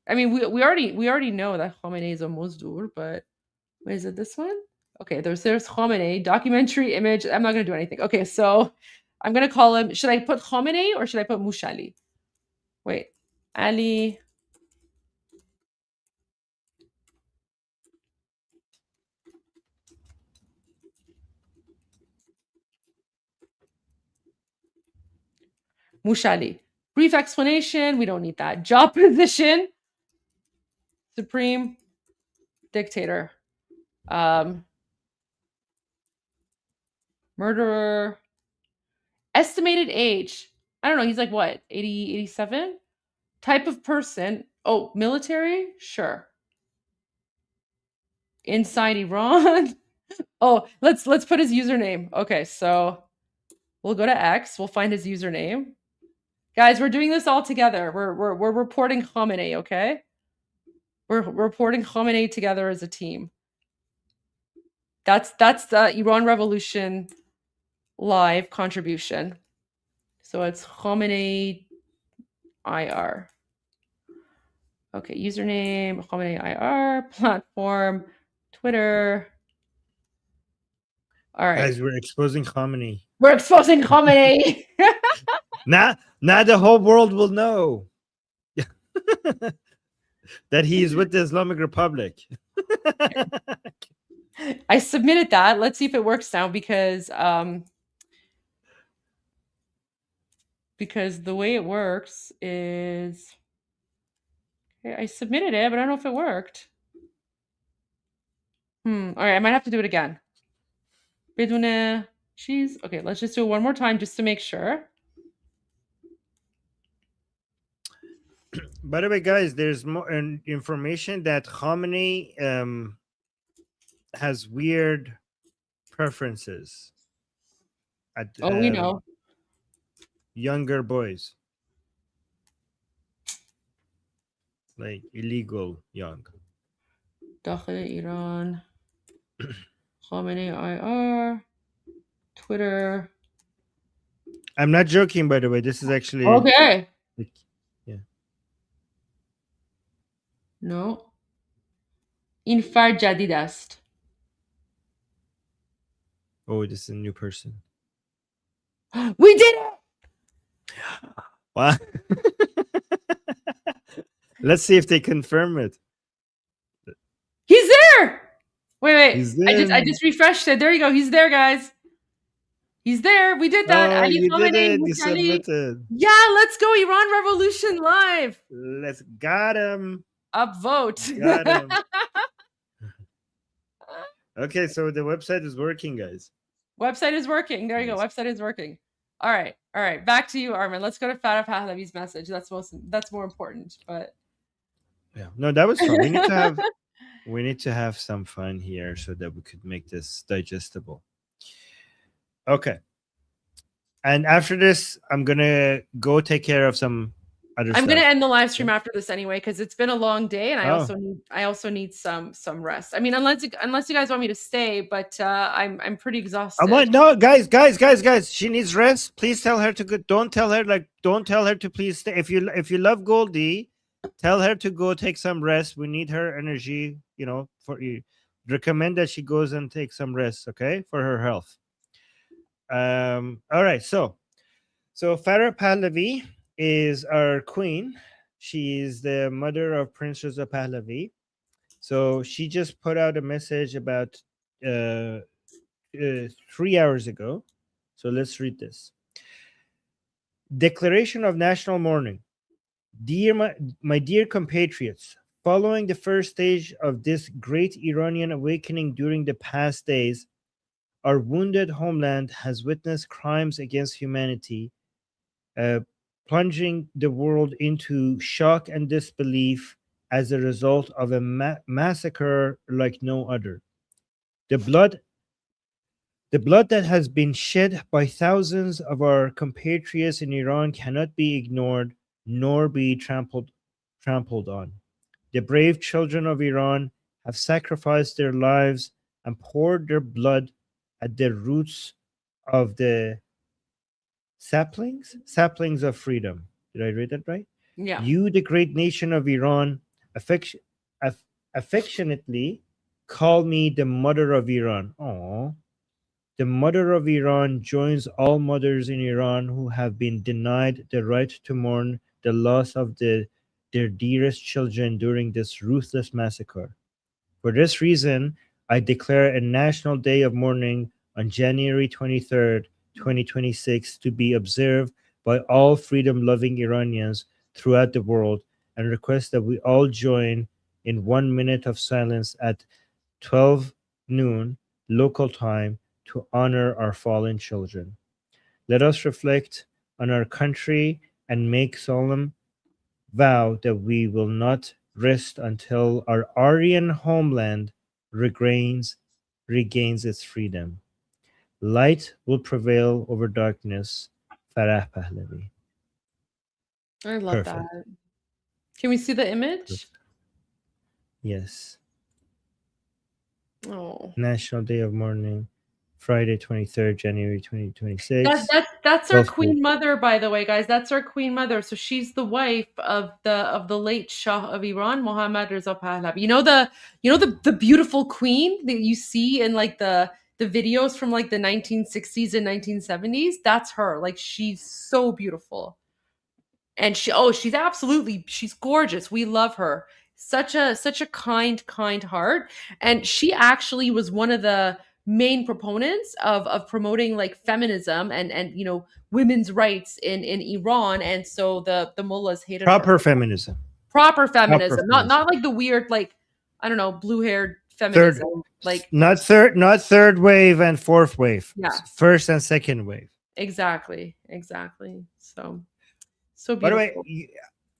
I mean, we already know that Khamenei is a Mozdur, but wait, is it this one? Okay, there's Khamenei, documentary image. I'm not going to do anything. Okay, so I'm going to call him, should I put Khamenei or should I put Mushali? Wait, Ali. Mushali. Brief explanation. We don't need that. Job position. Supreme dictator. Murderer. Estimated age. I don't know. He's like what? 80, 87? Type of person. Oh, military? Sure. Inside Iran. Oh, let's put his username. Okay, so we'll go to X. We'll find his username. Guys, we're doing this all together. We're reporting Khamenei, okay? We're reporting Khamenei together as a team. That's the Iran Revolution live contribution. So it's Khamenei IR. Okay, username, Khamenei IR, platform, Twitter. All right. Guys, we're exposing Khamenei. We're exposing Khamenei. Now the whole world will know that he is with the Islamic Republic. I submitted that. Let's see if it works now because the way it works is okay, I submitted it, but I don't know if it worked. All right, I might have to do it again. Bedune cheese. Okay, let's just do it one more time just to make sure. By the way, guys, there's more information that Khamenei has weird preferences. We know. Younger boys. Like illegal young. Dakhil Iran. Khamenei IR. Twitter. I'm not joking, by the way. This is actually okay. Yeah. No. In far jadid ast. Oh, this is a new person. We did it! Wow. Let's see if they confirm it. He's there. Wait. He's there. I just refreshed it. There you go. He's there, guys. He's there. We did that. Oh, Ali you did Khamenei, it. You Mushali. submitted. Yeah, let's go. Iran Revolution live. Let's got him. Upvote. Got him. Okay, so the website is working, guys. Website is working. There you go. Website is working. All right. Back to you, Armin. Let's go to Farah Pahlavi's message. That's more important. But yeah, no, that was fun. We need to have some fun here so that we could make this digestible. Okay. And after this, I'm gonna go take care of some other stuff. I'm gonna end the live stream after this anyway because it's been a long day and I also need some rest. I mean, unless you guys want me to stay, but I'm pretty exhausted. No, guys. She needs rest. Please tell her to go. Don't tell her to please stay. If you love Goldie, tell her to go take some rest. We need her energy. For you. Recommend that she goes and take some rest. Okay, for her health. All right. So Farah Pahlavi is our queen. She is the mother of Prince Reza Pahlavi. So she just put out a message about 3 hours ago. So let's read this. Declaration of National Mourning. My dear compatriots, following the first stage of this great Iranian awakening during the past days, our wounded homeland has witnessed crimes against humanity, plunging the world into shock and disbelief as a result of a massacre like no other. The blood that has been shed by thousands of our compatriots in Iran cannot be ignored nor be trampled on. The brave children of Iran have sacrificed their lives and poured their blood at the roots of the saplings of freedom. Did I read that right? Yeah. You, the great nation of Iran, affectionately call me the mother of Iran. Aww. The mother of Iran joins all mothers in Iran who have been denied the right to mourn the loss of their dearest children during this ruthless massacre. For this reason, I declare a national day of mourning on January 23rd, 2026 to be observed by all freedom-loving Iranians throughout the world, and request that we all join in 1 minute of silence at 12 noon local time to honor our fallen children. Let us reflect on our country and make solemn vow that we will not rest until our Aryan homeland regains its freedom. Light will prevail over darkness. Farah Pahlavi. I love Perfect. that. Can we see the image? Yes. Oh. National Day of Mourning, Friday, 23rd January 2026. That's our Both Queen Mother, by the way, guys. That's our Queen Mother. So she's the wife of the late Shah of Iran, Mohammad Reza Pahlavi. You know the beautiful queen that you see in like the videos from like the 1960s and 1970s? That's her. Like, she's so beautiful. And she's gorgeous. We love her. Such a kind heart. And she actually was one of the main proponents of promoting like feminism and women's rights in Iran. And so the mullahs hated proper her. feminism. Proper feminism. Proper Not like the weird, like, I don't know, blue-haired feminism. Not third wave and fourth wave. Yeah. First and second wave. Exactly. So beautiful. By the way,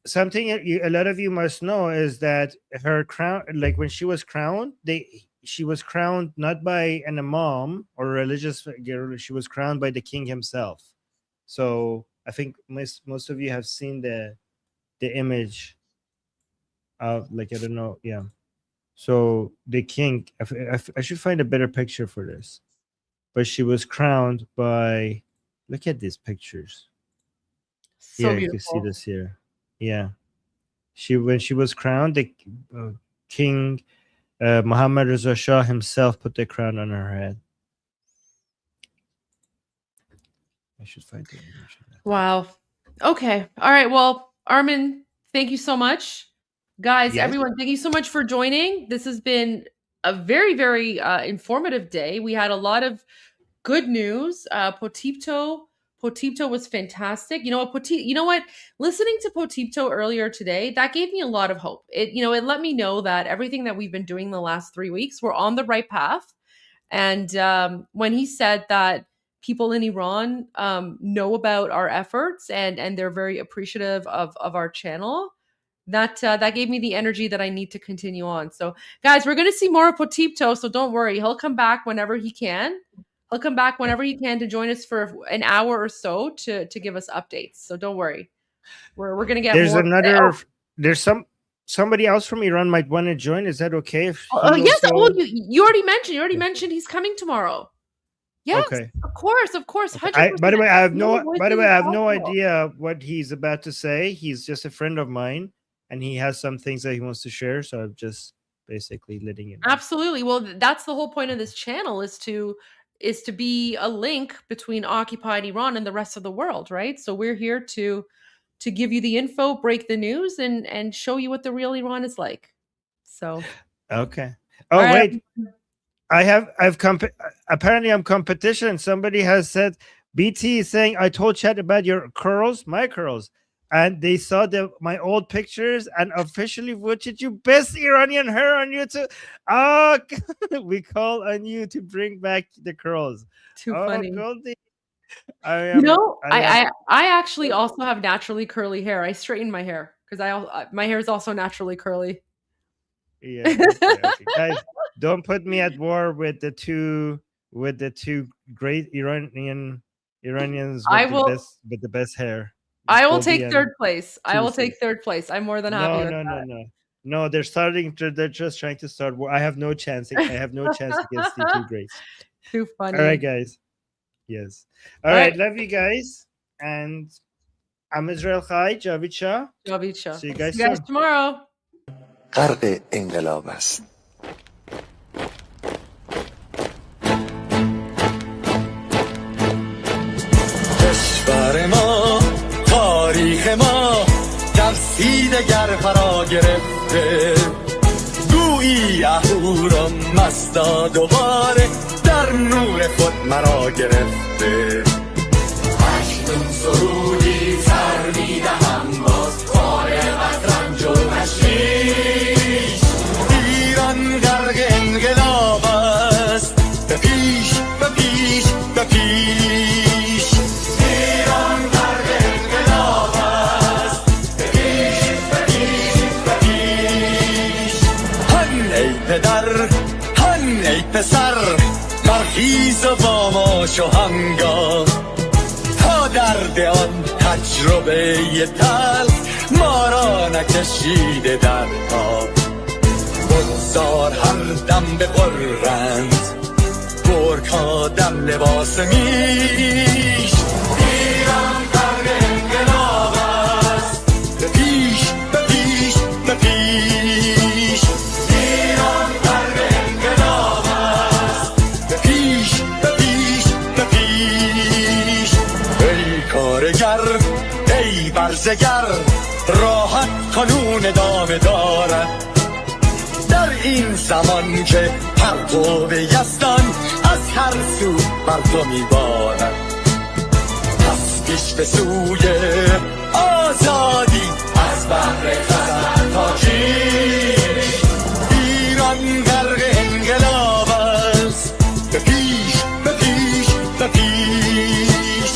something a lot of you must know is that her crown, like when she was crowned, she was crowned not by an imam or a religious figure. She was crowned by the king himself. So I think most of you have seen the image of, like, I don't know, yeah. So the king, I should find a better picture for this, but she was crowned by. Look at these pictures. So yeah, beautiful. you can see this here. Yeah, when she was crowned, the king Mohammad Reza Shah himself put the crown on her head. I should find the image. Wow. Okay. All right. Well, Armin, thank you so much. Guys, Yes. Everyone, thank you so much for joining. This has been a very, very informative day. We had a lot of good news. Potipto was fantastic. You know what? Listening to Potipto earlier today, that gave me a lot of hope. It let me know that everything that we've been doing the last 3 weeks, we're on the right path. And when he said that people in Iran know about our efforts and they're very appreciative of our channel, that gave me the energy that I need to continue on. So, guys, we're going to see more of Potipto, so don't worry. He'll come back whenever he can. To join us for an hour or so to give us updates. So don't worry. We're going to get more. There's somebody else from Iran might want to join. Is that okay? Yes. You already mentioned. You already mentioned he's coming tomorrow. Yes. Okay. Of course. 100%. By the way, I have no idea what he's about to say. He's just a friend of mine, and he has some things that he wants to share. So I'm just basically letting it know. Absolutely. Well, that's the whole point of this channel is to be a link between occupied Iran and the rest of the world, right? So we're here to give you the info, break the news, and show you what the real Iran is like. So okay. Oh, wait. Apparently I'm competition. Somebody has said BT is saying I told chat about your curls, my curls, and they saw my old pictures and officially voted you best Iranian hair on YouTube. Oh, we call on you to bring back the curls. Too funny. Goldie. I actually also have naturally curly hair. I straighten my hair because my hair is also naturally curly. Yeah, okay. Guys, don't put me at war with the two great Iranians with the best hair. I will take third place. I'm more than happy. No, they're just trying to start war. I have no chance. I have no chance against the two greats. Too funny. All right, guys. Yes. All right. Love you guys. And I'm Israel Chai, Javid Shah. See you guys tomorrow. غرق انقلاب است. کشور ما تاریخ ما تفسید گر فرا گرفته گویی اهورا مستا دوباره در نور خود مرا گرفته اکنون سرودی غرق انقلاب است. به پیش به پیش به پیش، ایران غرق انقلاب است. به پیش به پیش به پیش. هن ای پدر، هن ای پسر، برخیز و با ما شو همگام، تا درد آن تجربه تلخ ما را نکشیده در خواب. بگذار هر دم بغرند گرگ‌ها در لباس میش. ایران غرق انقلاب است. به پیش به پیش به پیش، ایران غرق انقلاب است. به پیش به پیش به پیش. ای کارگر، ای برزگر، راحت کنون ادامه دارد در این زمان که پرتو یزدان از هر سو بر تو میبارد. پس پیش به سوی آزادی از بحر خزر تا کیش. ایران غرق انقلاب است. به پیش به پیش به پیش،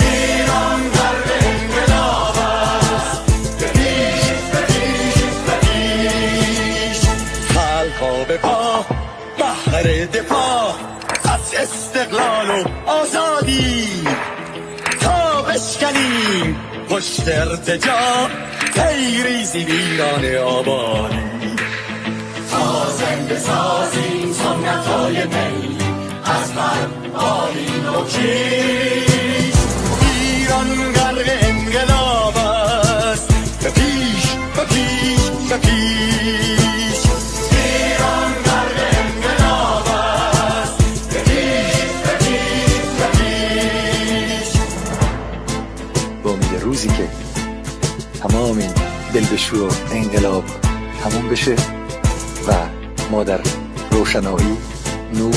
ایران غرق انقلاب است. به پیش به پیش به پیش. خلقا به پا بهر دفاع از استقلال و آزادی، تا بشکنیم پشت ارتجاع تیریزی ایران آبادی. تا زنده سازیم سنت‌های می از من آیین و کیش. ایران غرق انقلاب است. به پیش به پیش به پیش، ایران غرق انقلاب است. به پیش به پیش به پیش. با امید روزی که تمام این دلبشو انقلاب تموم بشه و ما در روشنایی، نور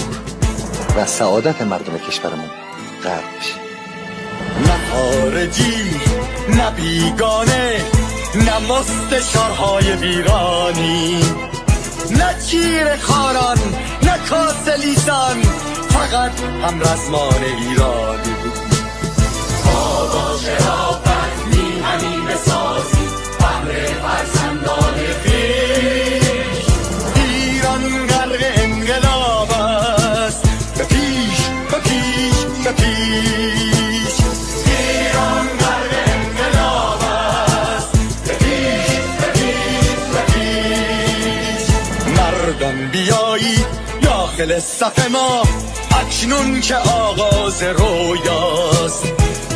و سعادت مردم کشورمون غرق بشیم. نه خارجی نه بیگانه، نه مستشارهای ویرانی، نه چیر خاران نه کاسه لیسان، فقط هم رزمان ایرانی. ما با شرافت میهنی بسازی بهر فرزندان خویش. ایران غرق انقلاب است. به پیش به پیش به پیش، ایران غرق انقلاب است. به پیش به پیش به پیش. مردان بیایید داخل صف ما اکنون که آغاز رویاست.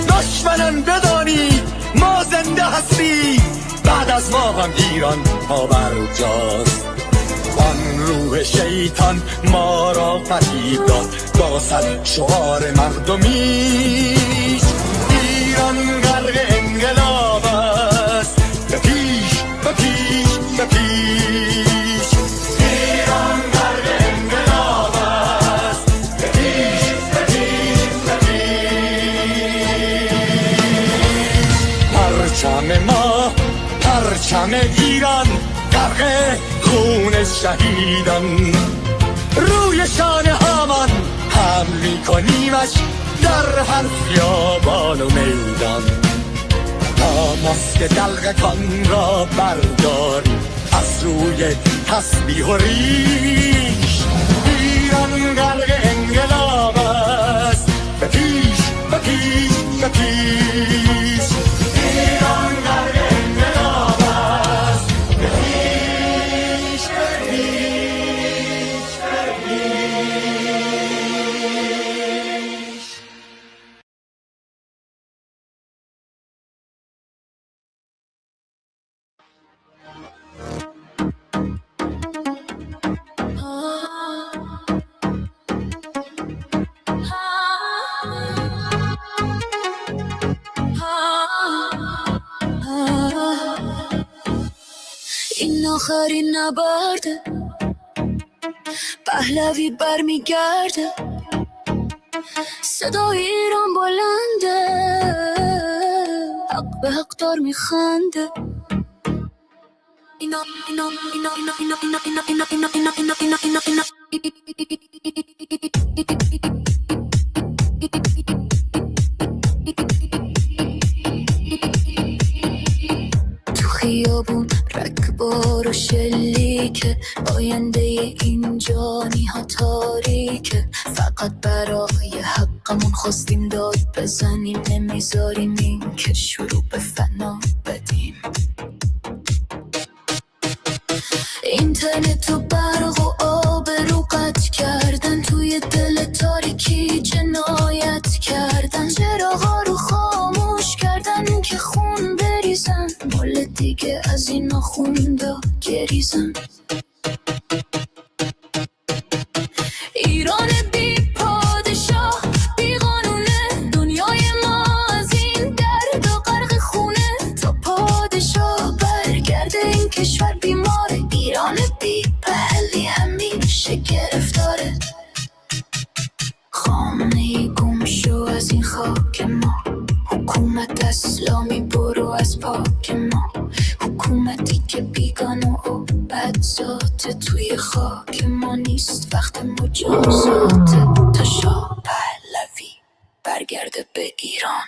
دشمنان بدانید ما زنده هستیم، بعد از ما هم ایران پابرجاست. آن روح شیطان ما را فریب داد با صد شعار مردمیش. ایران غرق انقلاب است. به پیش به پیش به پیش، ایران غرق انقلاب است. به پیش به پیش به پیش. پرچم ما، پرچم ایران غرق خون شهیدان، روی شانه هامان حمل میکنیمش در هر خیابان و میدان. تا ماسک دلغکان را برداریم از روی تسبیح و ریش. ایران غرق انقلاب است. به پیش به پیش به پیش، ایران غرق انقلاب است. به پیش به پیش به پیش. این آخرین نبرده، پهلوی برمیگرده، صدای ایران بلنده، حق به حق دار میخنده. تو خیابون رکبار و شلیکه، آینده اینجا نیها تاریکه. فقط برای حقمون خواستیم داد بزنیم، نمیذاریم این که شروع به فنا بدیم. اینترنت و برق و آب رو قطع کردن، توی دل تاریکی جنایت کردن. چراغا رو خاموش کردن که خون بریزن، مال دیگه از اینا خوندا گریزن. ایران بی پادشاه بی قانونه، دنیای ما از این درد و غرق خونه. تا پادشاه برگرده این کشور بیماره، ایران بی پهلی همیشه گرفتاره. خامنه‌ای گم شو از این خاک ما، حکومت اسلامی برو از پاک ما. حکومتی که بیگانه و بدذاته توی خاک ما نیست، وقت مجازاته. تا شاه پهلوی برگرده به ایران.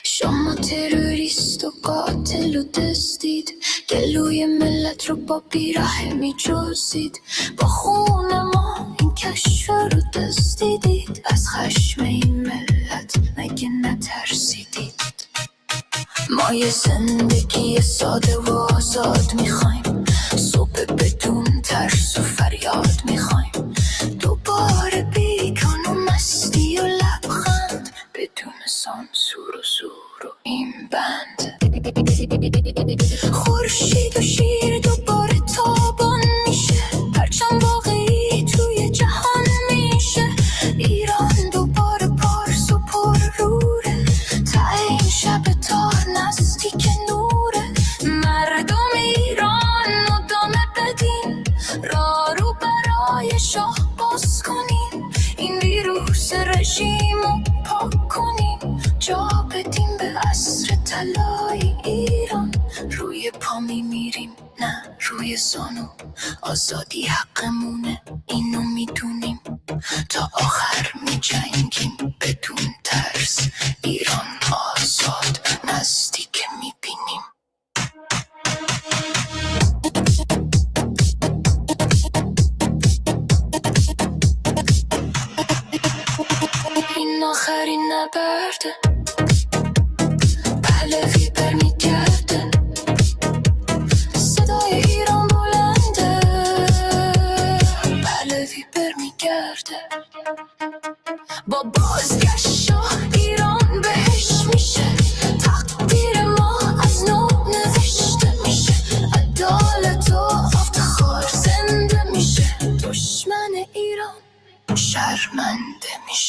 شما تروریست و قاتل و دزدید، گلوی ملت رو با بیرحمی میجوزید. با خون ما این کشور رو دزدیدید، از خشم این ملت مگه نترسیدید؟ ما یه زندگی ساده و آزاد میخوایم، صبح بدون ترس و فریاد میخوایم. دوباره بیگان و مستی و لبخند، بدون سانسور و زور و این بند. خورشید و شیر دوباره تابان میشه، پرچم واقعی توی جهان میشه. ایران دوباره پارس و پر روره، تا این شب تار نزدیک نوره. مردم ایران ادامه بدین، راه رو برای شاه باز کنین. این ویروس رژیم رو پاک کنین، جا بدیم به عصر طلای ایران. روی پا میمیریم نه روی زانو، آزادی حقمونه اینو میدونیم. تا آخر میجنگیم بدون ترس، ایران آزاد نزدیک میبینیم. این آخرین نبرده، پهلوی برمیگرده. صدای ایران بلنده، پهلوی برمیگرده. با بازگشت شاه ایران بهش میشه، تقدیر ما از نو نوشته میشه. عدالت و افتخار زنده میشه، دشمن ایران شرمنده میشه.